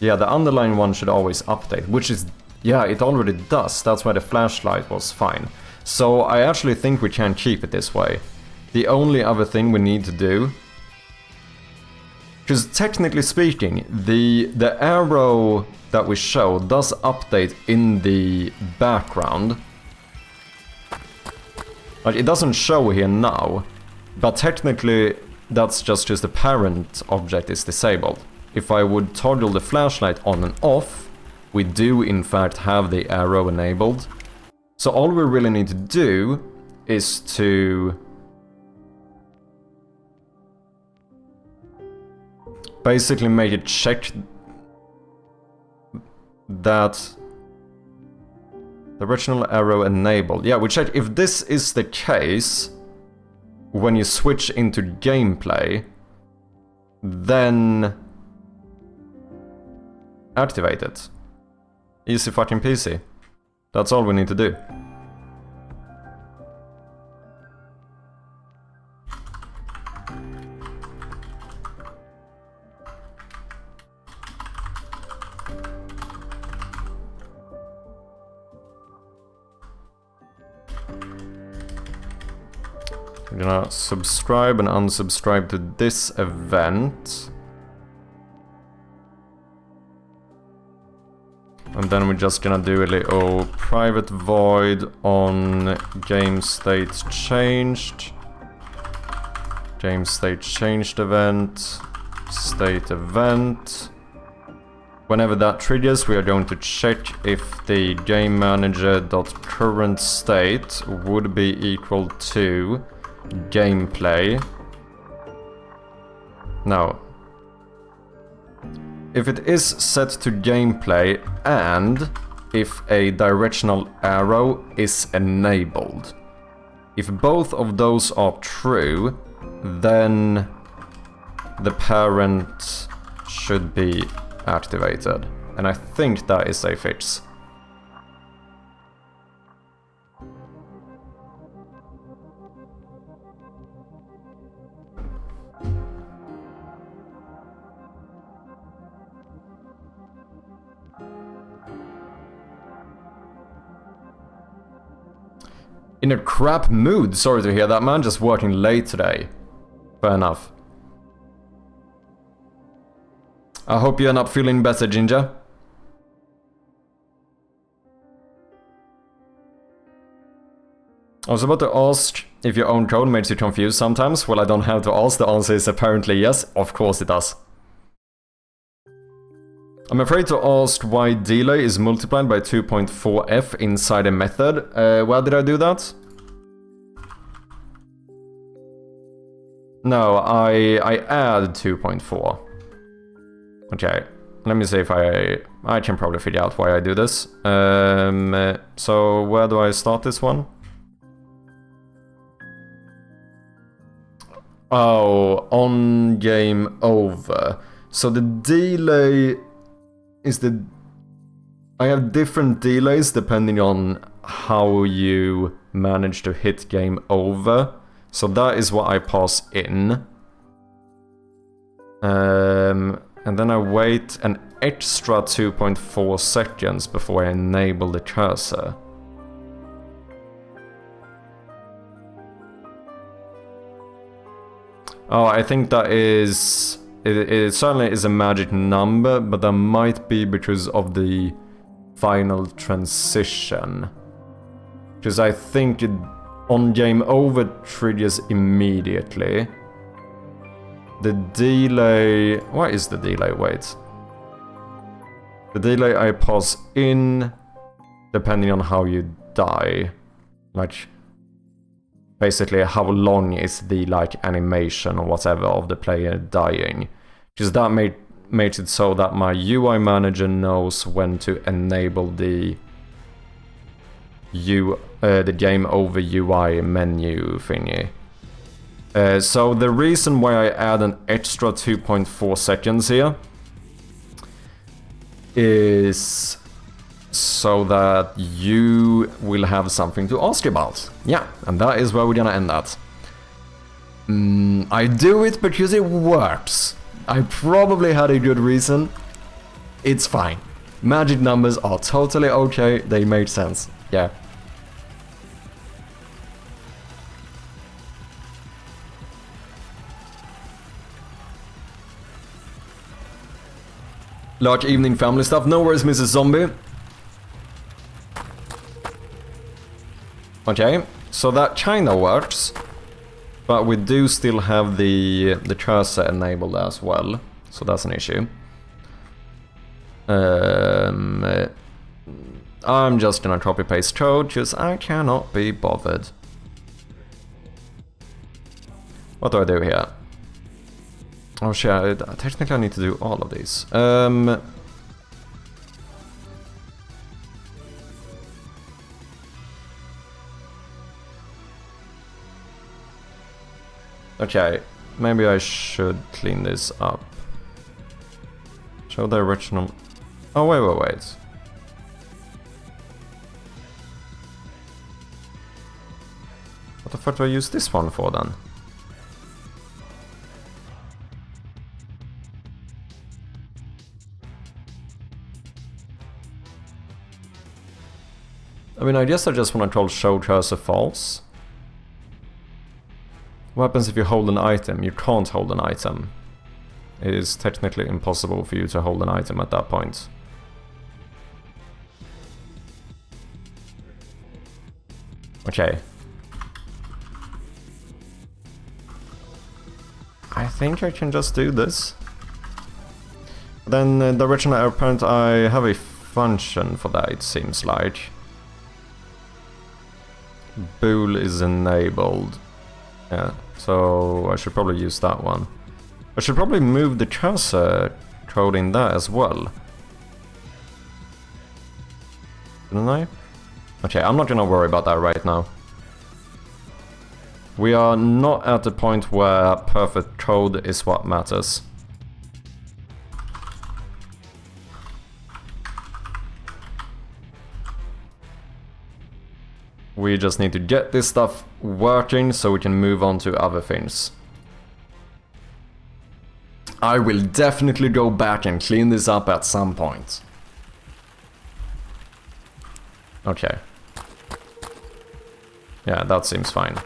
Speaker 2: Yeah, the underlying one should always update, which is... Yeah, it already does. That's why the flashlight was fine. So I actually think we can keep it this way. The only other thing we need to do... Because technically speaking, the arrow that we show does update in the background. Like, it doesn't show here now, but technically that's just because the parent object is disabled. If I would toggle the flashlight on and off, we do in fact have the arrow enabled. So all we really need to do is to basically make it check that the original arrow enabled. Yeah, we check if this is the case when you switch into gameplay, then activate it. Easy fucking peasy. That's all we need to do. I'm gonna subscribe and unsubscribe to this event. And then we're just gonna do a little private void on game state changed. Game state changed event. State event. Whenever that triggers, we are going to check if the game manager.current state would be equal to gameplay. Now, if it is set to gameplay and if a directional arrow is enabled. If both of those are true, then the parent should be activated. And I think that is a fix. In a crap mood, sorry to hear that, man, just working late today. Fair enough. I hope you end up feeling better, Ginger. I was about to ask if your own code makes you confused sometimes. Well, I don't have to ask, the answer is apparently yes. Of course it does. I'm afraid to ask why delay is multiplied by 2.4f inside a method. Where did I do that? No, I add 2.4. Okay, let me see if I can probably figure out why I do this. So where do I start this one? Oh, on game over. So the delay is the... I have different delays depending on how you manage to hit game over. So that is what I pass in. And then I wait an extra 2.4 seconds before I enable the cursor. Oh, I think that is... It certainly is a magic number, but that might be because of the final transition. Because I think it, on game over triggers immediately. The delay... What is the delay? Wait. The delay I pass in, depending on how you die. Like... Basically, how long is the animation or whatever of the player dying? Because that makes it so that my UI manager knows when to enable the game over UI menu thingy. So the reason why I add an extra 2.4 seconds here is so that you will have something to ask about. Yeah, and that is where we're gonna end that. I do it because it works. I probably had a good reason. It's fine. Magic numbers are totally okay, they make sense. Yeah. Large evening family stuff. No worries, Mrs. Zombie. Okay, so that kinda works. But we do still have the cursor enabled as well. So that's an issue. I'm just gonna copy paste code because I cannot be bothered. What do I do here? Oh shit, technically I need to do all of these. Okay, maybe I should clean this up. Show the original... Oh, wait. What the fuck do I use this one for then? I mean, I guess I just want to call show cursor false. What happens if you hold an item? You can't hold an item. It is technically impossible for you to hold an item at that point. Okay. I think I can just do this. Then the original apparent I have a function for that, it seems like. Bool is enabled. Yeah, so I should probably use that one. I should probably move the cursor code in there as well. Didn't I? Okay, I'm not gonna worry about that right now. We are not at the point where perfect code is what matters. We just need to get this stuff working so we can move on to other things. I will definitely go back and clean this up at some point. Okay. Yeah, that seems fine.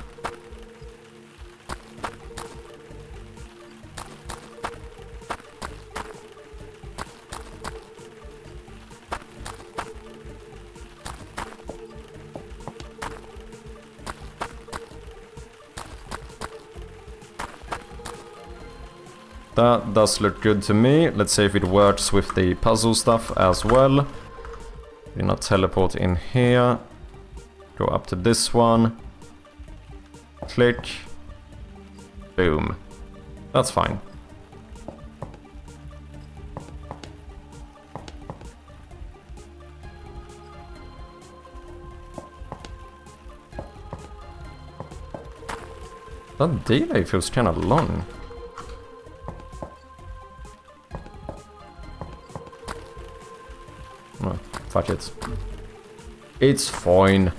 Speaker 2: That does look good to me. Let's see if it works with the puzzle stuff as well. We're gonna teleport in here. Go up to this one. Click. Boom. That's fine. That delay feels kinda long. Oh, fuck it. It's fine.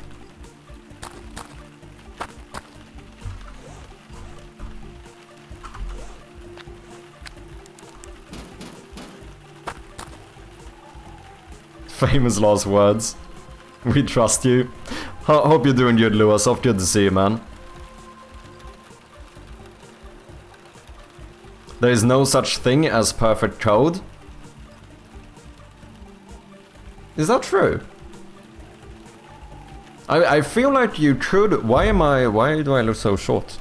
Speaker 2: Famous last words. We trust you. Hope you're doing good, Lewis. Off good to see you, man. There is no such thing as perfect code. Is that true? I feel like you could... Why do I look so short?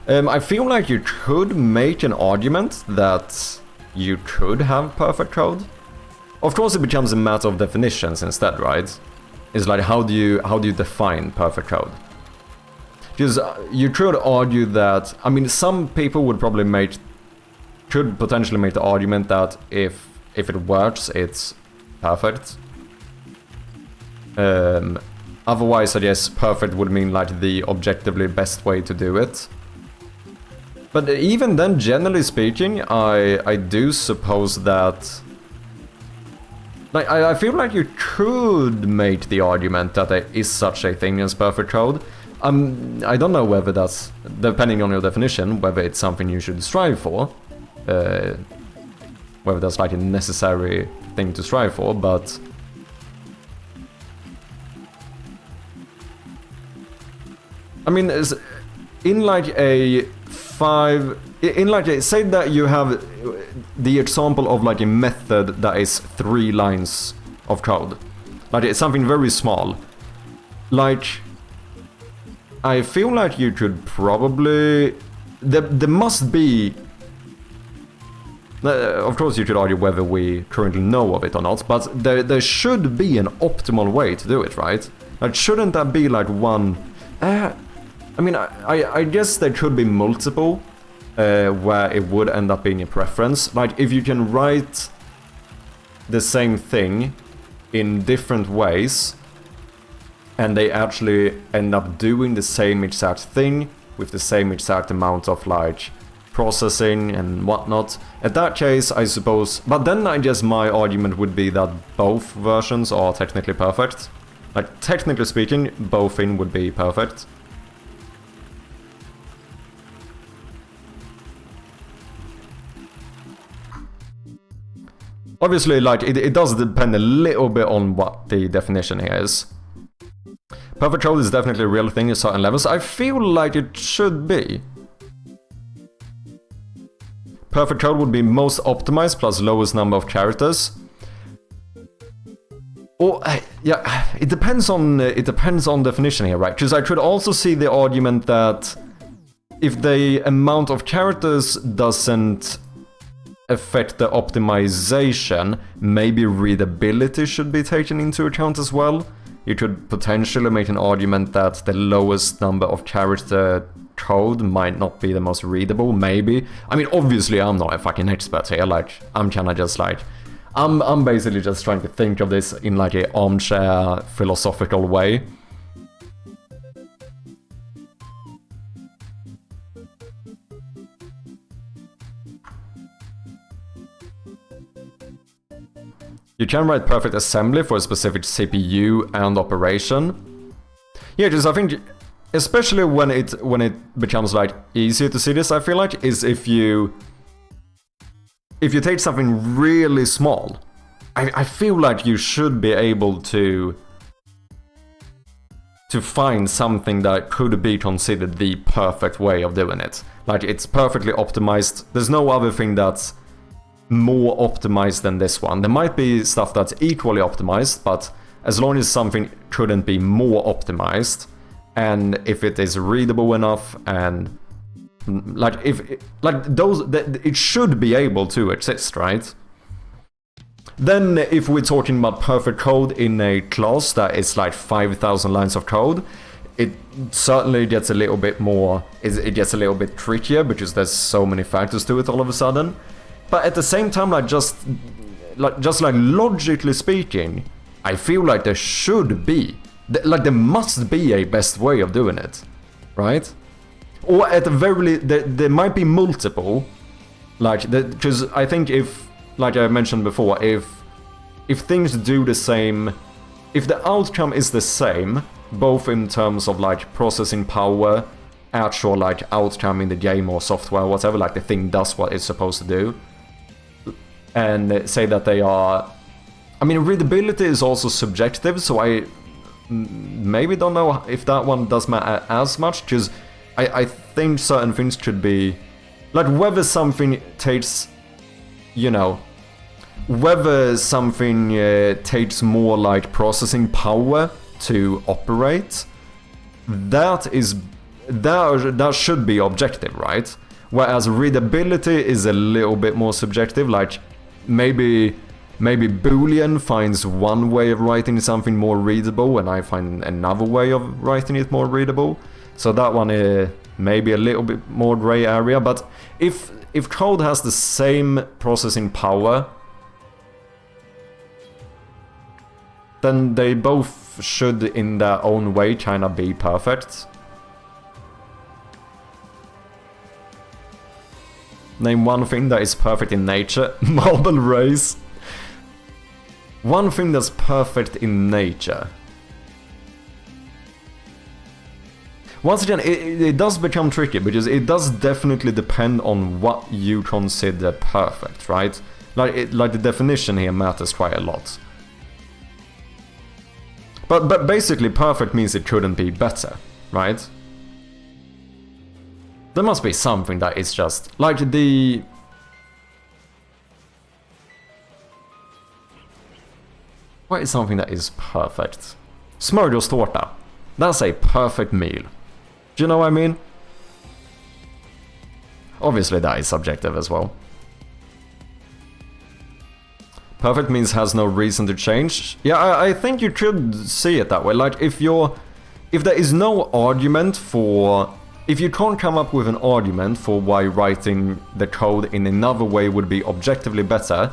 Speaker 2: I feel like you could make an argument that you could have perfect code. Of course it becomes a matter of definitions instead, right? It's like how do you define perfect code? Because you could argue that... I mean, some people would probably could potentially make the argument that if it works, it's perfect. Otherwise, I guess perfect would mean like the objectively best way to do it. But even then, generally speaking, I do suppose that like, I feel like you could make the argument that there is such a thing as perfect code. I don't know whether that's, depending on your definition, whether it's something you should strive for. Whether that's like a necessary thing to strive for, but... I mean, in like a say that you have the example of like a method that is 3 lines of code. Like it's something very small. Like, I feel like you could probably... There must be... Of course you could argue whether we currently know of it or not, but there should be an optimal way to do it, right? Like, shouldn't that be like one... I mean, I guess there could be multiple where it would end up being a preference. Like, if you can write the same thing in different ways, and they actually end up doing the same exact thing with the same exact amount of, like, processing and whatnot. In that case, I suppose... But then I guess my argument would be that both versions are technically perfect. Like, technically speaking, both in would be perfect. Obviously, like, it does depend a little bit on what the definition here is. Perfect code is definitely a real thing at certain levels. I feel like it should be. Perfect code would be most optimized plus lowest number of characters. Or, yeah, it depends on definition here, right? Because I could also see the argument that if the amount of characters doesn't affect the optimization, maybe readability should be taken into account as well. You could potentially make an argument that the lowest number of character code might not be the most readable, maybe. I mean, obviously I'm not a fucking expert here, like, I'm kinda just like... I'm basically just trying to think of this in like a armchair philosophical way. You can write perfect assembly for a specific CPU and operation. Yeah, because I think, especially when it becomes like easier to see this, I feel like, is if you take something really small. I feel like you should be able to find something that could be considered the perfect way of doing it. Like, it's perfectly optimized. There's no other thing that's more optimized than this one. There might be stuff that's equally optimized, but as long as something couldn't be more optimized, and if it is readable enough, and like it should be able to exist, right? Then if we're talking about perfect code in a class that is like 5,000 lines of code, it certainly gets a little bit more, it gets a little bit trickier because there's so many factors to it all of a sudden. But at the same time, just logically speaking, I feel like there should be, like, there must be a best way of doing it, right? Or at the very least, there might be multiple, like, because I think if, like I mentioned before, if things do the same, if the outcome is the same, both in terms of like processing power, actual like outcome in the game or software, whatever, like the thing does what it's supposed to do, and say that they are... I mean, readability is also subjective, so I maybe don't know if that one does matter as much, because I think certain things could be... Like, whether something takes, you know, whether something takes more, like, processing power to operate, that should be objective, right? Whereas readability is a little bit more subjective, like, maybe Boolean finds one way of writing something more readable, and I find another way of writing it more readable. So that one is maybe a little bit more gray area, but if code has the same processing power, then they both should, in their own way, kind of be perfect. Name one thing that is perfect in nature. Marble race. One thing that's perfect in nature. Once again, it does become tricky, because it does definitely depend on what you consider perfect, right? Like the definition here matters quite a lot. But basically, perfect means it couldn't be better, right? There must be something that is just... like the... what is something that is perfect? Smörgåstårta. That's a perfect meal. Do you know what I mean? Obviously that is subjective as well. Perfect means has no reason to change. Yeah, I think you could see it that way. Like, if there is no argument for... if you can't come up with an argument for why writing the code in another way would be objectively better,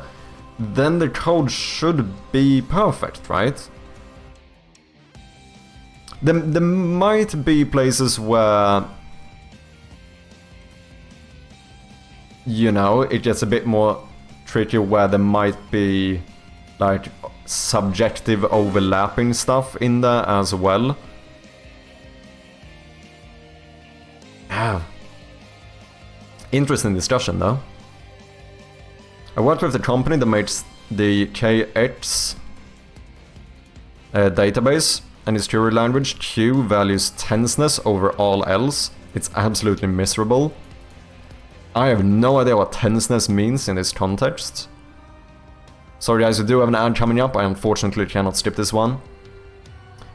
Speaker 2: then the code should be perfect, right? There might be places where, you know, it gets a bit more tricky, where there might be like subjective overlapping stuff in there as well. Interesting discussion though. I worked with the company that makes the KX database, and its query language Q values tenseness over all else. It's absolutely miserable. I have no idea what tenseness means in this context. Sorry guys, we do have an ad coming up. I unfortunately cannot skip this one.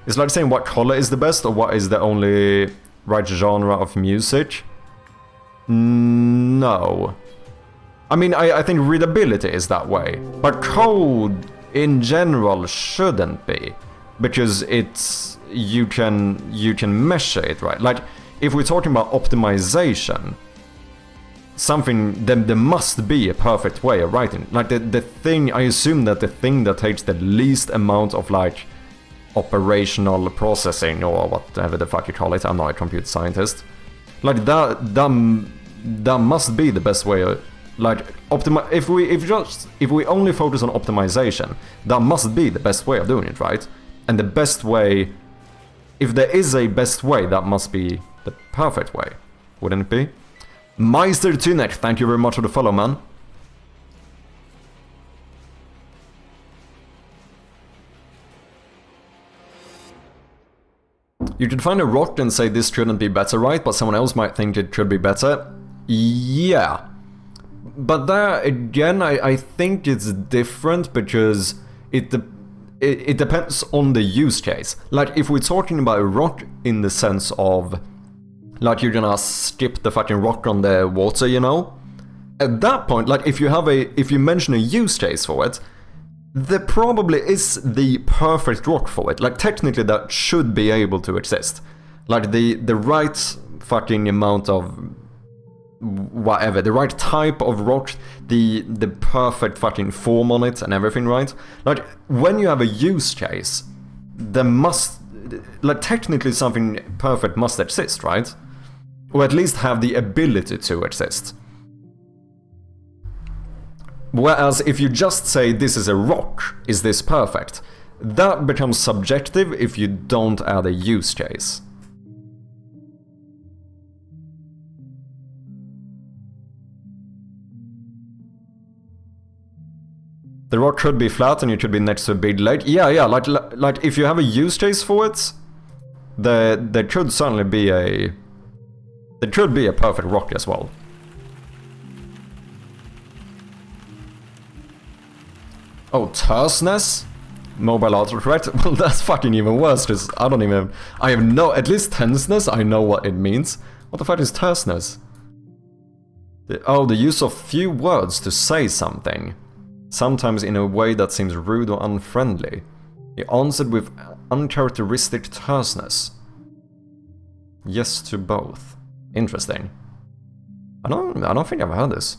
Speaker 2: It's like saying what color is the best, or what is the only right genre of music. No. I mean, I think readability is that way, but code in general shouldn't be, because it's you can measure it, right? Like, if we're talking about optimization, something, then there must be a perfect way of writing. Like the thing, I assume that the thing that takes the least amount of like operational processing, or whatever the fuck you call it, I'm not a computer scientist, like that must be the best way of, like, if we only focus on optimization, that must be the best way of doing it, right? And the best way, if there is a best way, that must be the perfect way, wouldn't it be? Meister Tunek, thank you very much for the follow, man. You could find a rock and say this couldn't be better, right? But someone else might think it could be better. Yeah. But there, again, I think it's different, because it depends on the use case. Like, if we're talking about a rock in the sense of, like, you're gonna skip the fucking rock on the water, you know? At that point, like, if you mention a use case for it, there probably is the perfect rock for it. Like, technically that should be able to exist. Like, the right fucking amount of whatever, the right type of rock, the perfect fucking form on it and everything, right? Like, when you have a use case, there must, like, technically something perfect must exist, right? Or at least have the ability to exist. Whereas if you just say this is a rock, is this perfect? That becomes subjective if you don't add a use case. The rock could be flat and you could be next to a big lake. Yeah, like if you have a use case for it, there could certainly be a... there could be a perfect rock as well. Oh, terseness? Mobile autocorrect? Well, that's fucking even worse, because I have no... at least tenseness, I know what it means. What the fuck is terseness? The use of few words to say something. Sometimes in a way that seems rude or unfriendly. He answered with uncharacteristic terseness. Yes to both. Interesting. I don't think I've heard this.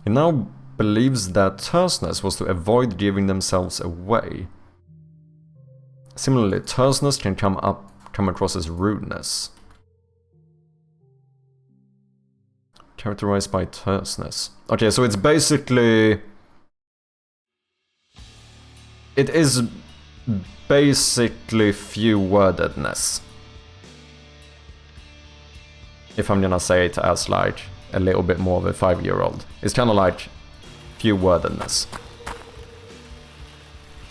Speaker 2: He now believes that terseness was to avoid giving themselves away. Similarly, terseness can come across as rudeness. Characterized by terseness. Okay, so it's basically... it is basically few-wordedness. If I'm gonna say it as like a little bit more of a 5-year-old. It's kind of like few-wordedness.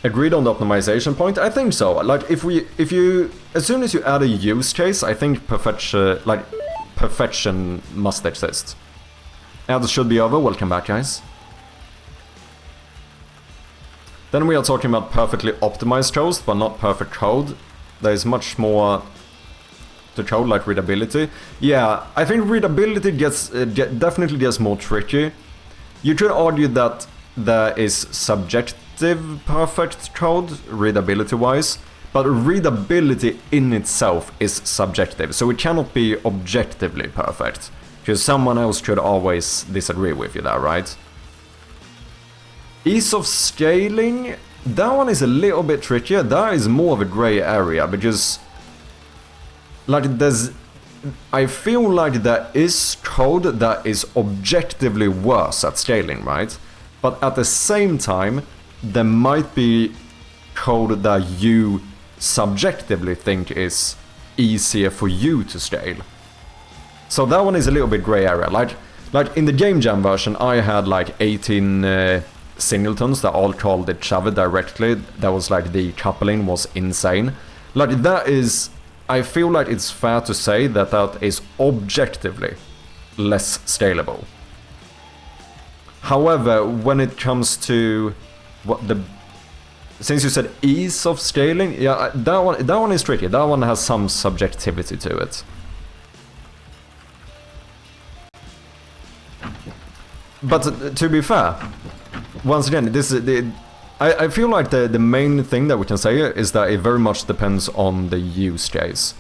Speaker 2: Agreed on the optimization point? I think so. Like if you as soon as you add a use case, I think perfection must exist. Ads should be over. Welcome back, guys. Then we are talking about perfectly optimized code, but not perfect code. There is much more to code, like readability. Yeah, I think readability definitely gets more tricky. You could argue that there is subjective perfect code, readability-wise, but readability in itself is subjective, so it cannot be objectively perfect, because someone else could always disagree with you there, right? Ease of scaling, that one is a little bit trickier. That is more of a gray area, because like I feel like there is code that is objectively worse at scaling, right? But at the same time, there might be code that you subjectively think is easier for you to scale. So that one is a little bit gray area. Like in the game jam version, I had like 18 singletons that all called each other directly. That was like, the coupling was insane. Like that is, I feel like it's fair to say that that is objectively less scalable. However, when it comes to since you said ease of scaling, yeah, that one is tricky. That one has some subjectivity to it. But to be fair, once again, I feel like the main thing that we can say is that it very much depends on the use case.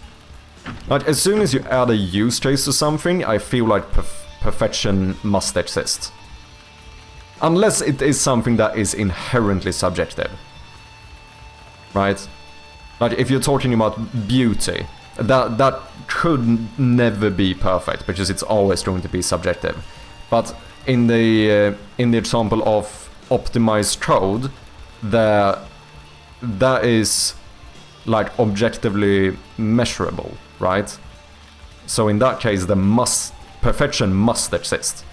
Speaker 2: Like as soon as you add a use case to something, I feel like perfection must exist. Unless it is something that is inherently subjective. Right? Like if you're talking about beauty, that could never be perfect, because it's always going to be subjective. But in the example of optimized code, that is like objectively measurable, right? So in that case, perfection must exist.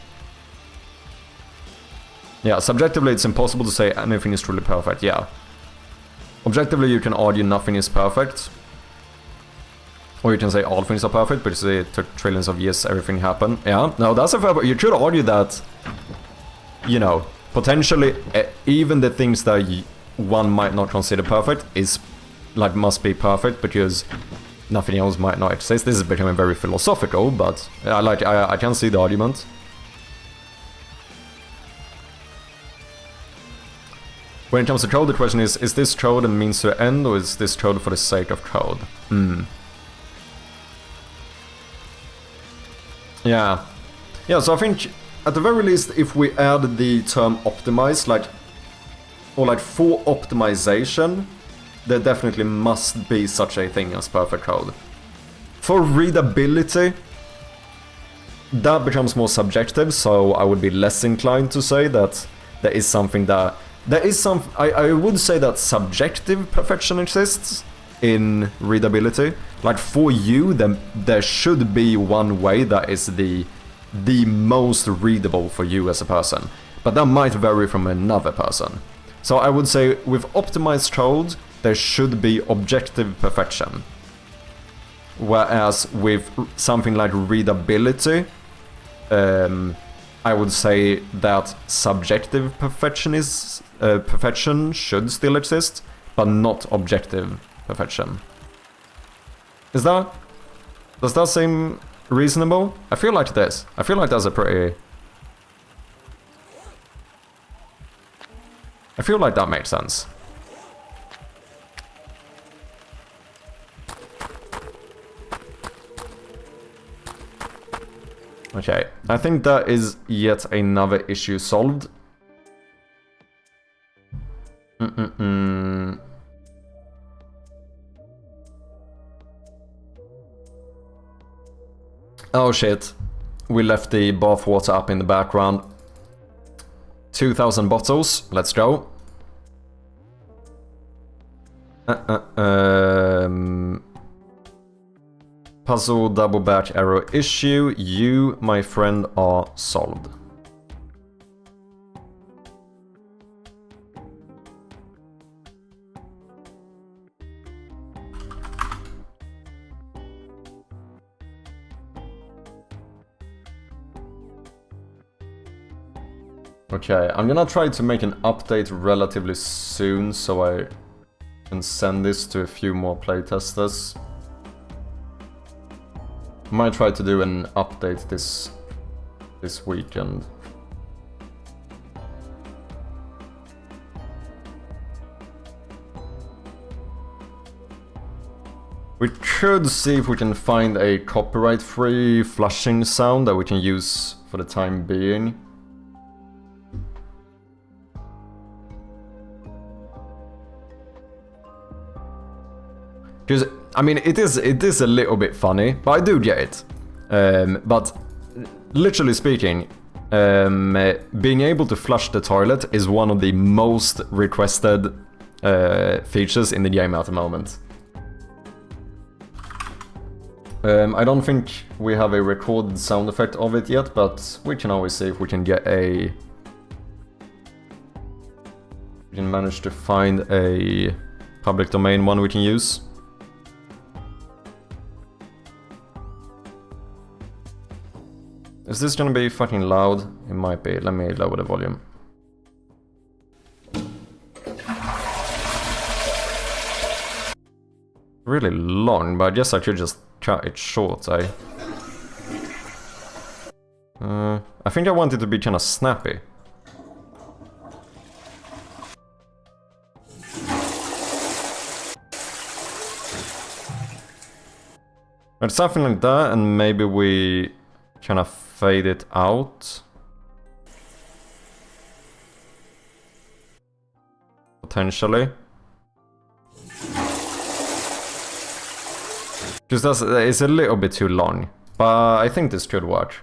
Speaker 2: Yeah, subjectively it's impossible to say anything is truly perfect, yeah. Objectively you can argue nothing is perfect. Or you can say all things are perfect, because it took trillions of years everything happened. Yeah, no, that's a fair point. You could argue that, you know, potentially even the things that one might not consider perfect is, like, must be perfect, because nothing else might not exist. This is becoming very philosophical, but I can see the argument. When it comes to code, the question is this code a means to end, or is this code for the sake of code? Yeah. Yeah, so I think, at the very least, if we add the term optimize, or for optimization, there definitely must be such a thing as perfect code. For readability, that becomes more subjective, so I would be less inclined to say that there is something that... I would say that subjective perfection exists in readability. Like for you, then there should be one way that is the most readable for you as a person. But that might vary from another person. So I would say with optimized code, there should be objective perfection. Whereas with something like readability, I would say that subjective perfection should still exist, but not objective perfection. Does that seem reasonable? I feel like it is. I feel like that's a pretty... I feel like that makes sense. Okay, I think that is yet another issue solved. Oh shit, we left the bathwater up in the background. 2,000 bottles, let's go. Puzzle double batch error issue. You, my friend, are solved. Okay, I'm gonna try to make an update relatively soon so I can send this to a few more playtesters. Might try to do an update this weekend. We could see if we can find a copyright-free flushing sound that we can use for the time being. Because, I mean, it is a little bit funny, but I do get it. But, literally speaking, being able to flush the toilet is one of the most requested features in the game at the moment. I don't think we have a recorded sound effect of it yet, but we can always see if we can get a... We can manage to find a public domain one we can use. Is this gonna be fucking loud? It might be. Let me lower the volume. Really long, but I guess I could just cut it short, I think I want it to be kinda snappy. But something like that, and maybe we kind of fade it out. Potentially. Because it's a little bit too long. But I think this could work.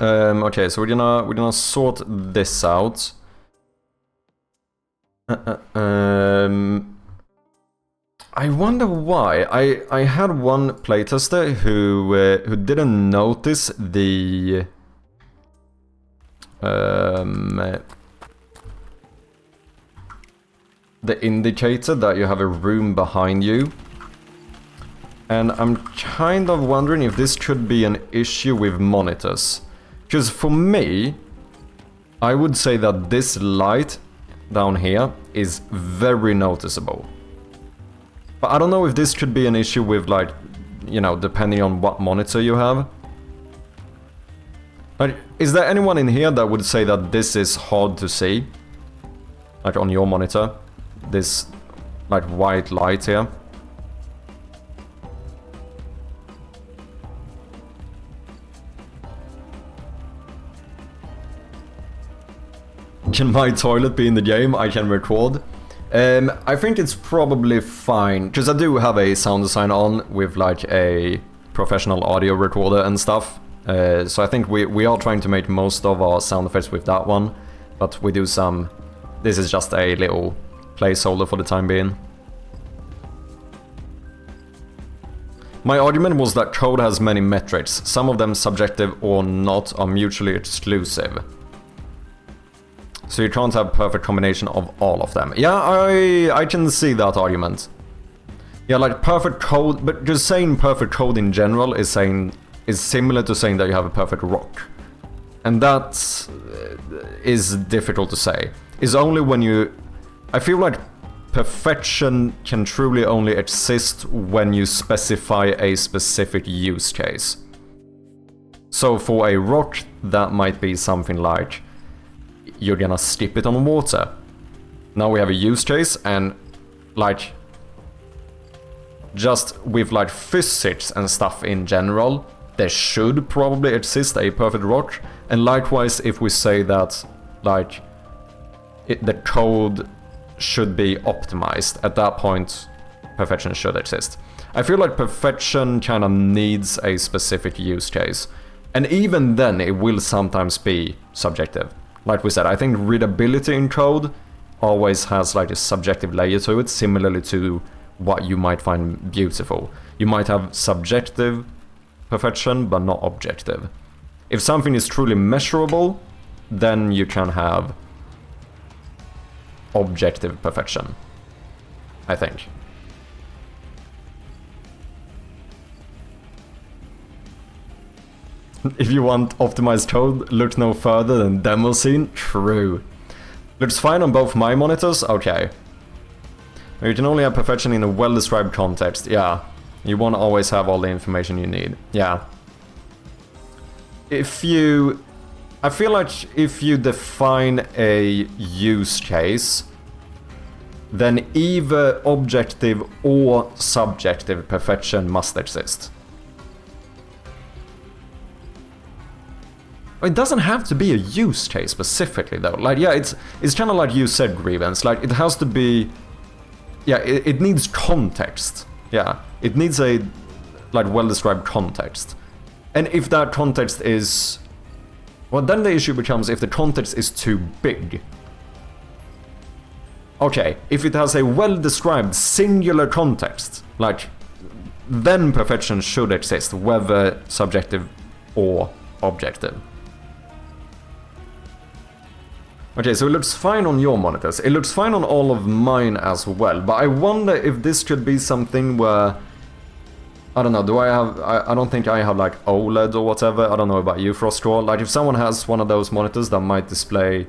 Speaker 2: Okay, so we're gonna sort this out. I wonder why. I had one playtester who didn't notice the indicator that you have a room behind you. And I'm kind of wondering if this could be an issue with monitors. Because for me, I would say that this light down here is very noticeable. But I don't know if this could be an issue with, like, you know, depending on what monitor you have. Like, is there anyone in here that would say that this is hard to see? Like on your monitor? This, like, white light here? Can my toilet be in the game? I can record. I think it's probably fine, because I do have a sound design on with like a professional audio recorder and stuff. So I think we are trying to make most of our sound effects with that one, but we do some... This is just a little placeholder for the time being. My argument was that code has many metrics, some of them subjective or not are mutually exclusive. So you can't have a perfect combination of all of them. Yeah, I can see that argument. Yeah, like perfect code, but just saying perfect code in general is similar to saying that you have a perfect rock. And that is difficult to say. It's only when you... I feel like perfection can truly only exist when you specify a specific use case. So for a rock, that might be something like... You're gonna skip it on water. Now we have a use case, and like just with like physics and stuff in general, there should probably exist a perfect rock. And likewise, if we say that like the code should be optimized, at that point perfection should exist. I feel like perfection kind of needs a specific use case. And even then, it will sometimes be subjective. Like we said, I think readability in code always has like a subjective layer to it, similarly to what you might find beautiful. You might have subjective perfection, but not objective. If something is truly measurable, then you can have objective perfection, I think. If you want optimized code, look no further than demo scene. True. Looks fine on both my monitors? Okay. You can only have perfection in a well-described context. Yeah. You won't always have all the information you need. Yeah. I feel like if you define a use case, then either objective or subjective perfection must exist. It doesn't have to be a use case specifically though. Like, yeah, it's kind of like you said, Grievance. Like, it has to be... Yeah, it needs context. Yeah, it needs a, like, well-described context. And if that context is... Well, then the issue becomes if the context is too big. Okay, if it has a well-described singular context, like, then perfection should exist, whether subjective or objective. Okay, so it looks fine on your monitors. It looks fine on all of mine as well, but I wonder if this could be something where... I don't know, I don't think I have like OLED or whatever. I don't know about you, Frostcore. Like, if someone has one of those monitors that might display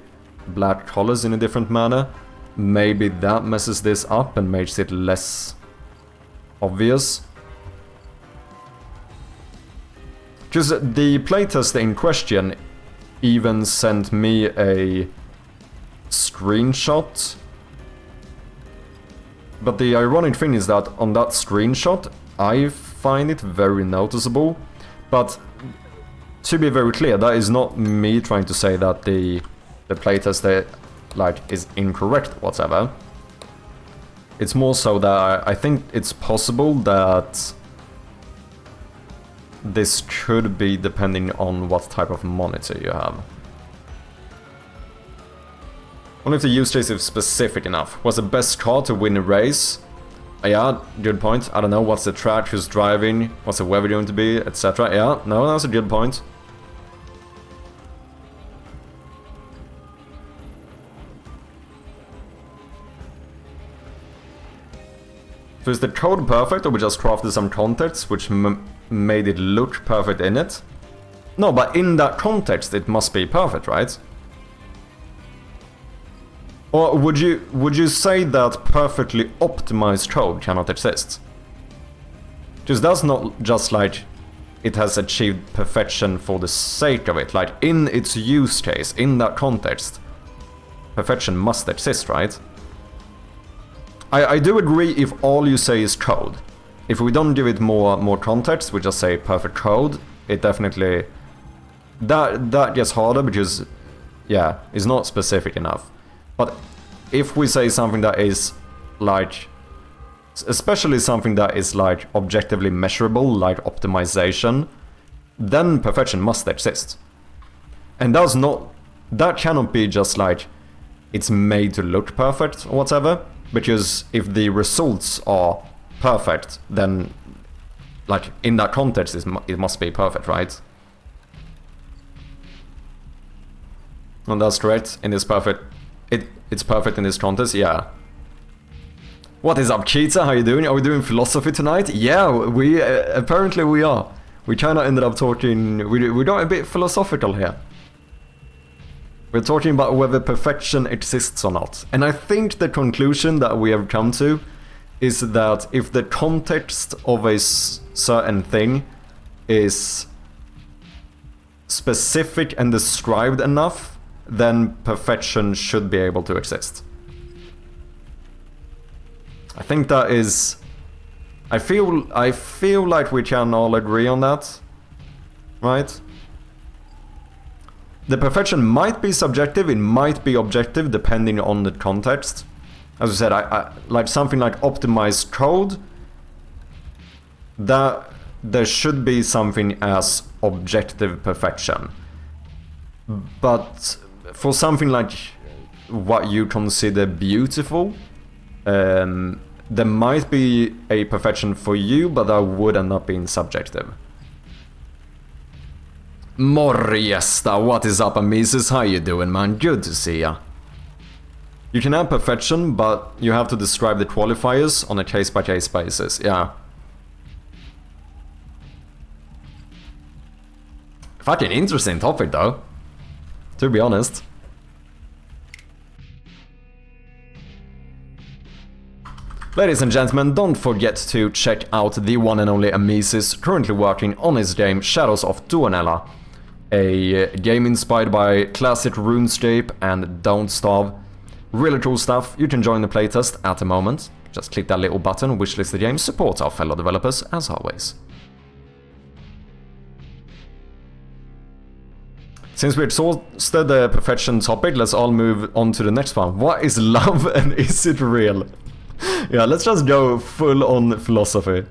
Speaker 2: black colors in a different manner, maybe that messes this up and makes it less obvious. Because the playtester in question even sent me a screenshot. But the ironic thing is that on that screenshot, I find it very noticeable. But to be very clear, that is not me trying to say that the playtester like is incorrect whatever. It's more so that I think it's possible that this could be depending on what type of monitor you have. Only if the use case is specific enough. What's the best car to win a race? Yeah, good point. I don't know, what's the track, who's driving, what's the weather going to be, etc. Yeah, no, that's a good point. So is the code perfect, or we just crafted some context which made it look perfect in it? No, but in that context it must be perfect, right? Or would you say that perfectly optimized code cannot exist? Because that's not just like it has achieved perfection for the sake of it. Like, in its use case, in that context, perfection must exist, right? I do agree if all you say is code. If we don't give it more context, we just say perfect code, it definitely... That gets harder because, yeah, it's not specific enough. But if we say something that is like... Especially something that is like objectively measurable, like optimization, then perfection must exist. And that cannot be just like it's made to look perfect or whatever. Because if the results are perfect, then, like, in that context, it must be perfect, right? And that's correct. In this perfect, it's perfect in this context. Yeah. What is up, Keita? How you doing? Are we doing philosophy tonight? Yeah, we apparently we are. We kind of ended up talking. We got a bit philosophical here. We're talking about whether perfection exists or not. And I think the conclusion that we have come to is that if the context of a certain thing is specific and described enough, then perfection should be able to exist. I think that is... I feel like we can all agree on that, right? The perfection might be subjective, it might be objective, depending on the context. as I said, I like something like optimized code, that there should be something as objective perfection. But for something like what you consider beautiful, there might be a perfection for you, but that would end up being subjective. Moriesta, what is up, Amises? How you doing, man? Good to see ya. You can have perfection, but you have to describe the qualifiers on a case-by-case basis, yeah. Fucking interesting topic, though, to be honest. Ladies and gentlemen, don't forget to check out the one and only Amises, currently working on his game Shadows of Tuonela, a game inspired by classic RuneScape and Don't Starve. Really cool stuff. You can join the playtest at the moment. Just click that little button, wishlist the game, support our fellow developers as always. Since we exhausted the perfection topic, let's all move on to the next one. What is love and is it real? Yeah, let's just go full on philosophy.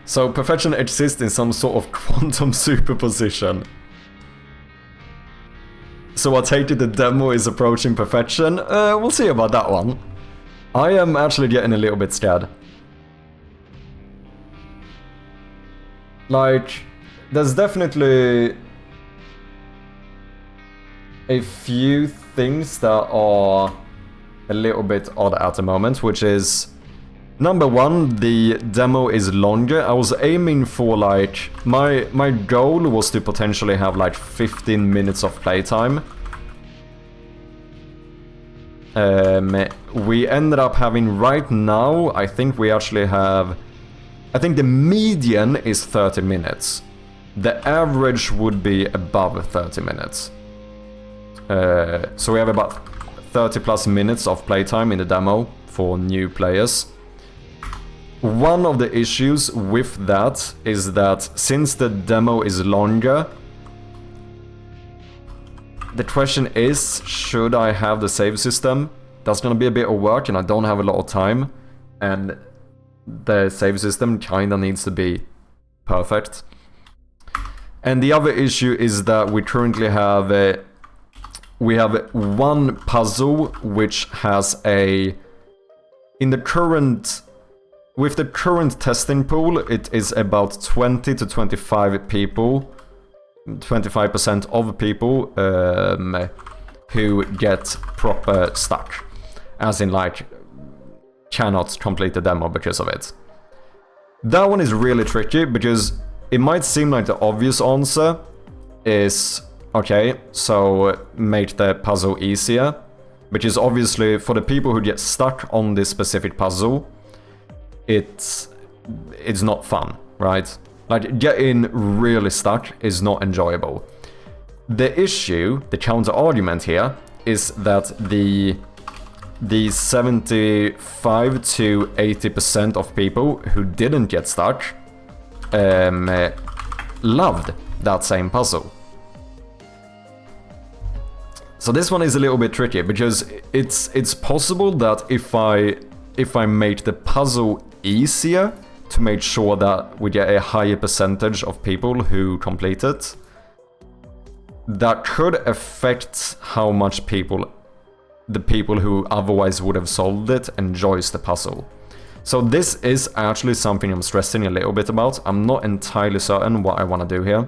Speaker 2: So perfection exists in some sort of quantum superposition. So I take it the demo is approaching perfection? We'll see about that one. I am actually getting a little bit scared. Like, there's definitely a few things that are a little bit odd at the moment, which is... Number one, the demo is longer. I was aiming for like... My goal was to potentially have like 15 minutes of playtime. We ended up having right now, I think we actually have... I think the median is 30 minutes. The average would be above 30 minutes. So we have about 30 plus minutes of playtime in the demo for new players. One of the issues with that is that since the demo is longer, the question is, should I have the save system? That's gonna be a bit of work and I don't have a lot of time. And the save system kinda needs to be perfect. And the other issue is that we currently have one puzzle which has with the current testing pool, it is about 20 to 25 people, 25% of people who get proper stuck, as in like cannot complete the demo because of it. That one is really tricky because it might seem like the obvious answer is, okay, so make the puzzle easier, which is obviously for the people who get stuck on this specific puzzle, it's not fun, right? Like, getting really stuck is not enjoyable. The issue, the counter-argument here, is that the 75 to 80% of people who didn't get stuck loved that same puzzle. So this one is a little bit tricky, because it's possible that if I make the puzzle easier to make sure that we get a higher percentage of people who complete it, that could affect how much the people who otherwise would have solved it enjoys the puzzle. So this is actually something I'm stressing a little bit about. I'm not entirely certain what I want to do here.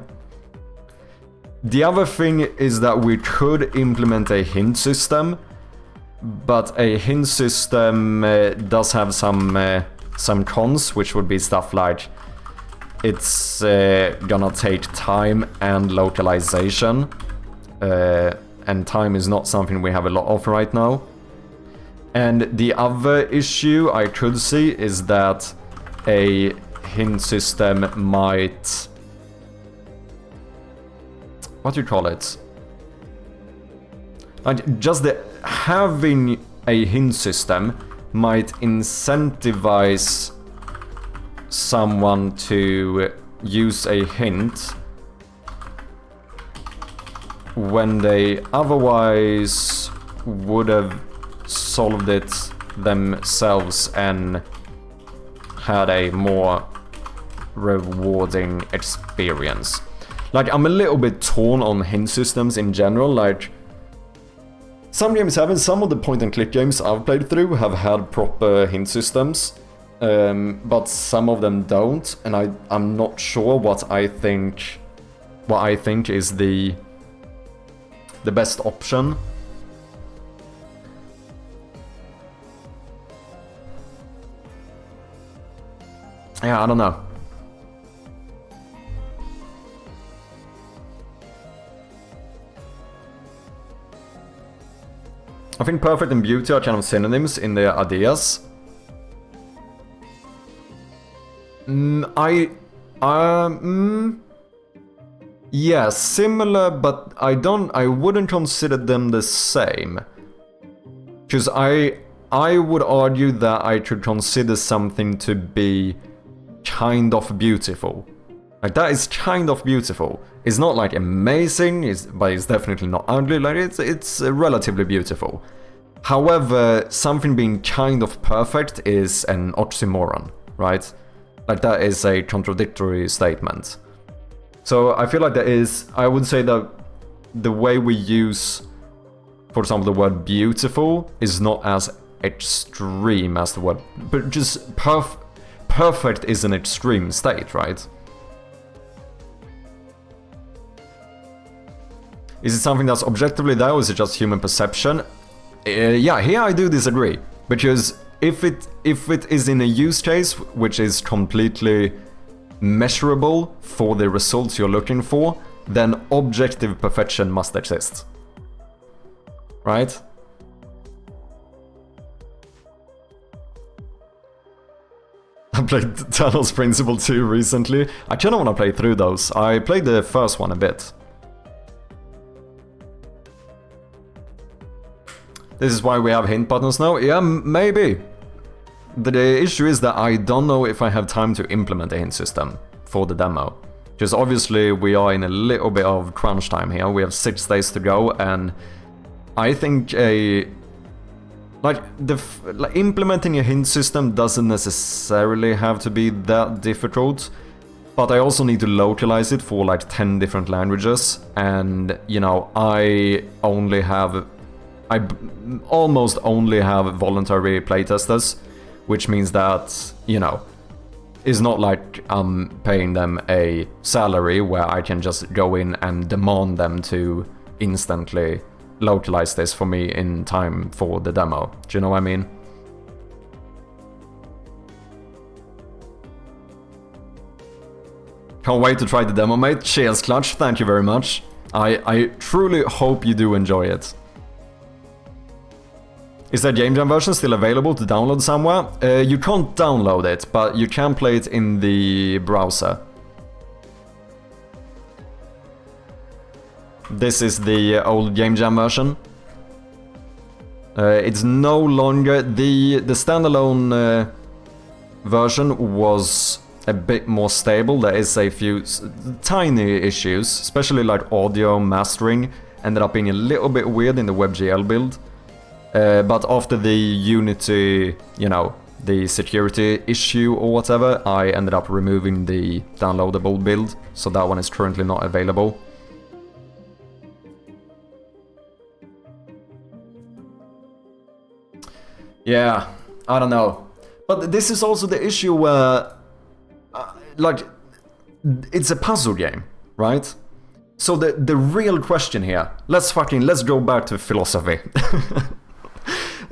Speaker 2: The other thing is that we could implement a hint system, but a hint system does have some cons, which would be stuff like it's gonna take time and localization, and time is not something we have a lot of right now. And the other issue I could see is that a hint system might... what do you call it? Like, just having a hint system might incentivize someone to use a hint when they otherwise would have solved it themselves and had a more rewarding experience. Like, I'm a little bit torn on hint systems in general. Like, some games haven't. Some of the point-and-click games I've played through have had proper hint systems, but some of them don't, and I'm not sure what I think is the best option. Yeah, I don't know. I think perfect and beauty are kind of synonyms in their ideas. Yeah, similar, but I wouldn't consider them the same. Because I would argue that I could consider something to be kind of beautiful. Like, that is kind of beautiful. It's not like amazing, but it's definitely not ugly. Like, it's relatively beautiful. However, something being kind of perfect is an oxymoron, right? Like, that is a contradictory statement. So I feel like I would say that the way we use, for example, the word beautiful is not as extreme as the word, but just perfect is an extreme state, right? Is it something that's objectively there, or is it just human perception? Yeah, here I do disagree, because if it is in a use case which is completely measurable for the results you're looking for, then objective perfection must exist, right? I played Tunnel's Principle 2 recently. I kind of want to play through those. I played the first one a bit. This is why we have hint buttons now? Yeah, maybe. The issue is that I don't know if I have time to implement a hint system for the demo. Because obviously we are in a little bit of crunch time here. We have 6 days to go, and I think implementing a hint system doesn't necessarily have to be that difficult. But I also need to localize it for like 10 different languages, and you know, I almost only have voluntary playtesters, which means that, you know, it's not like I'm paying them a salary where I can just go in and demand them to instantly localize this for me in time for the demo. Do you know what I mean? Can't wait to try the demo, mate. Cheers, Clutch. Thank you very much. I truly hope you do enjoy it. Is that game jam version still available to download somewhere? You can't download it, but you can play it in the browser. This is the old game jam version. It's no longer... The standalone version was a bit more stable. There is a few tiny issues, especially like audio mastering ended up being a little bit weird in the WebGL build. But after the Unity, you know, the security issue or whatever, I ended up removing the downloadable build, so that one is currently not available. Yeah, I don't know. But this is also the issue where, like, it's a puzzle game, right? So the real question here, let's go back to philosophy.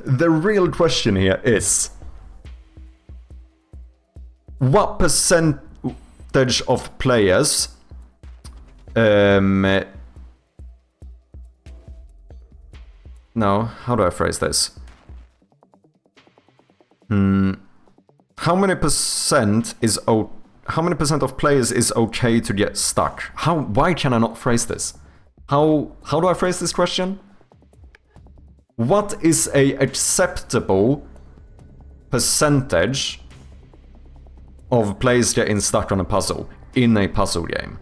Speaker 2: The real question here is, what percentage of players no, how do I phrase this? How many percent of players is okay to get stuck? Why can I not phrase this? How do I phrase this question? What is a acceptable percentage of players getting stuck on a puzzle in a puzzle game?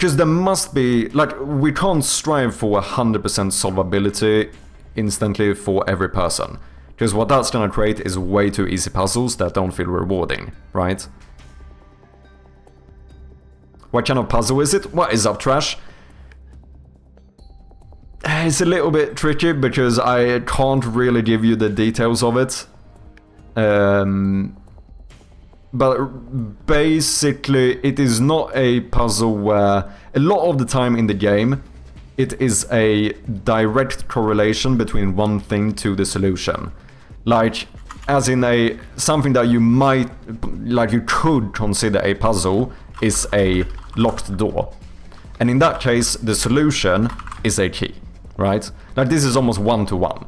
Speaker 2: Because there must be, like, we can't strive for 100% solvability instantly for every person. Because what that's gonna create is way too easy puzzles that don't feel rewarding, right? What kind of puzzle is it? What is up, Trash? It's a little bit tricky because I can't really give you the details of it. But basically, it is not a puzzle where a lot of the time in the game, it is a direct correlation between one thing to the solution. Like, as in something that you might, like you could consider a puzzle is a locked door. And in that case, the solution is a key, right? Like, this is almost one-to-one.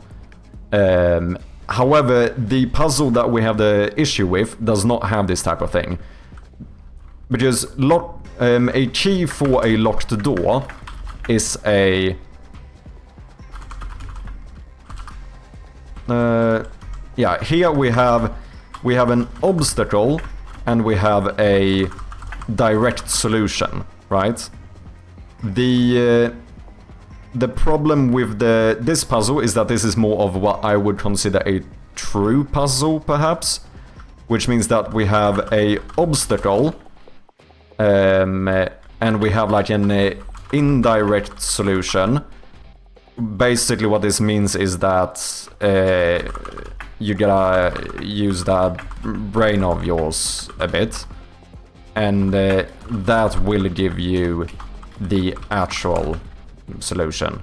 Speaker 2: However, the puzzle that we have the issue with does not have this type of thing. Because a key for a locked door is a... yeah, here we have an obstacle and we have a direct solution, right? The problem with this puzzle is that this is more of what I would consider a true puzzle, perhaps, which means that we have a obstacle, and we have like an indirect solution. Basically, what this means is that you gotta use that brain of yours a bit, and that will give you the actual solution.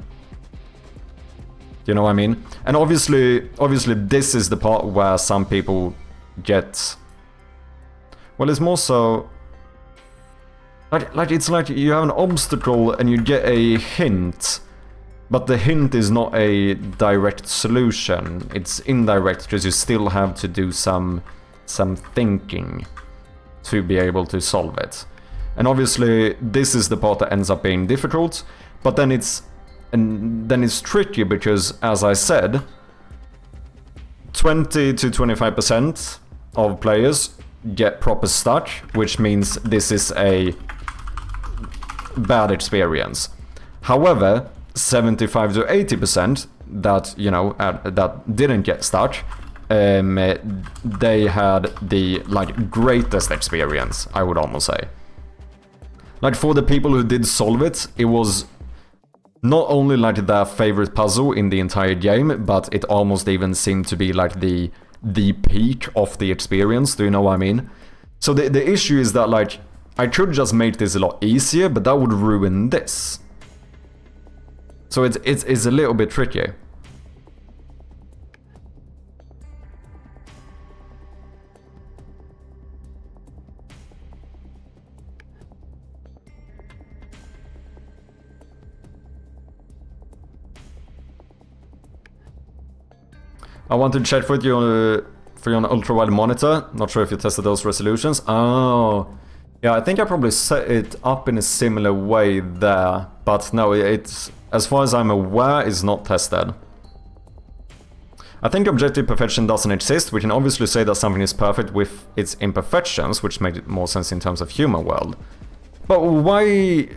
Speaker 2: You know what I mean? And obviously this is the part where some people get... Well, it's more so... Like it's like you have an obstacle and you get a hint, but the hint is not a direct solution. It's indirect because you still have to do some thinking to be able to solve it. And obviously this is the part that ends up being difficult, but then it's tricky because, as I said, 20 to 25% of players get proper stuck, which means this is a bad experience. However, 75 to 80% that, you know, that didn't get stuck, they had the, like, greatest experience, I would almost say. Like, for the people who did solve it, it was not only like their favorite puzzle in the entire game, but it almost even seemed to be like the peak of the experience. Do you know what I mean? So the issue is that, like, I could just make this a lot easier, but that would ruin this. So it's a little bit tricky. I want to check for you on ultra-wide monitor. Not sure if you tested those resolutions. Oh, yeah, I think I probably set it up in a similar way there. But no, it's, as far as I'm aware, it's not tested. I think objective perfection doesn't exist. We can obviously say that something is perfect with its imperfections, which makes more sense in terms of human world. But why...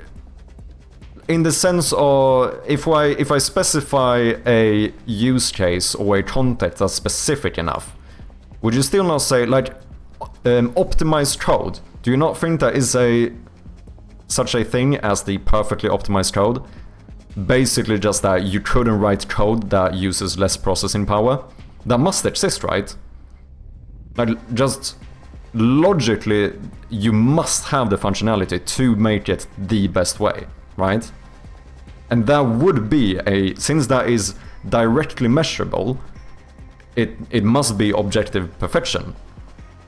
Speaker 2: In the sense of, if I specify a use case or a context that's specific enough, would you still not say, like, optimized code? Do you not think there is such a thing as the perfectly optimized code? Basically just that you couldn't write code that uses less processing power? That must exist, right? Like, just logically, you must have the functionality to make it the best way, right? And that would be since that is directly measurable, it must be objective perfection,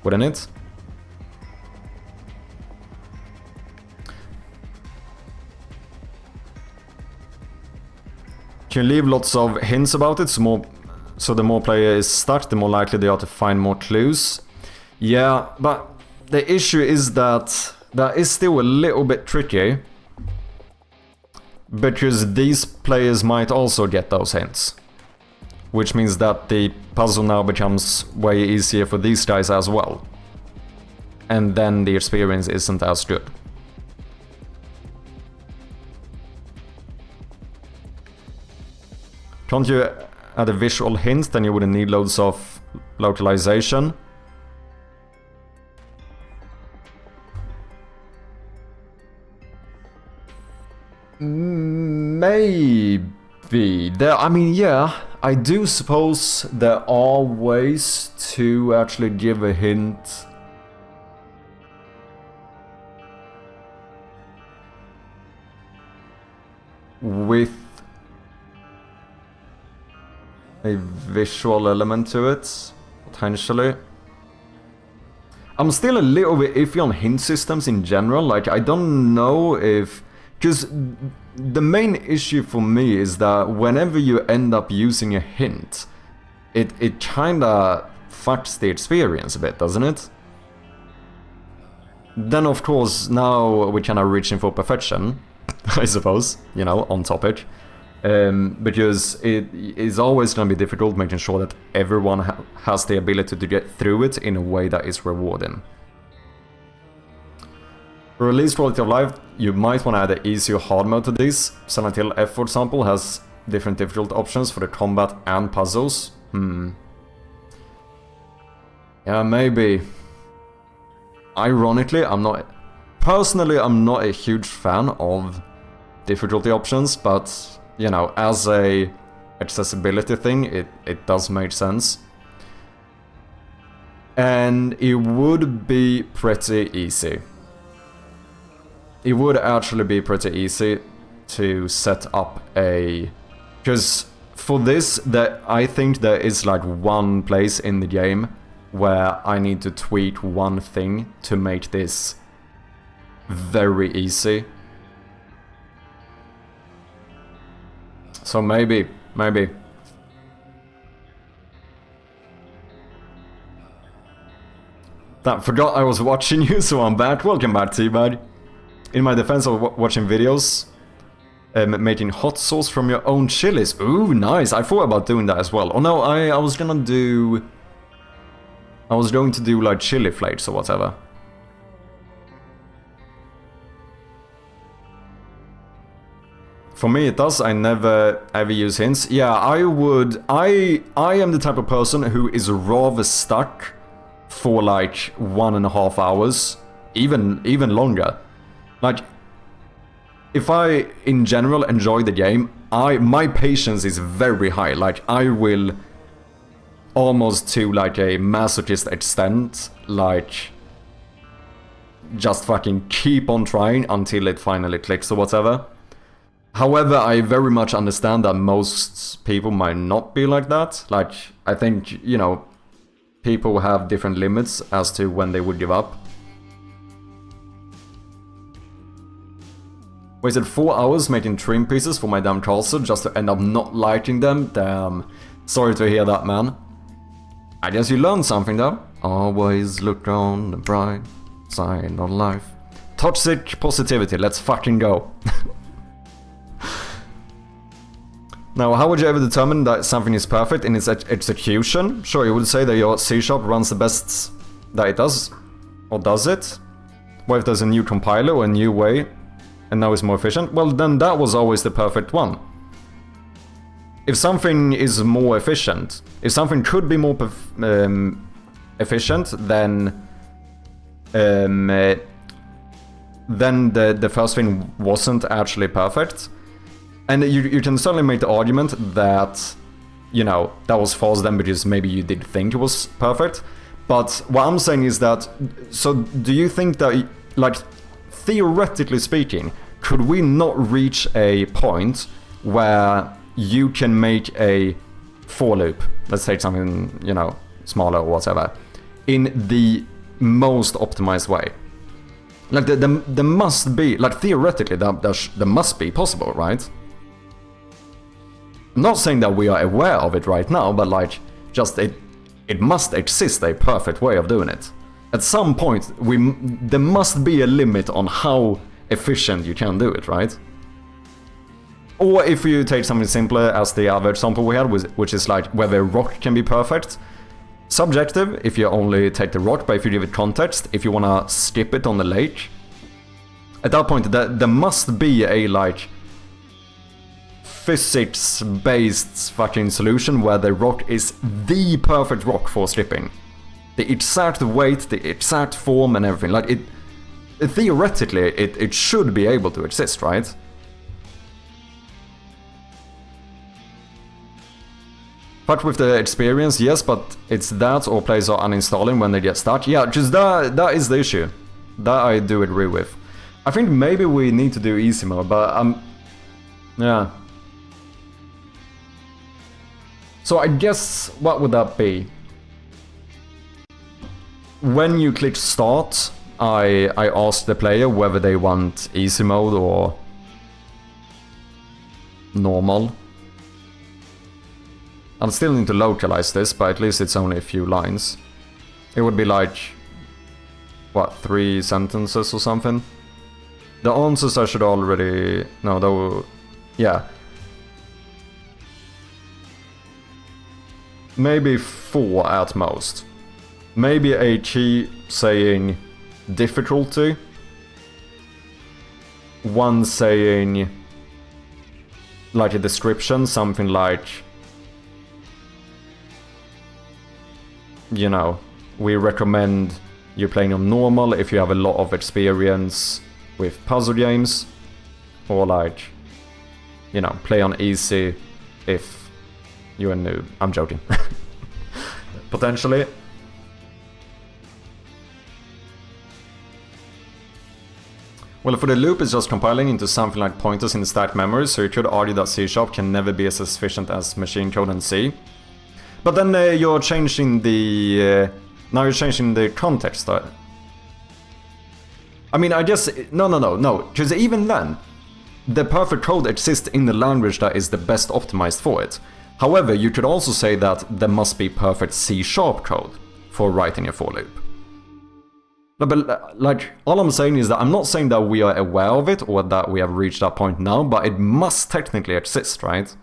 Speaker 2: wouldn't it? Can you leave lots of hints about it, so the more player is stuck, the more likely they are to find more clues? Yeah, but the issue is that is still a little bit tricky, because these players might also get those hints. Which means that the puzzle now becomes way easier for these guys as well. And then the experience isn't as good. Can't you add a visual hint? Then you wouldn't need loads of localization. Maybe. I mean, yeah, I do suppose there are ways to actually give a hint. With a visual element to it, potentially. I'm still a little bit iffy on hint systems in general. Like, I don't know if... Because the main issue for me is that whenever you end up using a hint, it kinda fucks the experience a bit, doesn't it? Then of course, now we're kinda reaching for perfection, I suppose, you know, on topic. Because it is always gonna be difficult making sure that everyone has the ability to get through it in a way that is rewarding. For release quality of life, you might want to add an easy or hard mode to this. Silent Hill F, for example, has different difficult options for the combat and puzzles. Yeah, maybe. Ironically, I'm not a huge fan of difficulty options, but, you know, as a accessibility thing, it does make sense. And it would be pretty easy. It would actually be pretty easy to set up a... Because for this, I think there is like one place in the game where I need to tweak one thing to make this very easy. So maybe. Forgot I was watching you, so I'm back. Welcome back, T-Bag. In my defense of watching videos, making hot sauce from your own chilies. Ooh, nice. I thought about doing that as well. Oh no, I was going to do like chili flakes or whatever. For me it does. I never ever use hints. Yeah, I am the type of person who is rather stuck for like 1.5 hours, even longer. Like, if I, in general, enjoy the game, my patience is very high. Like, I will almost to, like, a masochist extent, like, just fucking keep on trying until it finally clicks or whatever. However, I very much understand that most people might not be like that. Like, I think, you know, people have different limits as to when they would give up. Wasted 4 hours making trim pieces for my damn castle just to end up not liking them. Damn. Sorry to hear that, man. I guess you learned something though. Always look on the bright side of life. Toxic positivity, let's fucking go. Now, how would you ever determine that something is perfect in its execution? Sure, you would say that your C# runs the best that it does. Or does it? What if there's a new compiler or a new way and now it's more efficient? Well, then that was always the perfect one. If something is more efficient, if something could be more efficient, then the first thing wasn't actually perfect. And you can certainly make the argument that, you know, that was false then because maybe you did think it was perfect. But what I'm saying is that, so do you think that, like, theoretically speaking, could we not reach a point where you can make a for loop, let's take something, you know, smaller or whatever, in the most optimized way? Like, there must be, like, theoretically, that must be possible, right? I'm not saying that we are aware of it right now, but, like, just it must exist a perfect way of doing it. At some point, there must be a limit on how efficient you can do it, right? Or if you take something simpler as the other example we had, which is like whether a rock can be perfect. Subjective, if you only take the rock, but if you give it context, if you wanna skip it on the lake, at that point there must be a, like, physics-based fucking solution where the rock is the perfect rock for stripping. The exact weight, the exact form and everything. Like, theoretically, it should be able to exist, right? But with the experience, yes, but it's that or players are uninstalling when they get stuck. Yeah, just that is the issue. That I do agree with. I think maybe we need to do easy mode, but yeah. So I guess, what would that be? When you click start, I ask the player whether they want easy mode or normal. I'll still need to localize this, but at least it's only a few lines. It would be like, what, 3 sentences or something? The answers I should already... No, though... Yeah. Maybe 4 at most. Maybe a key saying difficulty. 1 saying... like a description, something like... You know, we recommend you playing on normal if you have a lot of experience with puzzle games. Or like, you know, play on easy if you're a noob. I'm joking. Potentially. Well, for the loop, it's just compiling into something like pointers in the stack memory, so you could argue that C# can never be as efficient as machine code and C. But then you're changing the... now you're changing the context. I mean, I guess... No. Because even then, the perfect code exists in the language that is the best optimized for it. However, you could also say that there must be perfect C# code for writing a for loop. No, but, like, all I'm saying is that I'm not saying that we are aware of it or that we have reached that point now, but it must technically exist, right?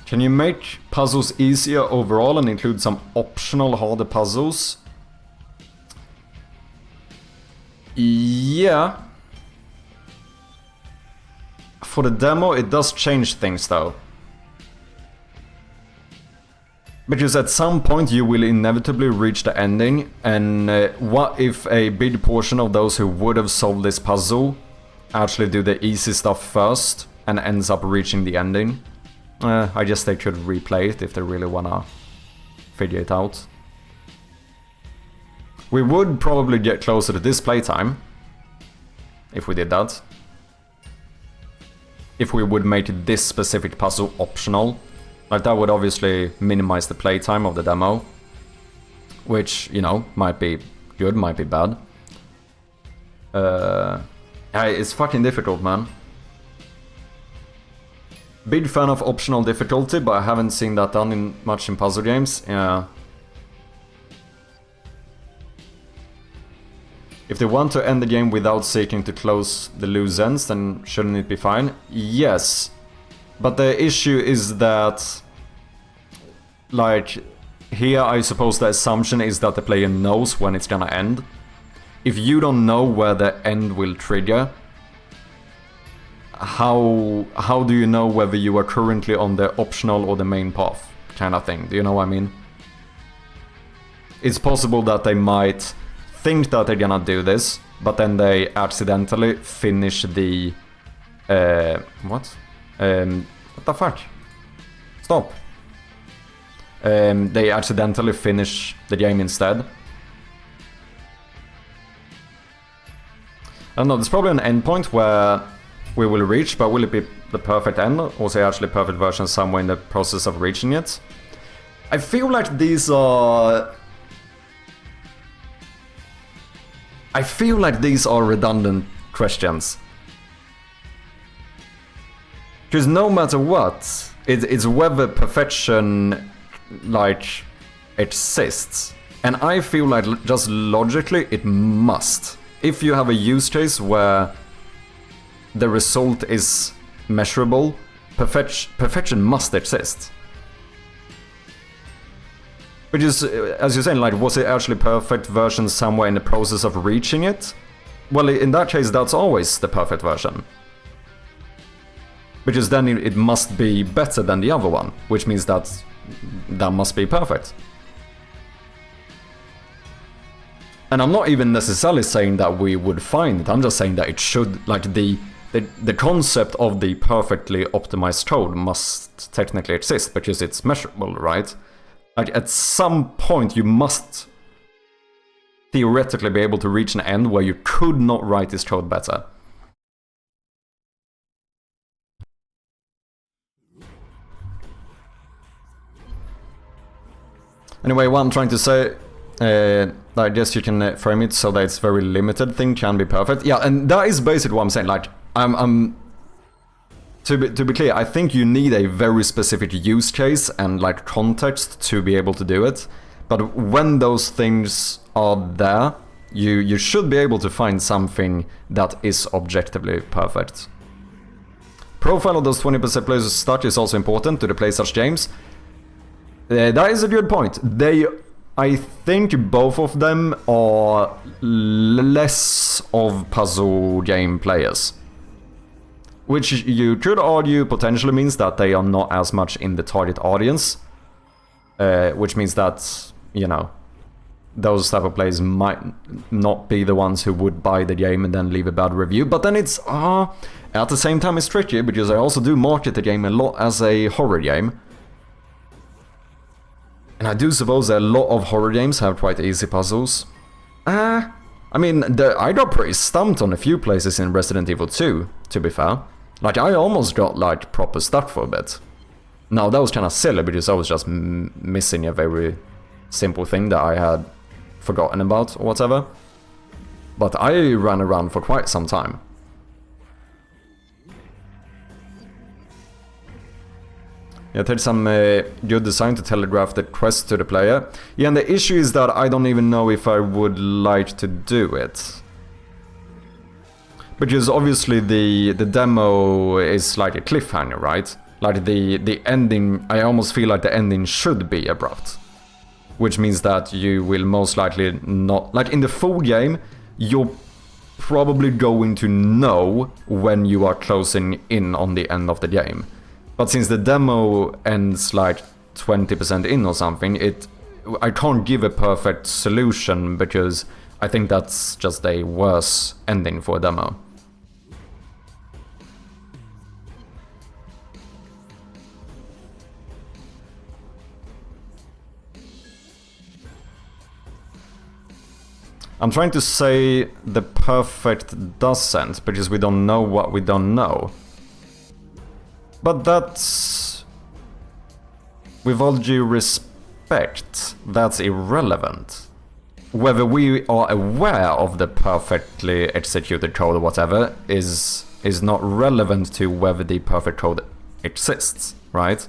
Speaker 2: Can you make puzzles easier overall and include some optional harder puzzles? Yeah. For the demo, it does change things though. Because at some point you will inevitably reach the ending, and what if a big portion of those who would have solved this puzzle actually do the easy stuff first and ends up reaching the ending? I guess they could replay it if they really wanna figure it out. We would probably get closer to this playtime if we did that. If we would make this specific puzzle optional. Like, that would obviously minimize the playtime of the demo. Which, you know, might be good, might be bad. It's fucking difficult, man. Big fan of optional difficulty, but I haven't seen that done much in puzzle games. Yeah. If they want to end the game without seeking to close the loose ends, then shouldn't it be fine? Yes. But the issue is that... like, here I suppose the assumption is that the player knows when it's gonna end. If you don't know where the end will trigger, how do you know whether you are currently on the optional or the main path, kind of thing? Do you know what I mean? It's possible that they might think that they're gonna do this, but then they accidentally finish the... what? What the fuck? Stop. They accidentally finish the game instead. I don't know, there's probably an endpoint where we will reach, but will it be the perfect end, or say actually perfect version somewhere in the process of reaching it? I feel like these are... redundant questions. Because no matter what, it's whether perfection, like, exists. And I feel like just logically it must. If you have a use case where the result is measurable, perfection must exist. Which is, as you're saying, like, was it actually perfect version somewhere in the process of reaching it? Well, in that case, that's always the perfect version. Because then it must be better than the other one, which means that must be perfect. And I'm not even necessarily saying that we would find it, I'm just saying that it should, like, the concept of the perfectly optimized code must technically exist, because it's measurable, right? Like, at some point you must theoretically be able to reach an end where you could not write this code better. Anyway, what I'm trying to say, I guess you can frame it so that it's very limited thing can be perfect. Yeah, and that is basically what I'm saying. Like, to be clear, I think you need a very specific use case and like context to be able to do it. But when those things are there, you should be able to find something that is objectively perfect. Profile of those 20% players start is also important to the play such games. That is a good point. I think both of them are less of puzzle game players. Which you could argue potentially means that they are not as much in the target audience. Which means that, you know, those type of players might not be the ones who would buy the game and then leave a bad review. But then it's, at the same time it's tricky, because I also do market the game a lot as a horror game. And I do suppose that a lot of horror games have quite easy puzzles. I mean, I got pretty stumped on a few places in Resident Evil 2, to be fair. Like, I almost got, like, proper stuck for a bit. Now, that was kind of silly, because I was just missing a very simple thing that I had forgotten about, or whatever. But I ran around for quite some time. Yeah, it takes some good design to telegraph the quest to the player. Yeah, and the issue is that I don't even know if I would like to do it. Because obviously the demo is like a cliffhanger, right? Like the ending, I almost feel like the ending should be abrupt. Which means that you will most likely not... Like, in the full game, you're probably going to know when you are closing in on the end of the game. But since the demo ends like 20% in or something, I can't give a perfect solution, because I think that's just a worse ending for a demo. I'm trying to say the perfect doesn't, because we don't know what we don't know. But that's... with all due respect, that's irrelevant. Whether we are aware of the perfectly executed code or whatever is not relevant to whether the perfect code exists, right?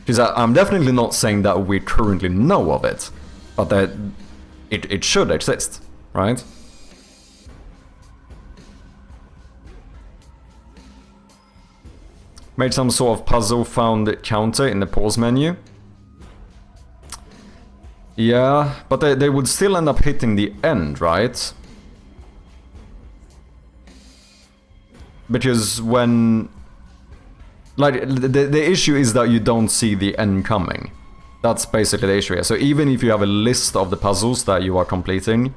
Speaker 2: Because I'm definitely not saying that we currently know of it, but that it should exist, right? Made some sort of puzzle found counter in the pause menu. Yeah, but they would still end up hitting the end, right? Because when... Like, the issue is that you don't see the end coming. That's basically the issue here. So even if you have a list of the puzzles that you are completing,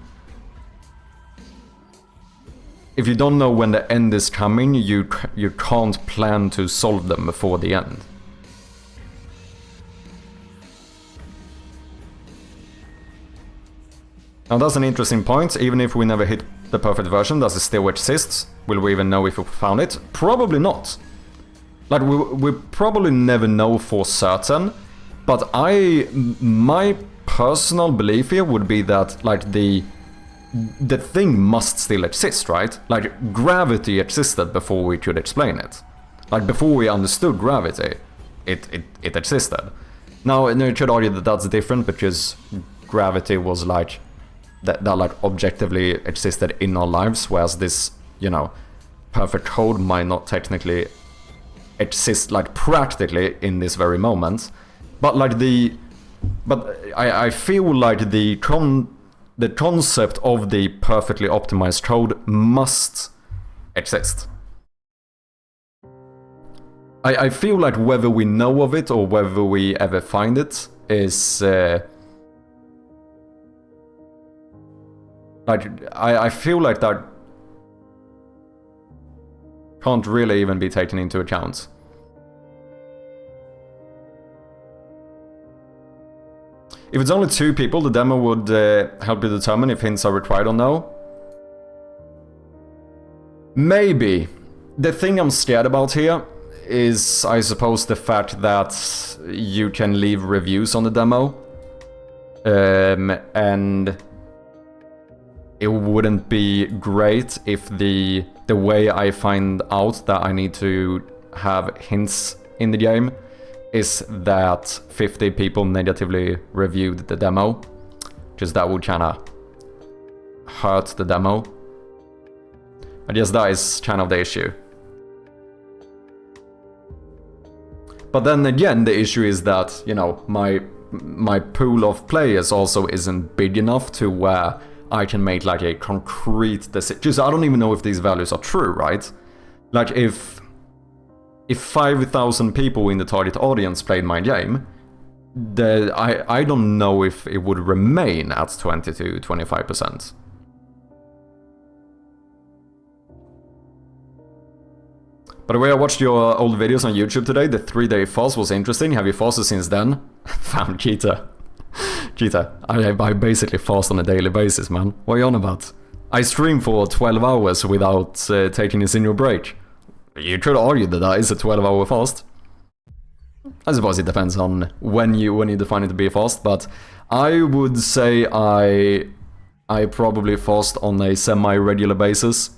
Speaker 2: if you don't know when the end is coming, you can't plan to solve them before the end. Now that's an interesting point. Even if we never hit the perfect version, does it still exist? Will we even know if we found it? Probably not. Like, we probably never know for certain. But my personal belief here would be that, like, the thing must still exist, right? Like, gravity existed before we could explain it. Like, before we understood gravity, it existed. Now, you could argue that that's different because gravity was like that like objectively existed in our lives, whereas this, you know, perfect code might not technically exist like practically in this very moment. But like I feel like the concept of the perfectly optimized code must exist. I feel like whether we know of it or whether we ever find it is like I feel like that can't really even be taken into account. If it's only 2 people, the demo would help you determine if hints are required or no. Maybe. The thing I'm scared about here is, I suppose, the fact that you can leave reviews on the demo. And it wouldn't be great if the way I find out that I need to have hints in the game is that 50 people negatively reviewed the demo. Because that would kinda hurt the demo. I guess that is kind of the issue. But then again, the issue is that, you know, my pool of players also isn't big enough to where I can make like a concrete decision. Just I don't even know if these values are true, right? Like if 5,000 people in the target audience played my game, I don't know if it would remain at 20 to 25%. By the way, I watched your old videos on YouTube today. The 3-day fast was interesting. Have you fasted since then? Fam, Cheetah. Cheetah, I basically fast on a daily basis, man. What are you on about? I stream for 12 hours without taking a single break. You could argue that is a 12-hour fast. I suppose it depends on when you define it to be a fast, but I would say I probably fast on a semi-regular basis.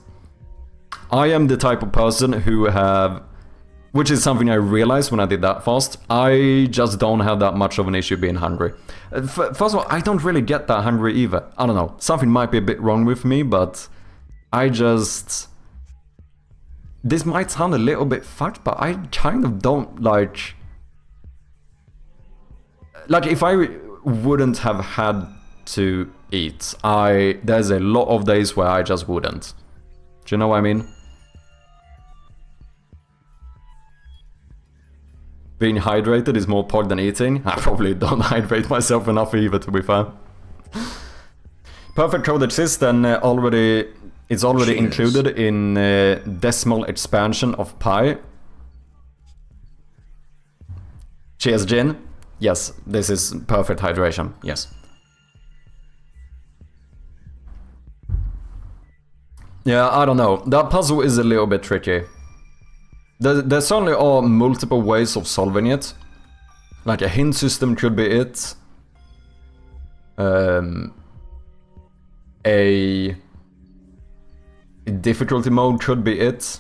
Speaker 2: I am the type of person who which is something I realized when I did that fast, I just don't have that much of an issue being hungry. First of all, I don't really get that hungry either. I don't know, something might be a bit wrong with me, but I just... This might sound a little bit fucked, but I kind of don't like... Like, if I wouldn't have had to eat, there's a lot of days where I just wouldn't. Do you know what I mean? Being hydrated is more important than eating. I probably don't hydrate myself enough either, to be fair. Perfect code exists and it's already Cheers. Included in decimal expansion of pi. Cheers, Jin. Yes, this is perfect hydration. Yes. Yeah, I don't know. That puzzle is a little bit tricky. There certainly are multiple ways of solving it. Like a hint system could be it. A difficulty mode could be it.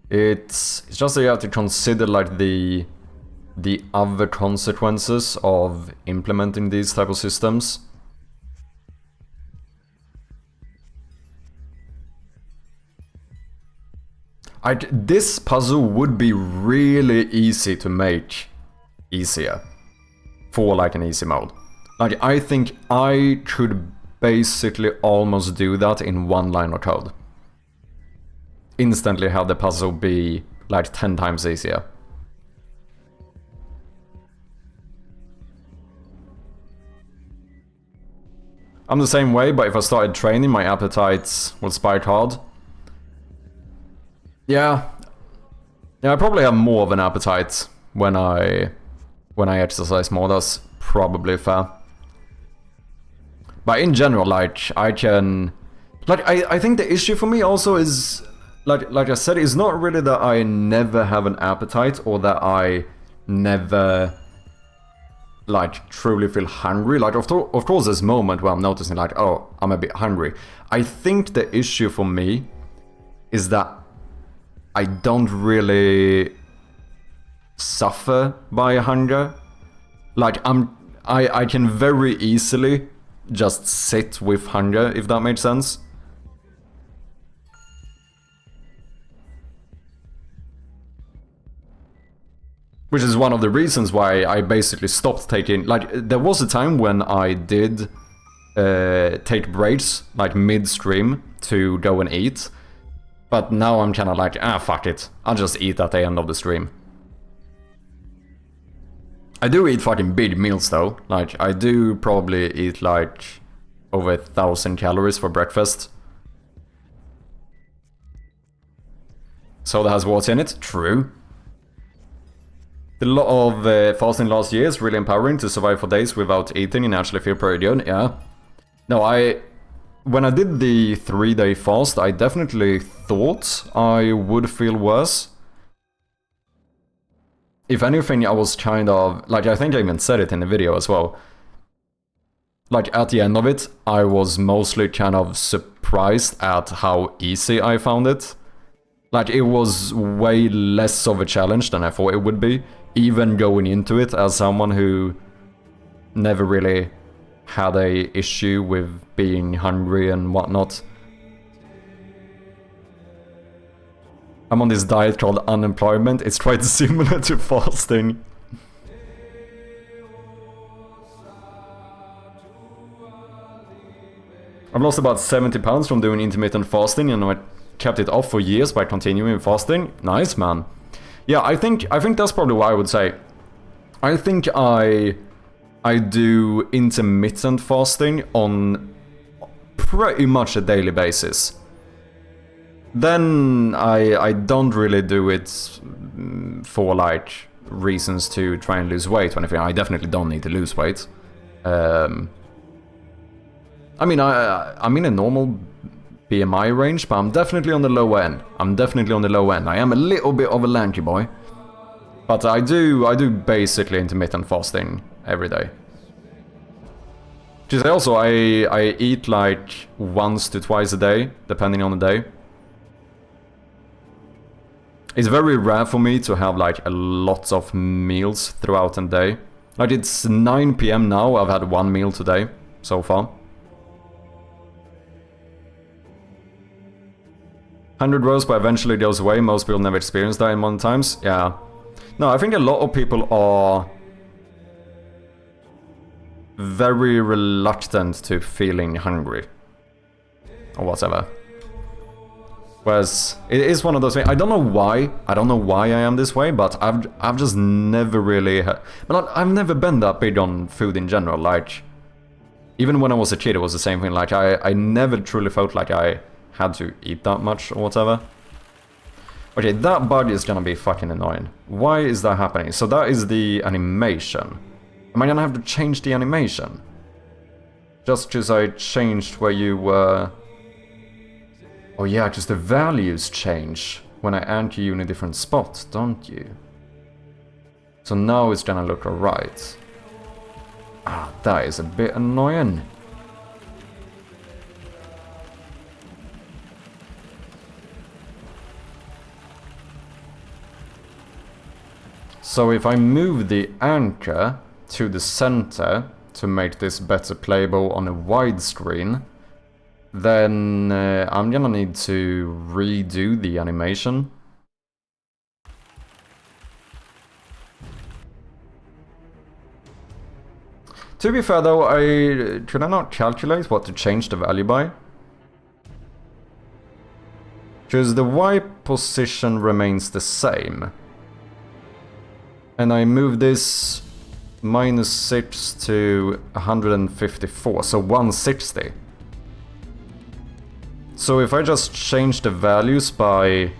Speaker 2: It's just that you have to consider like the other consequences of implementing these type of systems. This puzzle would be really easy to make easier for like an easy mode. Like I think I could basically almost do that in one line of code. Instantly have the puzzle be like 10 times easier. I'm the same way, but if I started training, my appetite would spike hard. Yeah, I probably have more of an appetite when I exercise more. That's probably fair. But in general, like I can, like I think the issue for me also is like I said, it's not really that I never have an appetite or that I never like truly feel hungry. Like of course there's a moment where I'm noticing like, oh, I'm a bit hungry. I think the issue for me is that I don't really suffer by hunger Like, I can very easily just sit with hunger, if that makes sense. Which is one of the reasons why I basically stopped taking... Like, there was a time when I did take breaks, like mid-stream, to go and eat. But now I'm kind of like, fuck it. I'll just eat at the end of the stream. I do eat fucking big meals though. Like, I do probably eat like over 1,000 calories for breakfast. Soda has water in it? True. Did a lot of fasting last year. Is really empowering to survive for days without eating and actually feel pretty good. Yeah. No, when I did the 3-day fast, I definitely thought I would feel worse. If anything, I was kind of... Like, I think I even said it in the video as well. Like, at the end of it, I was mostly kind of surprised at how easy I found it. Like, it was way less of a challenge than I thought it would be. Even going into it as someone who never really had a issue with being hungry and whatnot. I'm on this diet called unemployment. It's quite similar to fasting. I've lost about 70 pounds from doing intermittent fasting, and I kept it off for years by continuing fasting. Nice, man. Yeah, I think that's probably what I would say. I think I do intermittent fasting on pretty much a daily basis. Then I don't really do it for like reasons to try and lose weight or anything. I definitely don't need to lose weight. I mean, I'm in a normal BMI range, but I'm definitely on the low end. I am a little bit of a lanky boy. But I do basically intermittent fasting every day. Just also, I eat like once to twice a day, depending on the day. It's very rare for me to have like a lot of meals throughout the day. Like, it's 9 PM now, I've had one meal today, so far. 100 rows, but eventually goes away. Most people never experience that in 1 times. Yeah. No, I think a lot of people are very reluctant to feeling hungry. Or whatever. Whereas, it is one of those things. I don't know why I am this way, but I've just never really... I've never been that big on food in general. Like, even when I was a kid, it was the same thing. Like, I never truly felt like I had to eat that much or whatever. Okay, that bug is gonna be fucking annoying. Why is that happening? So that is the animation. Am I gonna have to change the animation? Just because I changed where you were... Oh yeah, because the values change when I anchor you in a different spot, don't you? So now it's gonna look alright. Ah, that is a bit annoying. So if I move the anchor to the center to make this better playable on a widescreen, then I'm gonna need to redo the animation. To be fair though, could I not calculate what to change the value by? Because the Y position remains the same. And I move this -6 to 154, so 160. So if I just change the values by...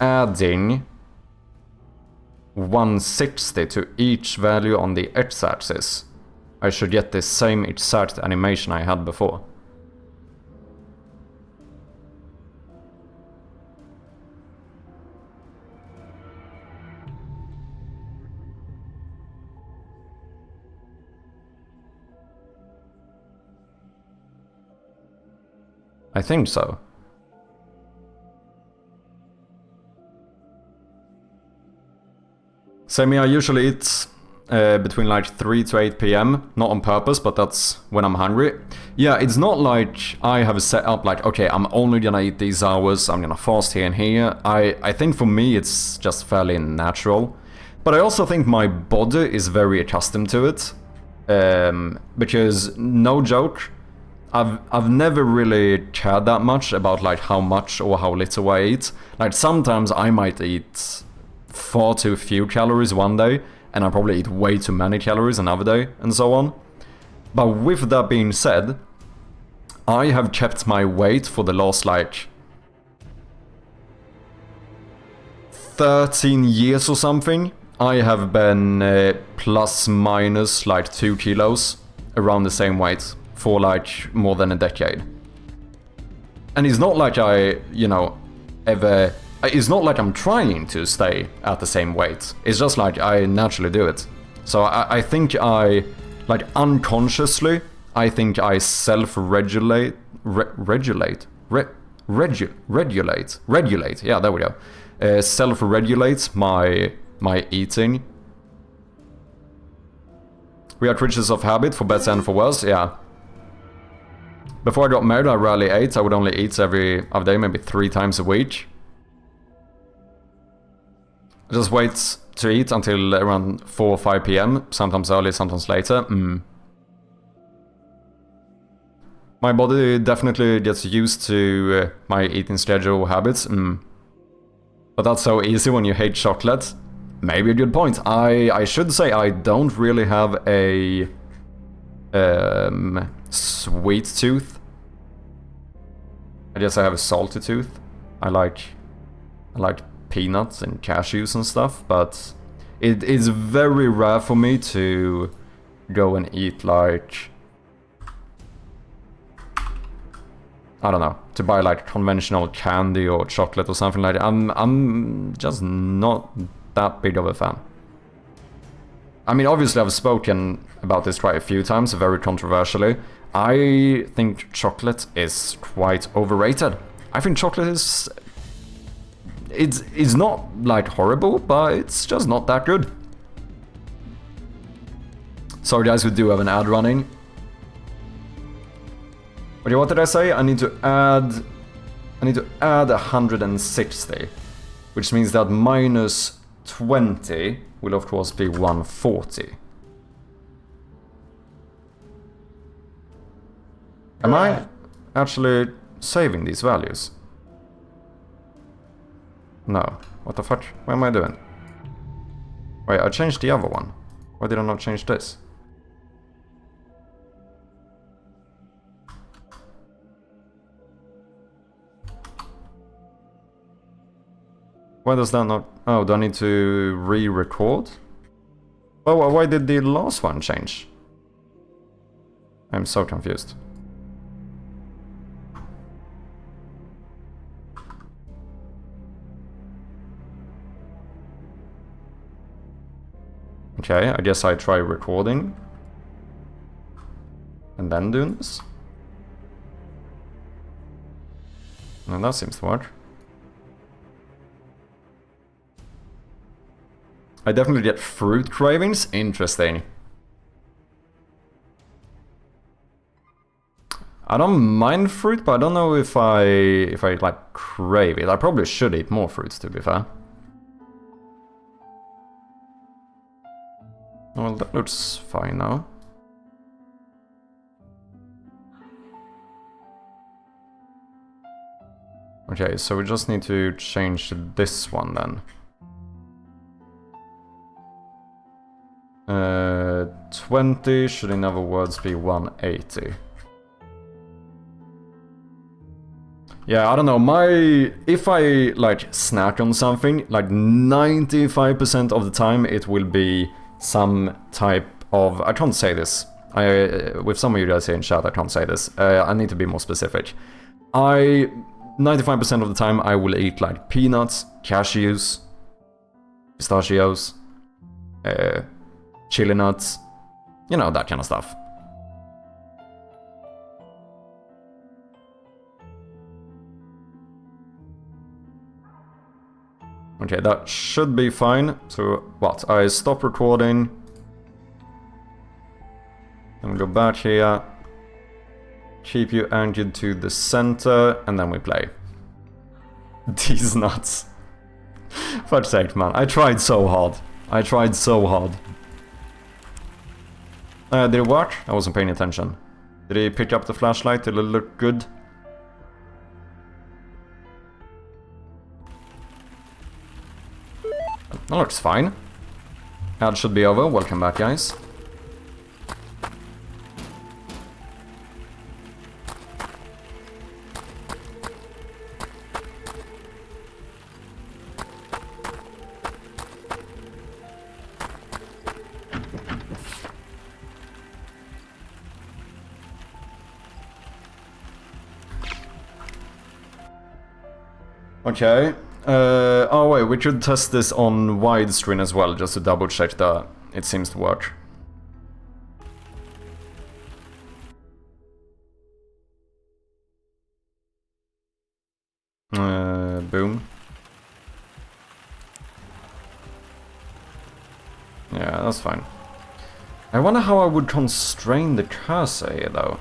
Speaker 2: adding 160 to each value on the x-axis, I should get the same exact animation I had before. I think so. Same here, I usually eat between like 3 to 8 p.m. Not on purpose, but that's when I'm hungry. Yeah, it's not like I have set up like, okay, I'm only gonna eat these hours, I'm gonna fast here and here. I think for me it's just fairly natural. But I also think my body is very accustomed to it. Because, no joke, I've never really cared that much about like how much or how little I eat. Like sometimes I might eat far too few calories one day, and I probably eat way too many calories another day, and so on. But with that being said, I have kept my weight for the last like 13 years or something. I have been plus minus like 2 kilos around the same weight for like more than a decade. And it's not like I, you know, ever... It's not like I'm trying to stay at the same weight. It's just like I naturally do it. So I think I, like unconsciously, I think I self-regulate, regulate, yeah, there we go. Self-regulate my eating. We are creatures of habit, for better and for worse, yeah. Before I got married, I rarely ate. I would only eat every other day, maybe 3 times a week. I just wait to eat until around 4 or 5 p.m. Sometimes early, sometimes later. My body definitely gets used to my eating schedule habits. But that's so easy when you hate chocolate. Maybe a good point. I should say I don't really have a sweet tooth. I guess I have a salty tooth. I like peanuts and cashews and stuff, but it is very rare for me to go and eat like, I don't know, to buy like conventional candy or chocolate or something like that. I'm just not that big of a fan. I mean, obviously I've spoken about this quite a few times, very controversially. I think chocolate is quite overrated. I think chocolate is... It's not like horrible, but it's just not that good. Sorry guys, we do have an ad running. Okay, what did I say? I need to add 160, which means that minus 20 will of course be 140. Am I actually saving these values? No. What the fuck? What am I doing? Wait, I changed the other one. Why did I not change this? Why does that not... Oh, do I need to re-record? Oh, why did the last one change? I'm so confused. Okay, I guess I try recording. And then doing this. And that seems to work. I definitely get fruit cravings. Interesting. I don't mind fruit, but I don't know if I like crave it. I probably should eat more fruits, to be fair. Well, that looks fine now. Okay, so we just need to change this one then. 20 should in other words be 180. Yeah, I don't know, if I like snack on something, like 95% of the time it will be some type of... I can't say this. With some of you guys here in chat, I can't say this. I need to be more specific. 95% of the time I will eat like peanuts, cashews, pistachios, chili nuts, you know, that kind of stuff. Okay, that should be fine. So, what? I stop recording. And we go back here. Keep you anchored to the center, and then we play. These nuts. Fuck's sake, man. I tried so hard. I tried so hard. Did it work? I wasn't paying attention. Did he pick up the flashlight? Did it look good? That looks fine. Ad should be over. Welcome back, guys. Okay. Oh wait, we should test this on widescreen as well, just to double check that it seems to work. Boom. Yeah, that's fine. I wonder how I would constrain the cursor here, though.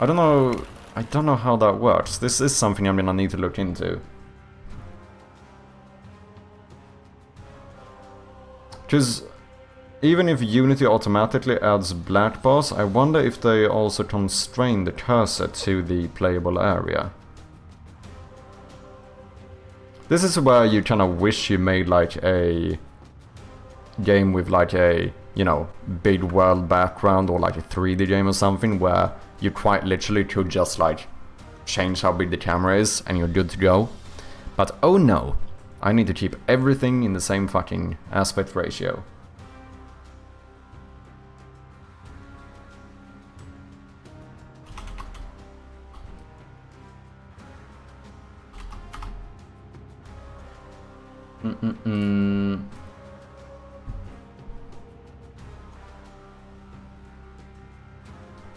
Speaker 2: I don't know how that works. This is something I'm gonna need to look into. Because even if Unity automatically adds black bars, I wonder if they also constrain the cursor to the playable area. This is where you kind of wish you made like a game with like a, you know, big world background, or like a 3D game or something, where you quite literally could just like change how big the camera is and you're good to go. But oh no, I need to keep everything in the same fucking aspect ratio.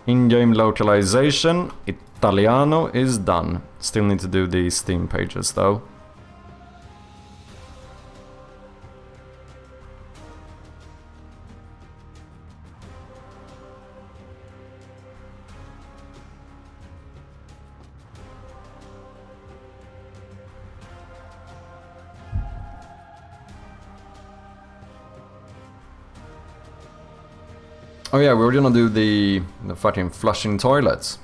Speaker 2: In-game localization, Italiano is done. Still need to do the Steam pages though. Oh yeah, we were gonna do the fucking flushing toilets.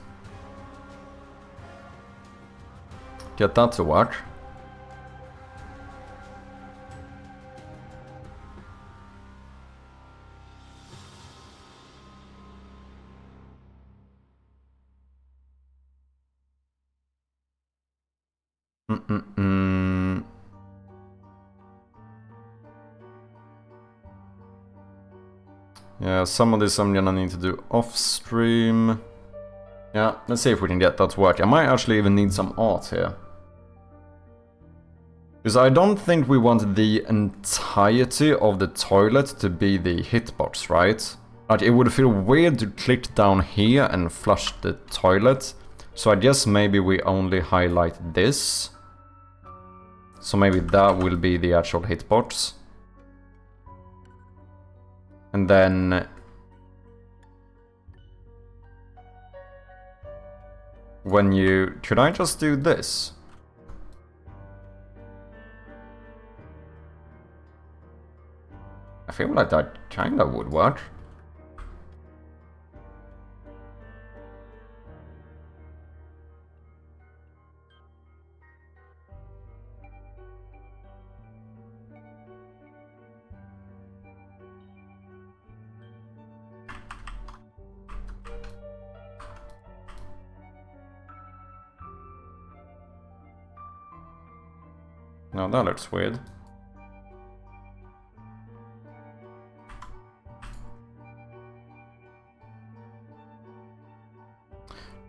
Speaker 2: Get that to work. Yeah, some of this I'm gonna need to do off stream. Yeah, let's see if we can get that to work. I might actually even need some art here. Because I don't think we want the entirety of the toilet to be the hitbox, right? Like, it would feel weird to click down here and flush the toilet. So I guess maybe we only highlight this. So maybe that will be the actual hitbox. And then when you... Could I just do this? I feel like that kinda would work. No, that looks weird.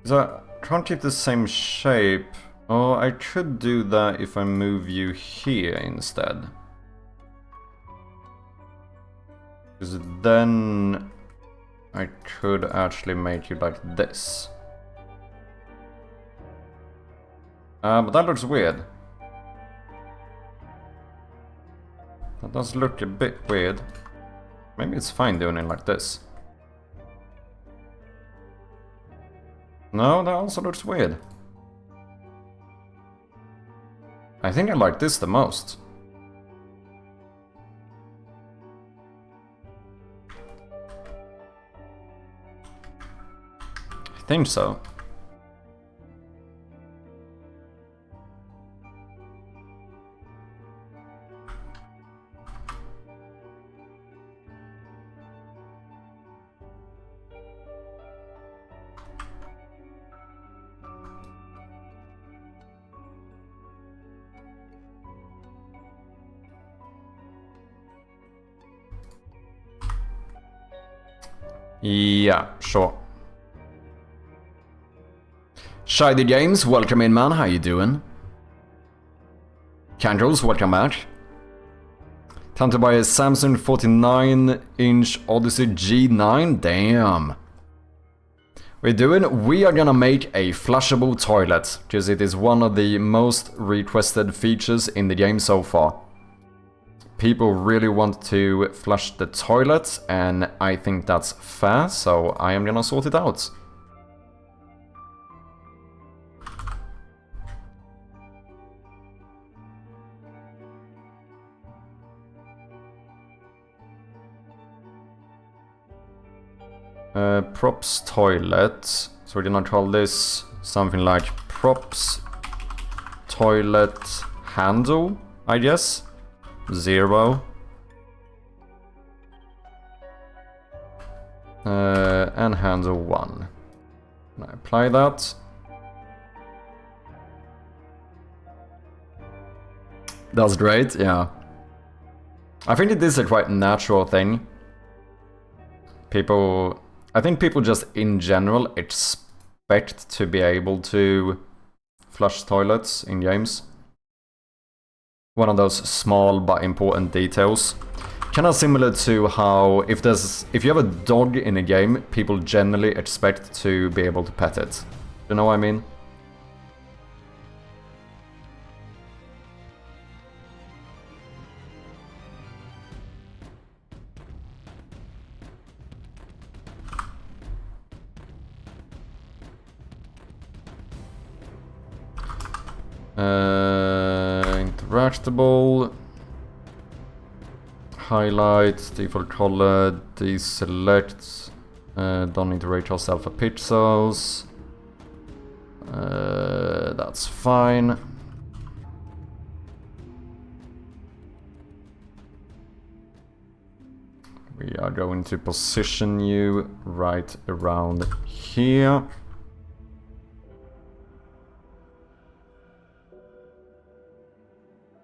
Speaker 2: So I can't keep the same shape. Oh, I could do that if I move you here instead. Because then I could actually make you like this. But that looks weird. That does look a bit weird. Maybe it's fine doing it like this. No, that also looks weird. I think I like this the most. I think so. Yeah, sure. Shady James, welcome in, man. How you doing? Candles, welcome back. Time to buy a Samsung 49-inch Odyssey G9. Damn. We are gonna make a flushable toilet, because it is one of the most requested features in the game so far. People really want to flush the toilet, and I think that's fair, so I am gonna sort it out. Props toilet. So we're gonna call this something like props toilet handle, I guess. 0. And handle 1. I apply that. That's great, yeah. I think it is a quite natural thing. I think people just in general expect to be able to flush toilets in games. One of those small but important details. Kind of similar to how if you have a dog in a game, people generally expect to be able to pet it. You know what I mean? Interactable. Highlight, default color, deselect. Don't need to raycast alpha pixels. That's fine. We are going to position you right around here.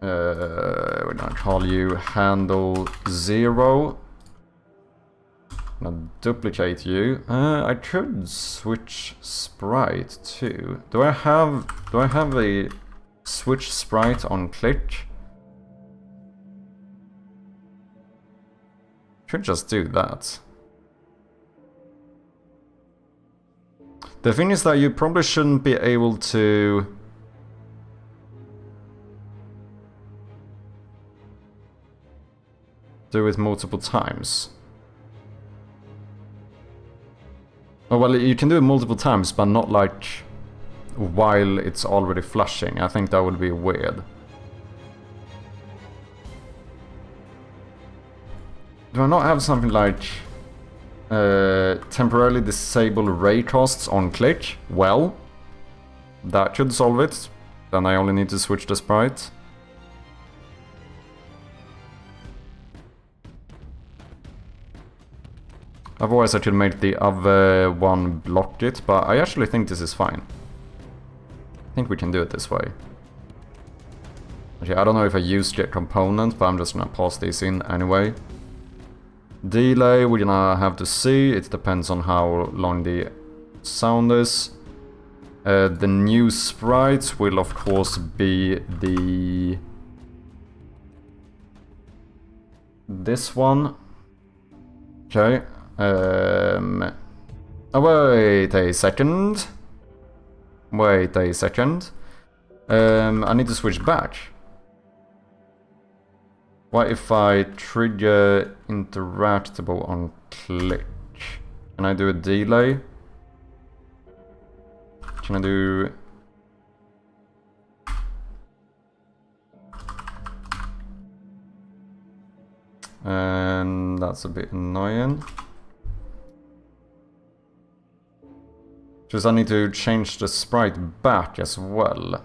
Speaker 2: We're gonna call you handle 0. I'm gonna duplicate you. I could switch sprite too. Do I have a switch sprite on click? Could just do that. The thing is that you probably shouldn't be able to do it multiple times. Oh, well, you can do it multiple times, but not like while it's already flushing. I think that would be weird. Do I not have something like temporarily disable raycasts on click? Well, that should solve it. Then I only need to switch the sprite. Otherwise I could make the other one block it, but I actually think this is fine. I think we can do it this way. Okay, I don't know if I used the component, but I'm just gonna pass these in anyway. Delay, we're gonna have to see. It depends on how long the sound is. The new sprite will of course be this one. Okay. Oh, wait a second. Wait a second. I need to switch back. What if I trigger interactable on click? Can I do a delay? Can I do... And that's a bit annoying. Just I need to change the sprite back as well.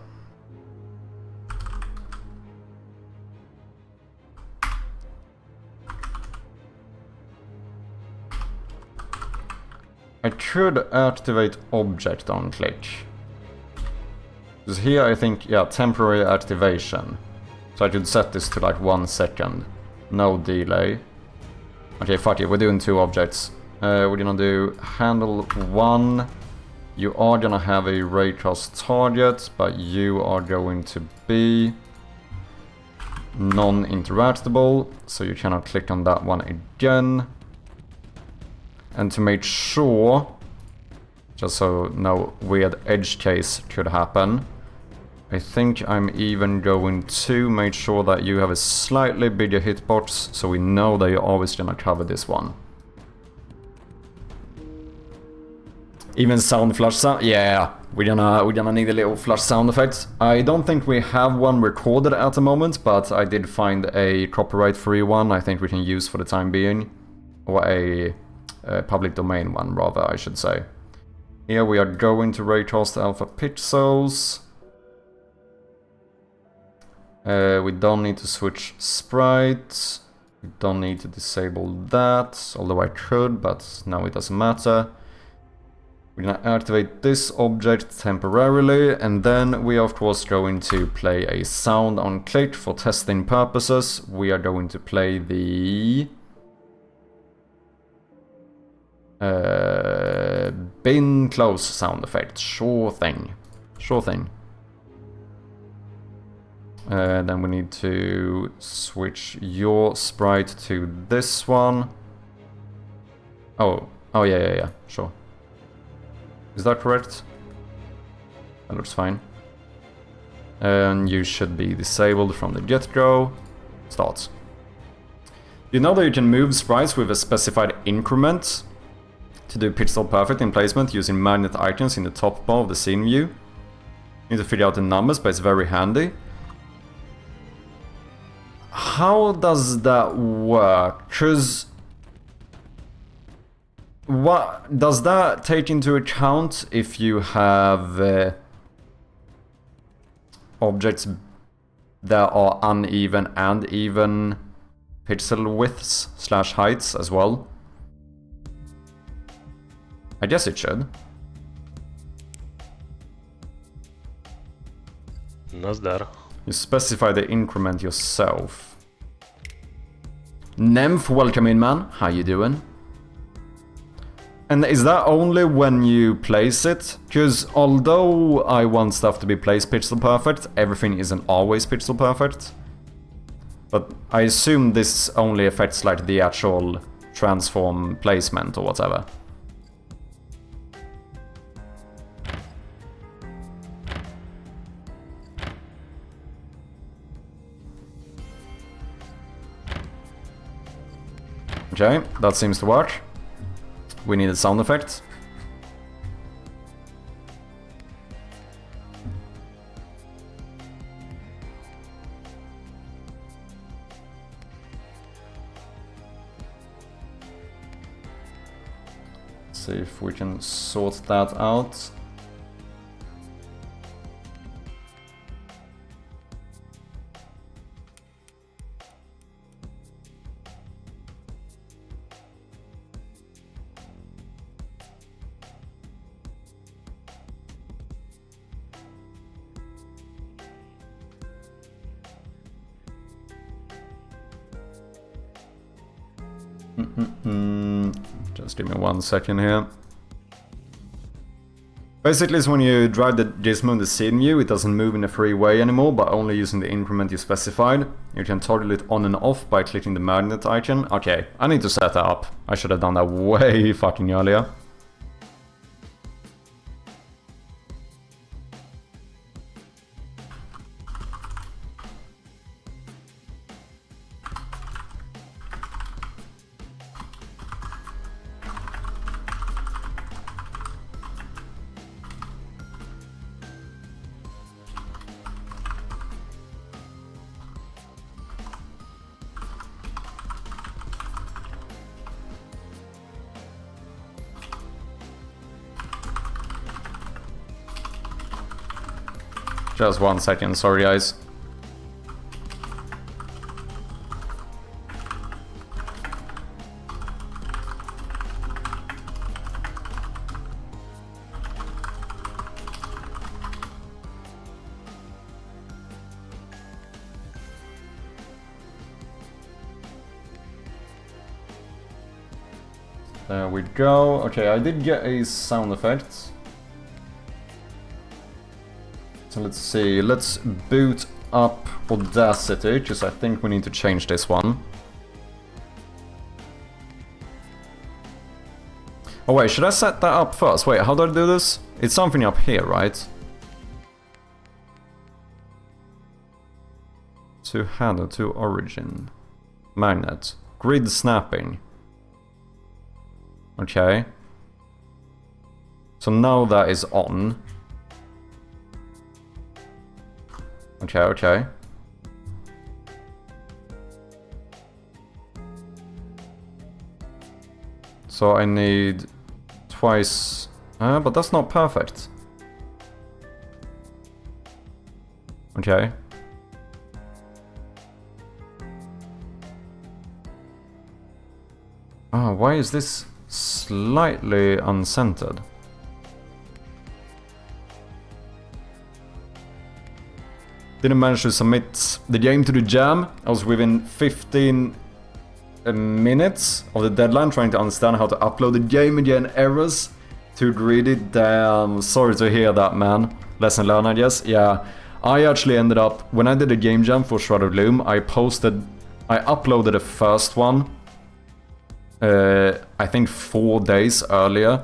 Speaker 2: I should activate object on click. Because here I think, yeah, temporary activation. So I should set this to like 1 second. No delay. Okay, fuck it, we're doing 2 objects. We're gonna do handle 1. You are gonna have a raycast target, but you are going to be non-interactable, so you cannot click on that one again. And to make sure, just so no weird edge case could happen, I think I'm even going to make sure that you have a slightly bigger hitbox, so we know that you're always gonna cover this one. Even sound flush sound, yeah, we're gonna need a little flush sound effect. I don't think we have one recorded at the moment, but I did find a copyright-free one. I think we can use for the time being, or a public domain one, rather, I should say. Here we are going to raycast alpha pixels. We don't need to switch sprites. We don't need to disable that, although I could, but now it doesn't matter. We're gonna activate this object temporarily, and then we are of course going to play a sound on click for testing purposes. We are going to play the bin close sound effect. Sure thing. Sure thing. Then we need to switch your sprite to this one. Oh, yeah, sure. Is that correct? That looks fine. And you should be disabled from the get-go. Start. You know that you can move sprites with a specified increment to do pixel perfect in placement using magnet icons in the top bar of the scene view. You need to figure out the numbers, but it's very handy. How does that work? Because what does that take into account if you have objects that are uneven and even pixel widths / heights as well? I guess it should.
Speaker 4: Nazdar.
Speaker 2: You specify the increment yourself. Nymph, welcome in, man. How you doing? And is that only when you place it? Because although I want stuff to be placed pixel perfect, everything isn't always pixel perfect. But I assume this only affects like the actual transform placement or whatever. Okay, that seems to work. We need a sound effect. See if we can sort that out. Just give me 1 second here. Basically, it's when you drag the gizmo in the scene view, it doesn't move in a free way anymore, but only using the increment you specified. You can toggle it on and off by clicking the magnet icon. Okay, I need to set that up. I should have done that way fucking earlier. Just 1 second, sorry guys. There we go. Okay, I did get a sound effect. So let's see, let's boot up Audacity, because I think we need to change this one. Oh wait, should I set that up first? Wait, how do I do this? It's something up here, right? To handle, to origin. Magnet. Grid snapping. Okay. So now that is on. Okay, okay. So I need twice... but that's not perfect. Okay. Oh, why is this slightly uncentered? Didn't manage to submit the game to the jam. I was within 15 minutes of the deadline trying to understand how to upload the game and get errors. Too greedy, damn. Sorry to hear that, man. Lesson learned, I guess. Yeah, I actually ended up, when I did the game jam for Shroud of Gloom, I uploaded the first one, I think 4 days earlier.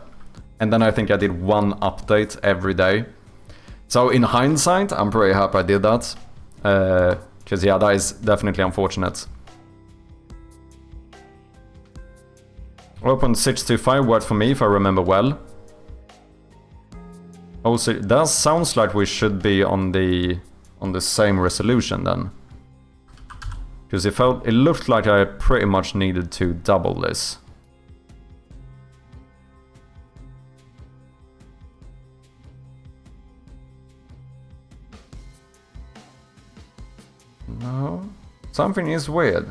Speaker 2: And then I think I did 1 update every day. So in hindsight, I'm pretty happy I did that. Because yeah, that is definitely unfortunate. Open 625 worked for me, if I remember well. Also, that sounds like we should be on the same resolution then. Because it looked like I pretty much needed to double this. No, something is weird.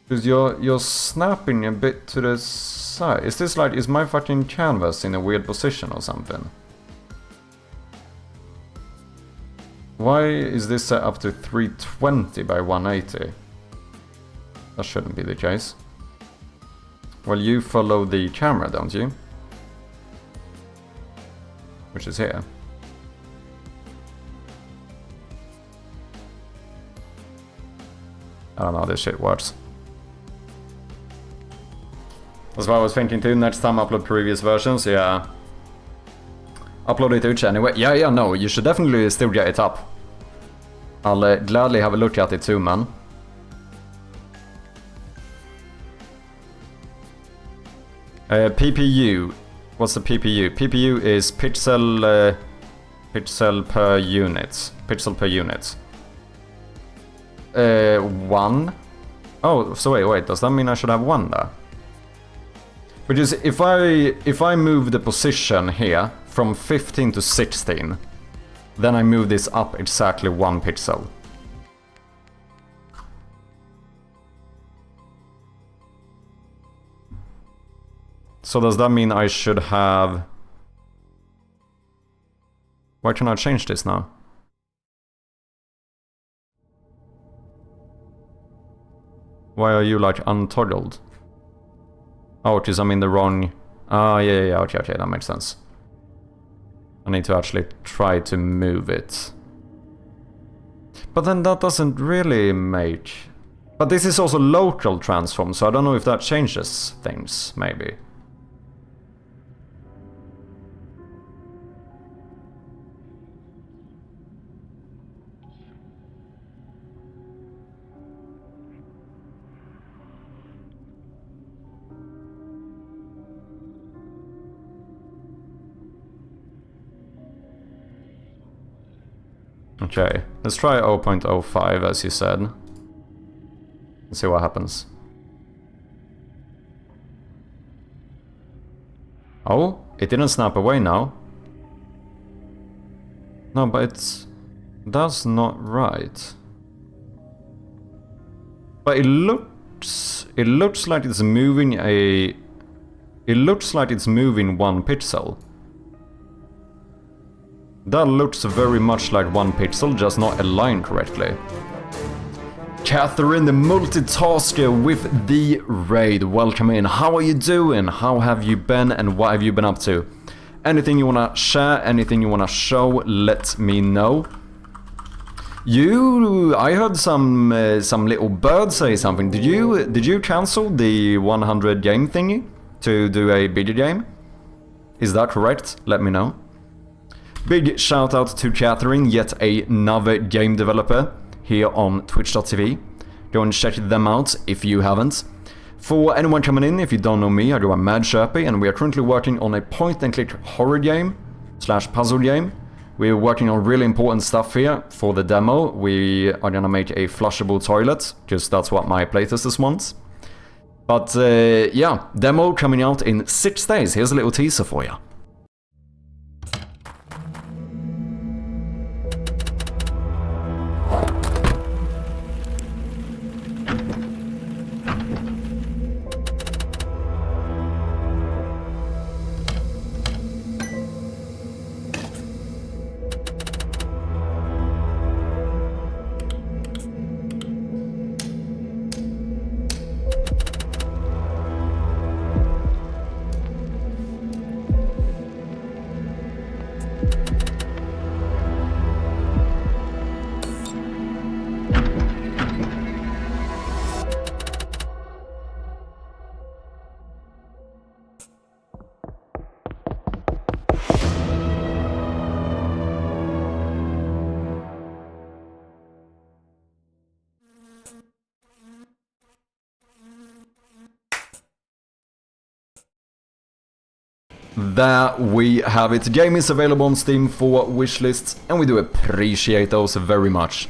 Speaker 2: Because you're snapping a bit to the side. Is this like, is my fucking canvas in a weird position or something? Why is this set up to 320 by 180? That shouldn't be the case. Well, you follow the camera, don't you? Which is here. I don't know how this shit works. That's what I was thinking too. Next time upload previous versions, yeah. Upload it to anyway. Yeah, no, you should definitely still get it up. I'll gladly have a look at it too, man. PPU. What's the PPU? PPU is pixel per unit. Pixel per unit. 1. Oh, so wait, does that mean I should have 1 there? Because if I move the position here from 15 to 16, then I move this up exactly 1 pixel. So does that mean I should have... Why can I change this now? Why are you like untoggled? Oh, because I'm in the wrong... Ah, yeah, okay, that makes sense. I need to actually try to move it. But then that doesn't really make... But this is also local transform, so I don't know if that changes things, maybe. Okay, let's try 0.05 as you said. Let's see what happens. Oh, it didn't snap away now. No, but that's not right. But it looks like it's moving a... It looks like it's moving 1 pixel. That looks very much like 1 pixel, just not aligned correctly. Catherine the multitasker with the raid, welcome in. How are you doing? How have you been and what have you been up to? Anything you wanna share, anything you wanna show, let me know. I heard some little bird say something. Did you cancel the 100 game thingy to do a video game? Is that correct? Let me know. Big shout out to Catherine, yet another game developer here on twitch.tv. Go and check them out if you haven't. For anyone coming in, if you don't know me, I go by Mad Sherpy, and we are currently working on a point-and-click horror game / puzzle game. We're working on really important stuff here for the demo. We are gonna make a flushable toilet, because that's what my playtesters want. But yeah, demo coming out in 6 days. Here's a little teaser for you. There we have it. The game is available on Steam for wishlists, and we do appreciate those very much.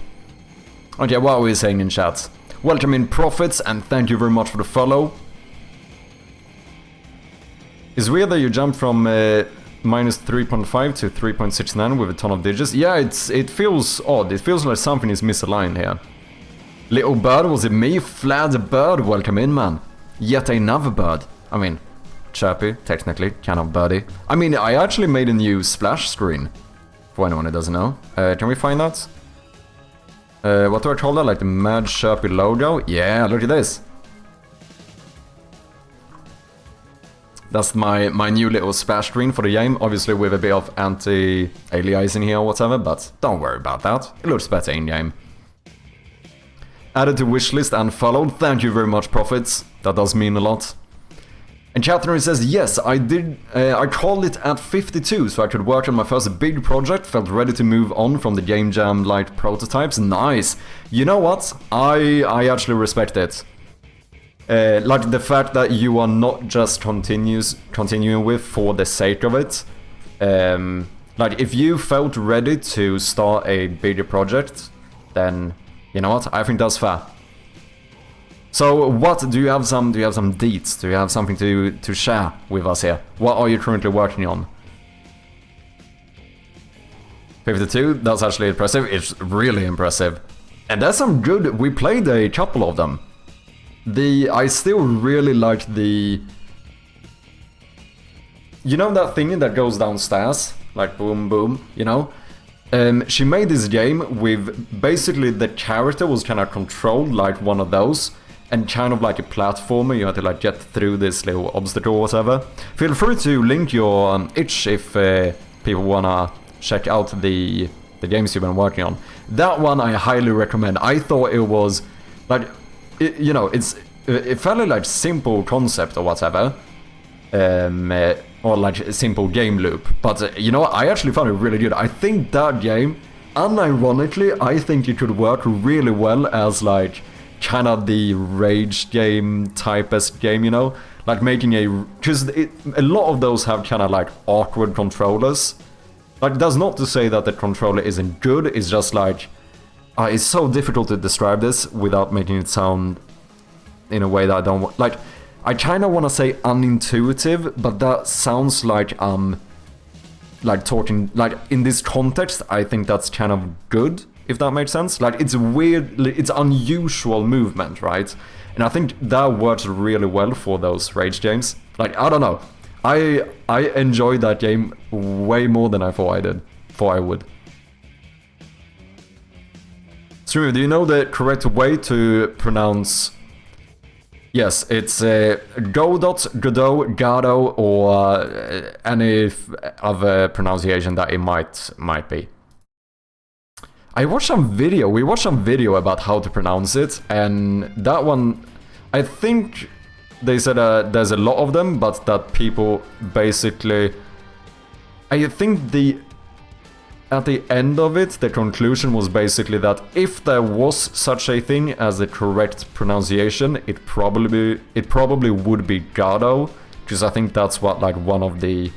Speaker 2: Okay, what are we saying in chat? Welcome in, Profits, and thank you very much for the follow. It's weird that you jumped from minus 3.5 to 3.69 with a ton of digits. Yeah, it feels odd. It feels like something is misaligned here. Little bird, was it me? Flad bird, welcome in, man. Yet another bird. I mean, chirpy, technically, kind of birdie. I mean, I actually made a new splash screen, for anyone who doesn't know. Can we find that? What do I call that? Like the Mad Chirpy logo? Yeah, look at this. That's my new little splash screen for the game, obviously with a bit of anti-aliasing here or whatever, but don't worry about that. It looks better in-game. Added to wishlist and followed. Thank you very much, Profits. That does mean a lot. And Catherine says, yes, I did. I called it at 52, so I could work on my first big project. Felt ready to move on from the Game Jam light prototypes. Nice. You know what? I actually respect it. Like the fact that you are not just continuing with for the sake of it. Like if you felt ready to start a bigger project, then you know what? I think that's fair. So what do you have some deets? Do you have something to share with us here? What are you currently working on? 52, that's actually impressive. It's really impressive. And that's some good, we played a couple of them. I still really like the... You know that thing that goes downstairs? Like boom boom, you know? She made this game with basically the character was kind of controlled like one of those. And kind of like a platformer, you have to like get through this little obstacle or whatever. Feel free to link your itch if people wanna check out the games you've been working on. That one I highly recommend. I thought it was like, you know, it fairly like simple concept or whatever, or like a simple game loop. But you know what? I actually found it really good. I think that game, unironically, I think it could work really well as like kind of the rage game typest game, you know, like making because a lot of those have kind of like awkward controllers. Like that's not to say that the controller isn't good, it's just like it's so difficult to describe this without making it sound in a way that I don't want. Like I kind of want to say unintuitive, but that sounds like like talking, like in this context, I think that's kind of good, if that makes sense. Like it's weird, it's unusual movement, right? And I think that works really well for those rage games. Like, I don't know. I enjoyed that game way more than I thought I would. Streamer, do you know the correct way to pronounce? Yes, it's Godot, Godot, Gado, or any other pronunciation that it might be. We watched some video about how to pronounce it, and that one, I think they said there's a lot of them, but that people basically, I think at the end of it, the conclusion was basically that if there was such a thing as the correct pronunciation, it probably would be Gado, because I think that's what like one of the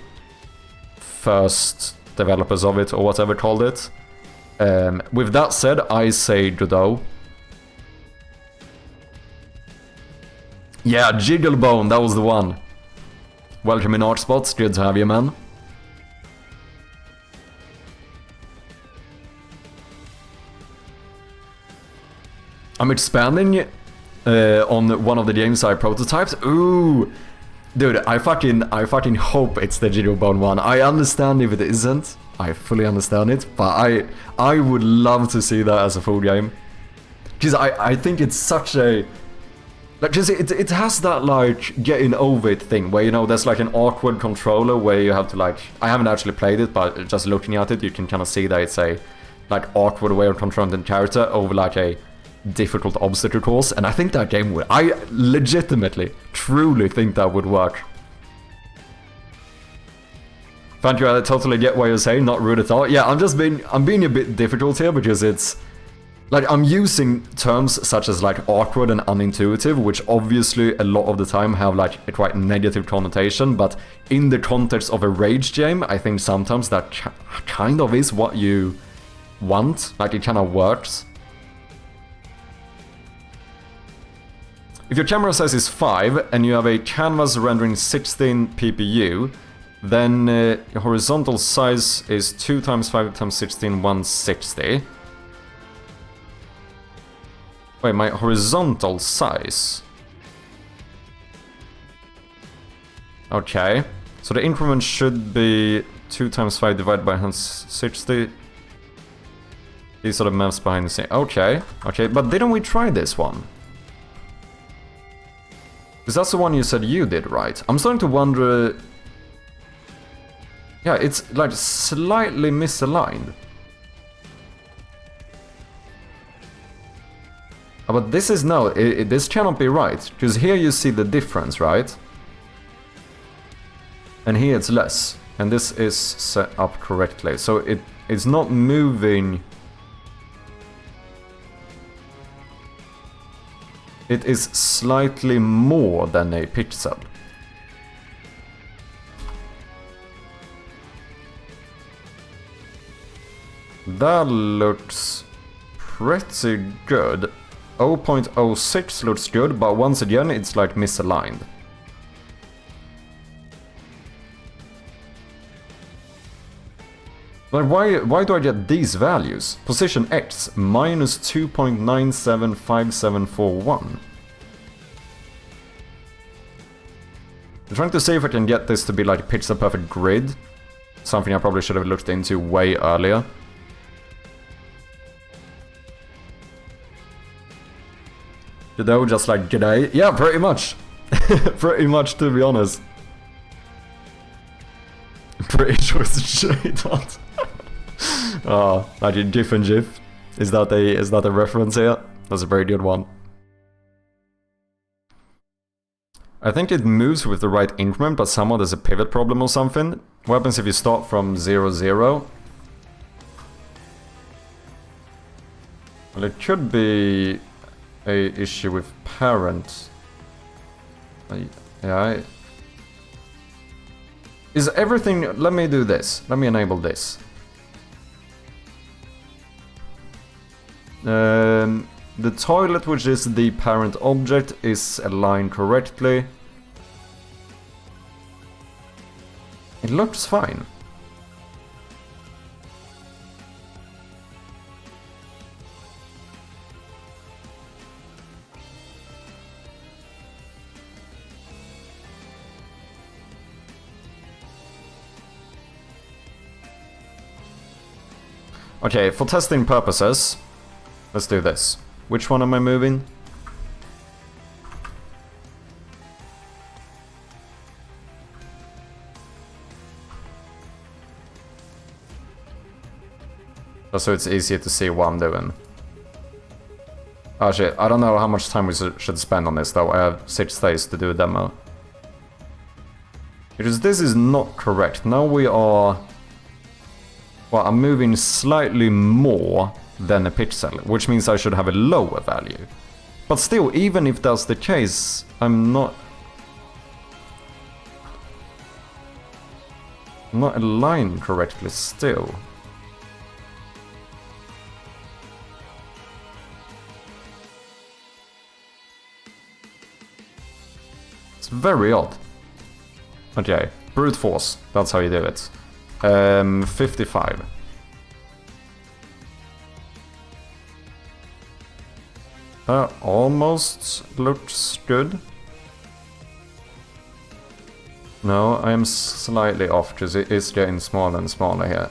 Speaker 2: first developers of it or whatever called it. With that said, I say Godot. Yeah, Jigglebone, that was the one. Welcome in Artspots, good to have you, man. I'm expanding on one of the games I prototyped. Ooh, dude, I fucking hope it's the Jigglebone one. I understand if it isn't. I fully understand it, but I would love to see that as a full game. Because I think it's such a... Like, just it has that, like, getting over it thing, where, you know, there's, like, an awkward controller where you have to, like... I haven't actually played it, but just looking at it, you can kind of see that it's a, like, awkward way of controlling the character over, like, a difficult obstacle course, and I think that game would... I legitimately, truly think that would work. Thank you, I totally get what you're saying, not rude at all. Yeah, I'm being a bit difficult here, because it's... Like, I'm using terms such as, like, awkward and unintuitive, which obviously a lot of the time have, like, a quite negative connotation, but in the context of a rage game, I think sometimes that kind of is what you want. Like, it kind of works. If your camera size is 5, and you have a canvas rendering 16 PPU, then your horizontal size is 2 times 5 times 16, 160. Wait, my horizontal size. Okay. So the increment should be 2 times 5 divided by 160. These are the maths behind the scene. Okay. Okay, but didn't we try this one? Because that's the one you said you did, right? I'm starting to wonder... Yeah, it's like slightly misaligned. But this is no, this cannot be right, because here you see the difference, right? And here it's less, and this is set up correctly, so it's not moving. It is slightly more than a pixel. That looks pretty good. 0.06 looks good, but once again, it's like misaligned. Like, why do I get these values? Position X, minus 2.975741. I'm trying to see if I can get this to be like pixel perfect grid. Something I probably should have looked into way earlier. Godot just like g'day. Yeah, pretty much. Pretty much, to be honest. Pretty sure it's straight on. Oh, like a GIF and GIF. Is that a reference here? That's a very good one. I think it moves with the right increment, but somehow there's a pivot problem or something. What happens if you start from 0, 0? Well, it could be a issue with parent. Yeah. Is everything... Let me do this. Let me enable this. The toilet, which is the parent object, is aligned correctly. It looks fine. Okay, for testing purposes, let's do this. Which one am I moving? Just so it's easier to see what I'm doing. Oh shit, I don't know how much time we should spend on this though. I have 6 days to do a demo. Because this is not correct. Now we are... Well, I'm moving slightly more than a pixel, which means I should have a lower value. But still, even if that's the case, I'm not aligned correctly still. It's very odd. Okay, brute force, that's how you do it. 55. Almost looks good. No, I am slightly off because it is getting smaller and smaller here.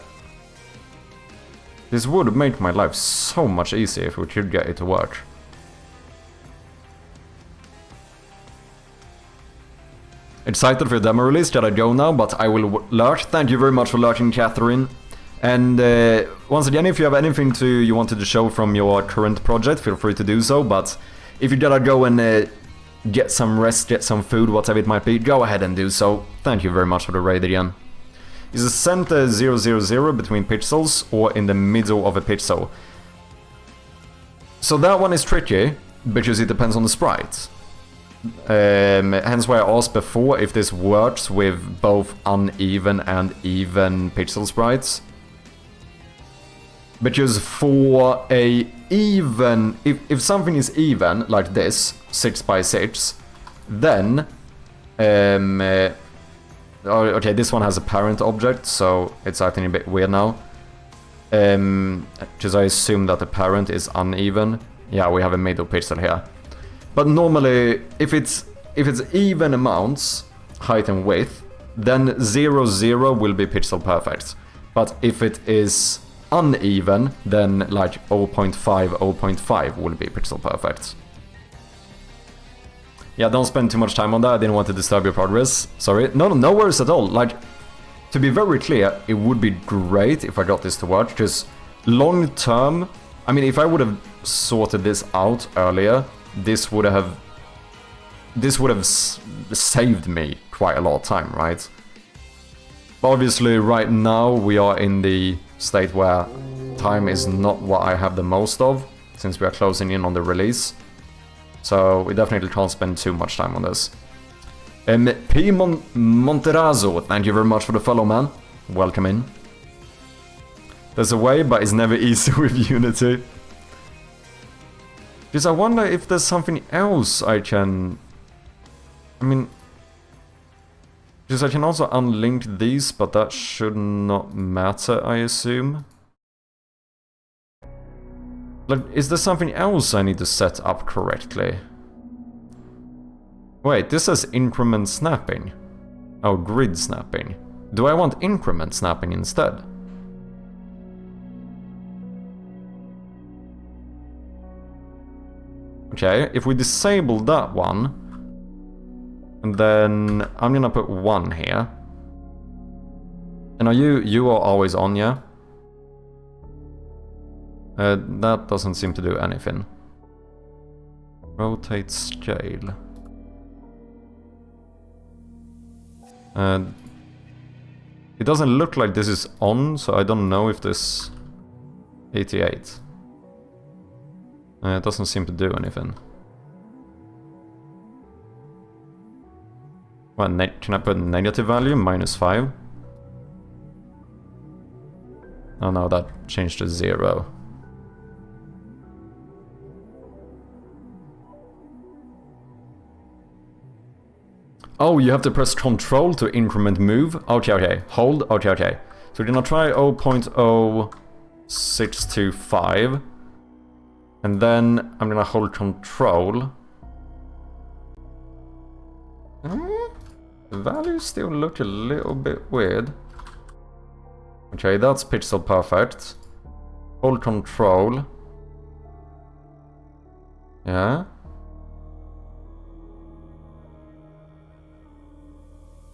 Speaker 2: This would make my life so much easier if we could get it to work. Excited for the demo release, gotta go now, but I will lurk. Thank you very much for lurking, Catherine. And once again, if you have anything you wanted to show from your current project, feel free to do so. But if you gotta go and get some rest, get some food, whatever it might be, go ahead and do so. Thank you very much for the raid again. Is the center 000 between pixels or in the middle of a pixel? So that one is tricky, because it depends on the sprite. Hence why I asked before if this works with both uneven and even pixel sprites. Because for a even, if something is even, like this, 6 by 6, then, okay, this one has a parent object, so it's acting a bit weird now. Because I assume that the parent is uneven. Yeah, we have a middle pixel here. But normally, if it's even amounts, height and width, then 0, 0 will be pixel perfect. But if it is uneven, then like 0.5, 0.5 will be pixel perfect. Yeah, don't spend too much time on that, I didn't want to disturb your progress. Sorry. No worries at all. Like, to be very clear, it would be great if I got this to work, because long term, I mean, if I would have sorted this out earlier, this would have saved me quite a lot of time, right? But obviously, right now we are in the state where time is not what I have the most of, since we are closing in on the release. So we definitely can't spend too much time on this. P. Monterazzo, thank you very much for the follow, man. Welcome in. There's a way, but it's never easy with Unity. Because I wonder if there's something else I can... I mean... Because I can also unlink these, but that should not matter, I assume. Like, is there something else I need to set up correctly? Wait, this says increment snapping. Oh, grid snapping. Do I want increment snapping instead? Okay, if we disable that one, and then I'm gonna put 1 here. And are you are always on, yeah? That doesn't seem to do anything. Rotate scale. It doesn't look like this is on, so I don't know if this 88. It doesn't seem to do anything. Well, can I put negative value? -5? Oh no, that changed to 0. Oh, you have to press Control to increment move? Okay. Hold, okay. So we're gonna try 0.0625. And then I'm gonna hold Control. The values still look a little bit weird. Okay, that's pixel perfect. Hold control. Yeah.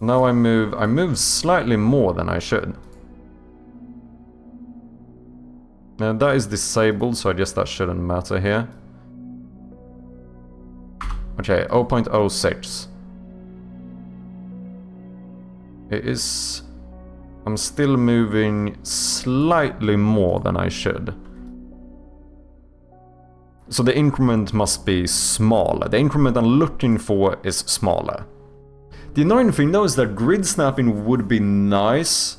Speaker 2: Now I move slightly more than I should. Now that is disabled, so I guess that shouldn't matter here. Okay, 0.06. It is... I'm still moving slightly more than I should. So the increment must be smaller. The increment I'm looking for is smaller. The annoying thing though is that grid snapping would be nice,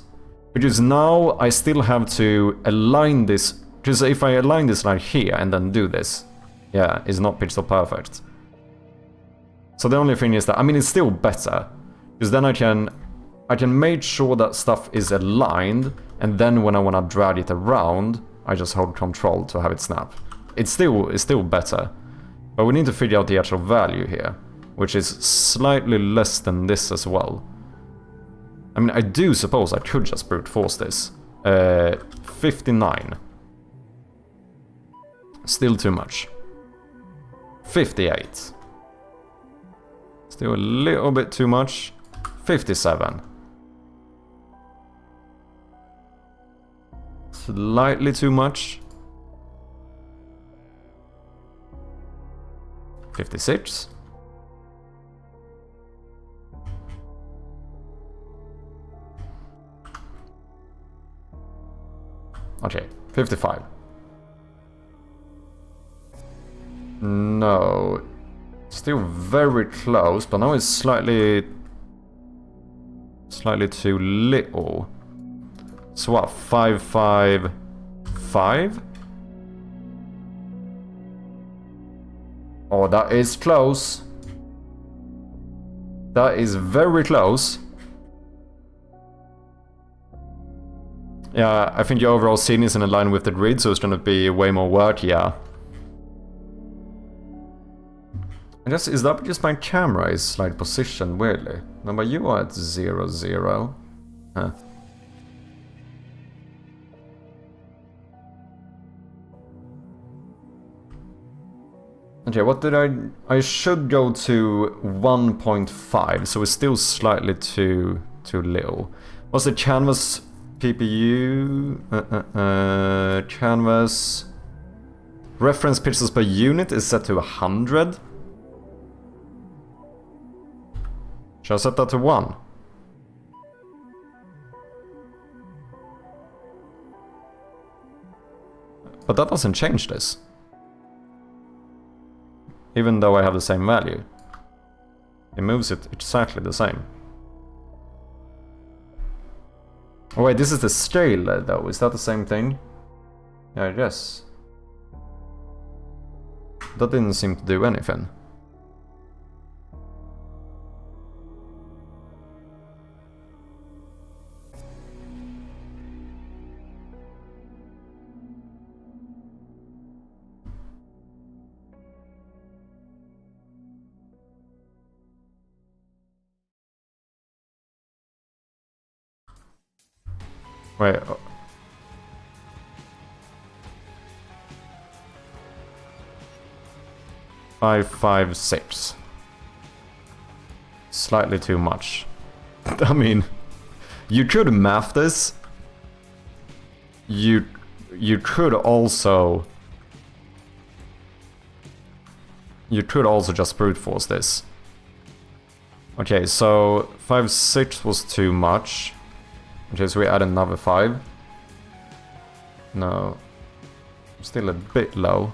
Speaker 2: because now I still have to align this, because if I align this like here and then do this, yeah, it's not pixel perfect. So the only thing is that, I mean, it's still better, because then I can make sure that stuff is aligned, and then when I want to drag it around, I just hold control to have it snap. It's still better, but we need to figure out the actual value here, which is slightly less than this as well. I mean, I do suppose I could just brute force this. 59. Still too much. 58. Still a little bit too much. 57. Slightly too much. 56. Okay, 55. No. Still very close, but now it's slightly too little. So what, 555? Oh, that is close. That is very close. Yeah, I think your overall scene is in line with the grid, so it's gonna be way more work, yeah. I guess, is that just my camera is slight position weirdly? No, but you are at 0, 0. Huh. Okay, what did I should go to 1.5, so it's still slightly too little. What's the canvas PPU? Canvas reference pixels per unit is set to 100. Should I set that to 1? But that doesn't change this. Even though I have the same value. It moves it exactly the same. Oh wait, this is the scale though, is that the same thing? Yeah, I guess. That didn't seem to do anything. Wait. 556. Slightly too much. I mean, you could math this. You could also just brute force this. Okay, so 5.6 was too much. Okay, so we add another 5. No. Still a bit low.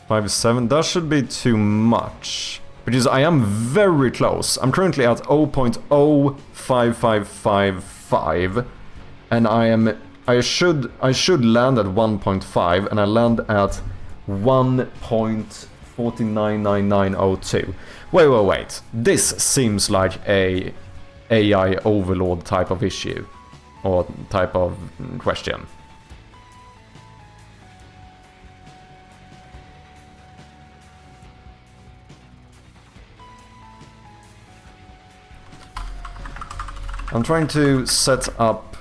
Speaker 2: 5.7, that should be too much. Because I am very close. I'm currently at 0.05555. And I should land at 1.5, and I land at 1.499902. Wait. This seems like a AI overlord type of issue. Or type of question. I'm trying to set up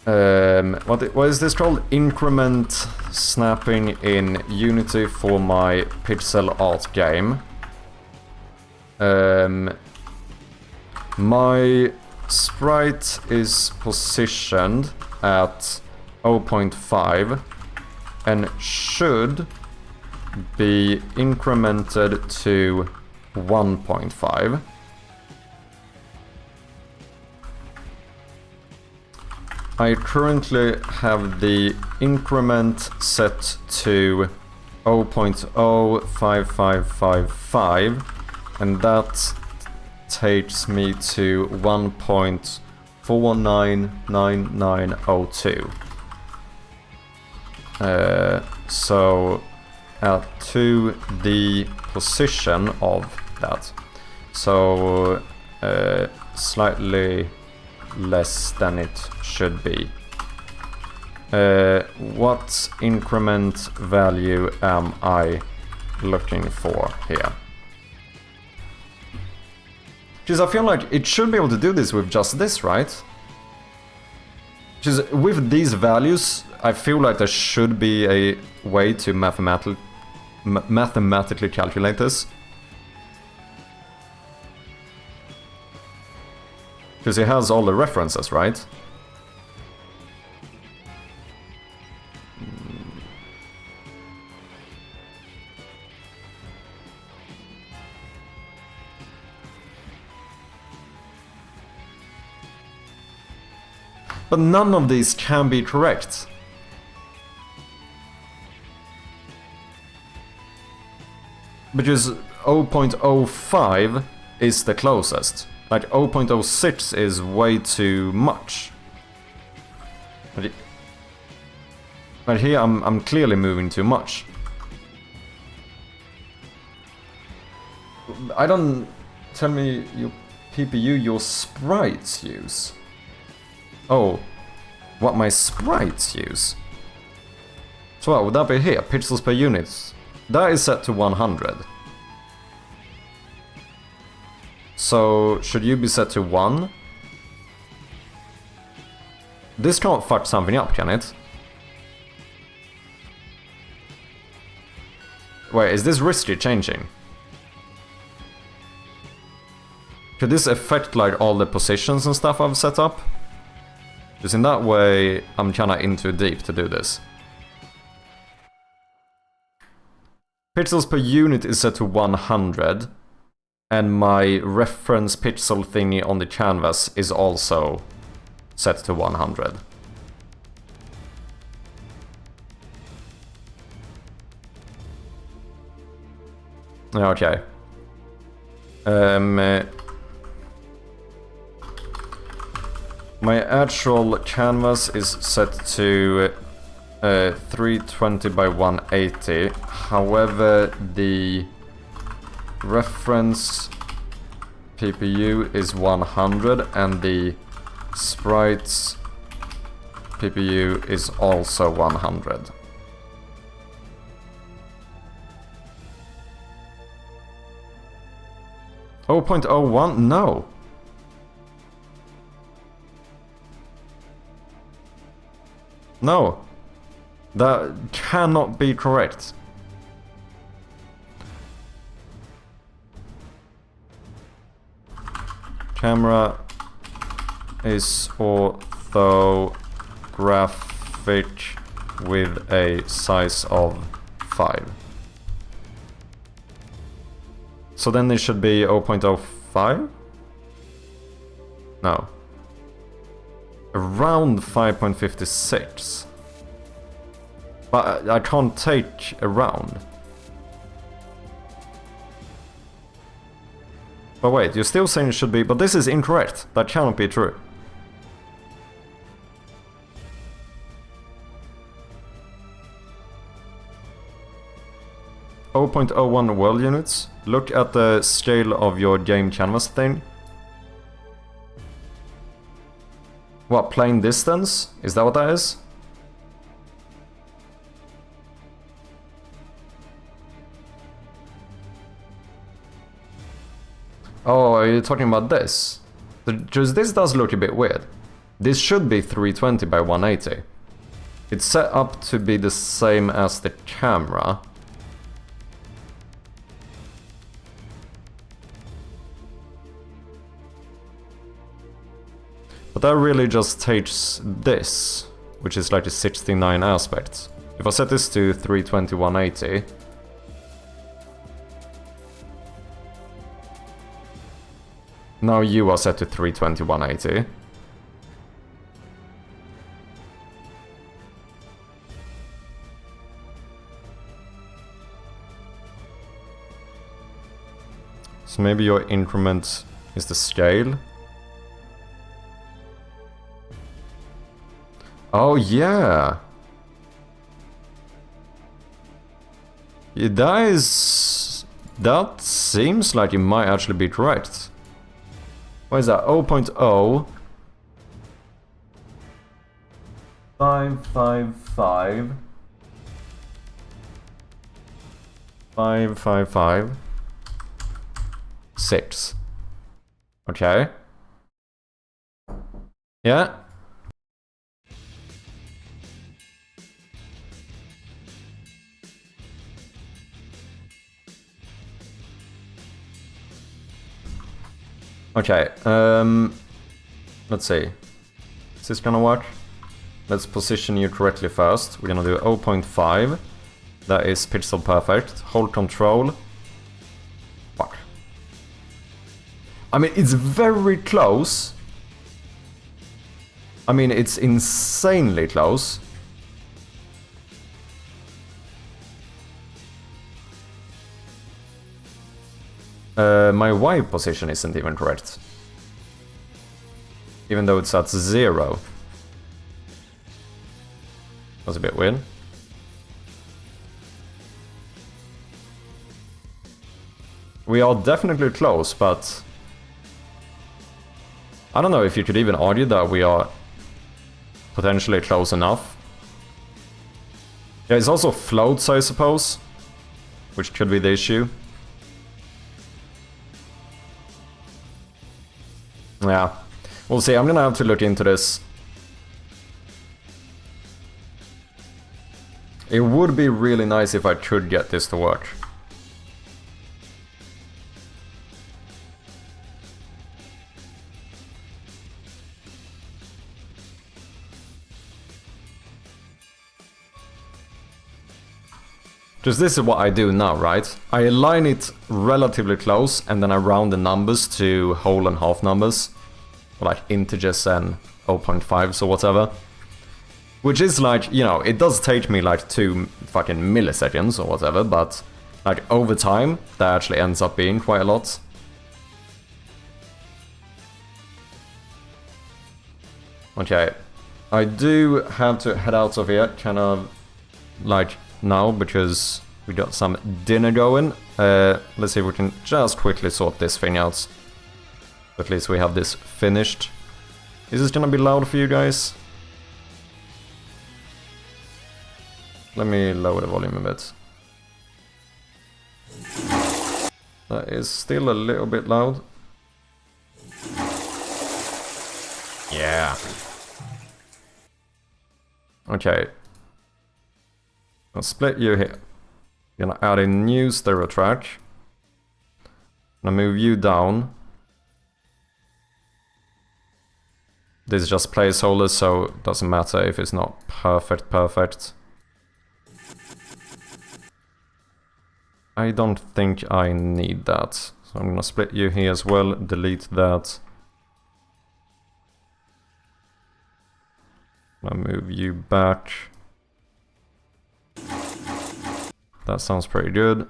Speaker 2: What is this called? Increment snapping in Unity for my pixel art game. My sprite is positioned at 0.5 and should be incremented to 1.5. I currently have the increment set to 0.05555, and that takes me to 1.499902. So to the position of that. So slightly less than it should be. What increment value am I looking for here? Because I feel like it should be able to do this with just this, right? Because with these values, I feel like there should be a way to mathematically calculate this. Because it has all the references, right? But none of these can be correct. Because 0.05 is the closest. Like 0.06 is way too much. But here I'm clearly moving too much. I don't... Tell me your PPU your sprites use. Oh, what my sprites use. So what would that be here? Pixels per unit. That is set to 100. So, should you be set to 1? This can't fuck something up, can it? Wait, is this risky changing? Could this affect like all the positions and stuff I've set up? Because in that way, I'm kinda in too deep to do this. Pixels per unit is set to 100. And my reference pixel thingy on the canvas is also set to 100. Okay. My actual canvas is set to 320 by 180. However, the reference PPU is 100 and the sprites PPU is also 100. Oh, 0.01? No. No. That cannot be correct. Camera is orthographic with a size of 5. So then it should be 0.05? No. Around 5.56. But I can't take around. But wait, you're still saying it should be... But this is incorrect. That cannot be true. .01 world units. Look at the scale of your game canvas thing. What, plane distance? Is that what that is? Oh, are you talking about this? Because this does look a bit weird. This should be 320 by 180. It's set up to be the same as the camera. But that really just takes this, which is like the 69 aspects. If I set this to 320 180, now you are set to 320 180. So maybe your increment is the scale. Oh yeah. That seems like it might actually be correct. What is that? 0.0 555 555 6. Okay. Yeah. Okay, let's see. Is this gonna work? Let's position you correctly first. We're gonna do 0.5. That is pixel perfect. Hold control. Fuck. I mean, it's very close. I mean, it's insanely close. My Y position isn't even correct. Even though it's at 0. That's a bit weird. We are definitely close, but I don't know if you could even argue that we are potentially close enough. Yeah, it's also floats, I suppose, which could be the issue. Yeah, we'll see. I'm gonna have to look into this. It would be really nice if I could get this to work. Because this is what I do now, right? I align it relatively close and then I round the numbers to whole and half numbers. Or like integers and 0.5s or whatever. Which is like, you know, it does take me like 2 fucking milliseconds or whatever, but like over time, that actually ends up being quite a lot. Okay, I do have to head out of here, kind of like now, because we got some dinner going. Let's see if we can just quickly sort this thing out. At least we have this finished. Is this gonna be loud for you guys? Let me lower the volume a bit. That is still a little bit loud. Yeah. Okay. I'll split you here. Gonna add a new stereo track. Gonna move you down. This is just placeholder, so it doesn't matter if it's not perfect. I don't think I need that. So I'm gonna split you here as well, delete that. I'll move you back. That sounds pretty good.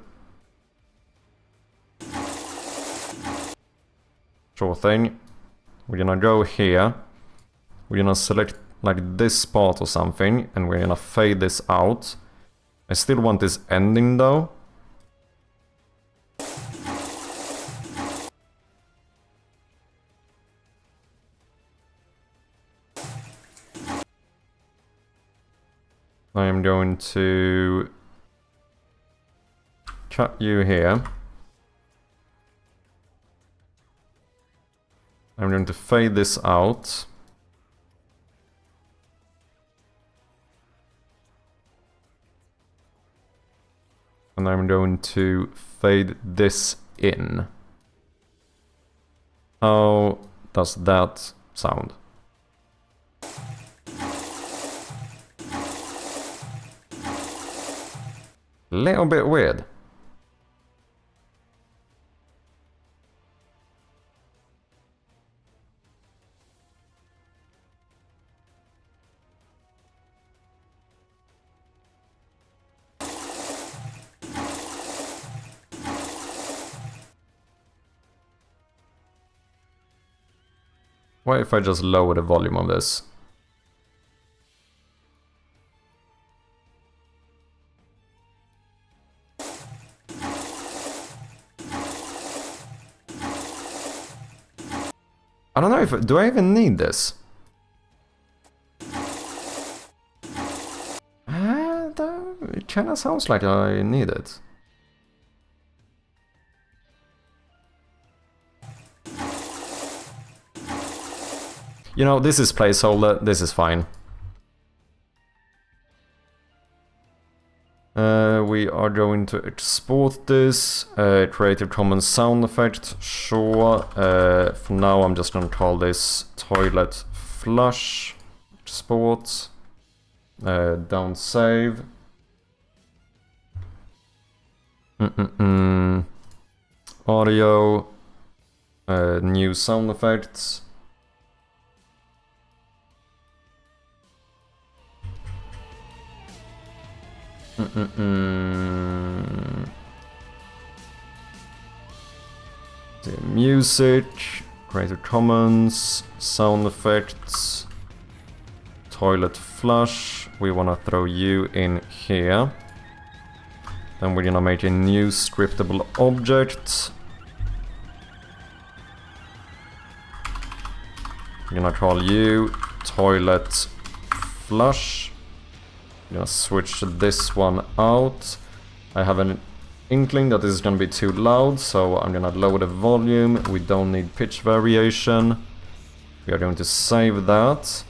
Speaker 2: Sure thing. We're gonna go here. We're gonna select like this spot or something, and we're gonna fade this out. I still want this ending though. I am going to cut you here. I'm going to fade this out. And I'm going to fade this in. How does that sound? Little bit weird. What if I just lower the volume of this? I don't know if... do I even need this? It kinda sounds like I need it. You know, this is placeholder, this is fine. We are going to export this. Creative Commons sound effect, sure. For now I'm just gonna call this toilet flush. Export. Down save. Audio. New sound effects. The music, Creative Commons, sound effects, toilet flush. We wanna throw you in here. Then we're gonna make a new scriptable object. We're gonna call you toilet flush. I'm gonna switch this one out. I have an inkling that this is gonna be too loud, so I'm gonna lower the volume. We don't need pitch variation. We are going to save that.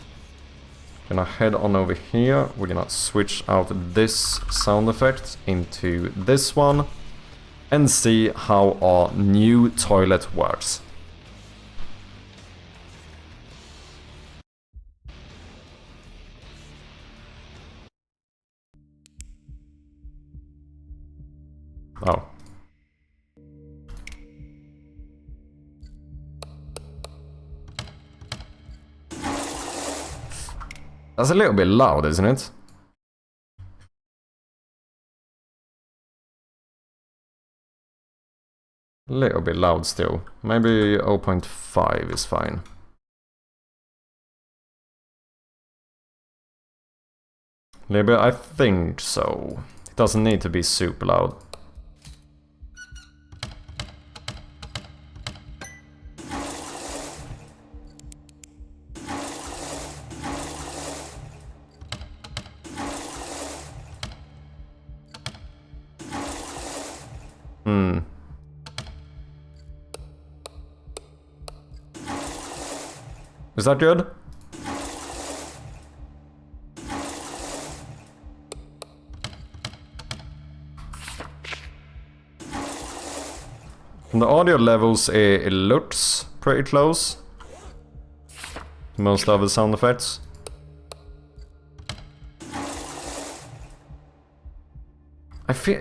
Speaker 2: Gonna head on over here. We're gonna switch out this sound effect into this one and see how our new toilet works. Oh. That's a little bit loud, isn't it? A little bit loud still. Maybe 0.5 is fine. Maybe I think so. It doesn't need to be super loud. Is that good? From the audio levels, it looks pretty close. Most other sound effects.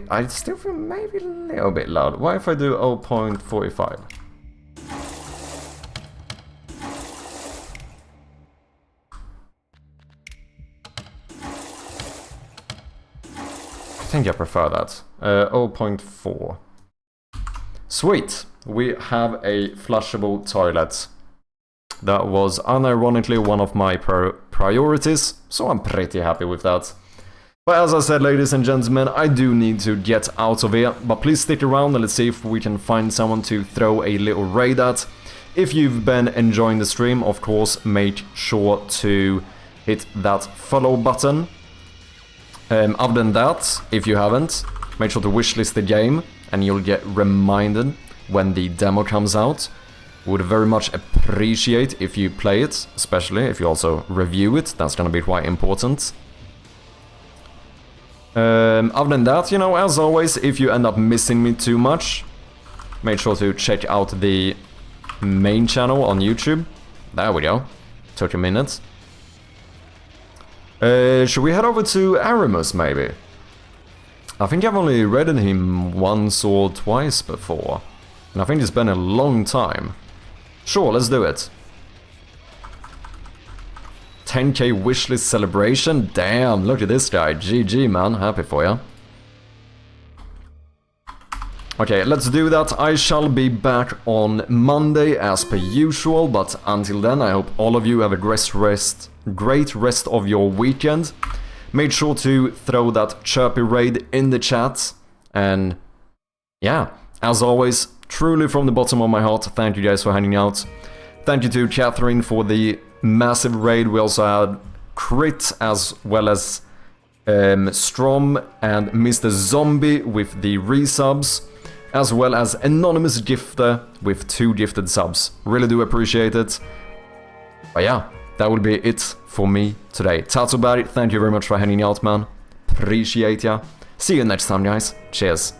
Speaker 2: I still feel maybe a little bit loud. What if I do 0.45? I think I prefer that. 0.4. Sweet! We have a flushable toilet. That was unironically one of my priorities, so I'm pretty happy with that. But as I said, ladies and gentlemen, I do need to get out of here, but please stick around and let's see if we can find someone to throw a little raid at. If you've been enjoying the stream, of course, make sure to hit that follow button. Other than that, if you haven't, make sure to wishlist the game and you'll get reminded when the demo comes out. Would very much appreciate if you play it, especially if you also review it. That's gonna be quite important. Other than that, you know, as always, if you end up missing me too much, make sure to check out the main channel on YouTube. There we go. 30 minutes. Should we head over to Aramus, maybe? I think I've only read him once or twice before. And I think it's been a long time. Sure, let's do it. 10k wishlist celebration? Damn, look at this guy. GG, man. Happy for ya. Okay, let's do that. I shall be back on Monday as per usual, but until then I hope all of you have a great rest of your weekend. Make sure to throw that chirpy raid in the chat. And yeah, as always, truly from the bottom of my heart, thank you guys for hanging out. Thank you to Catherine for the massive raid. We also had Crit as well as Strom and Mr. Zombie with the resubs, as well as Anonymous Gifter with 2 gifted subs. Really do appreciate it. But yeah, that will be it for me today. Tatubari, thank you very much for hanging out, man. Appreciate ya. See you next time, guys. Cheers.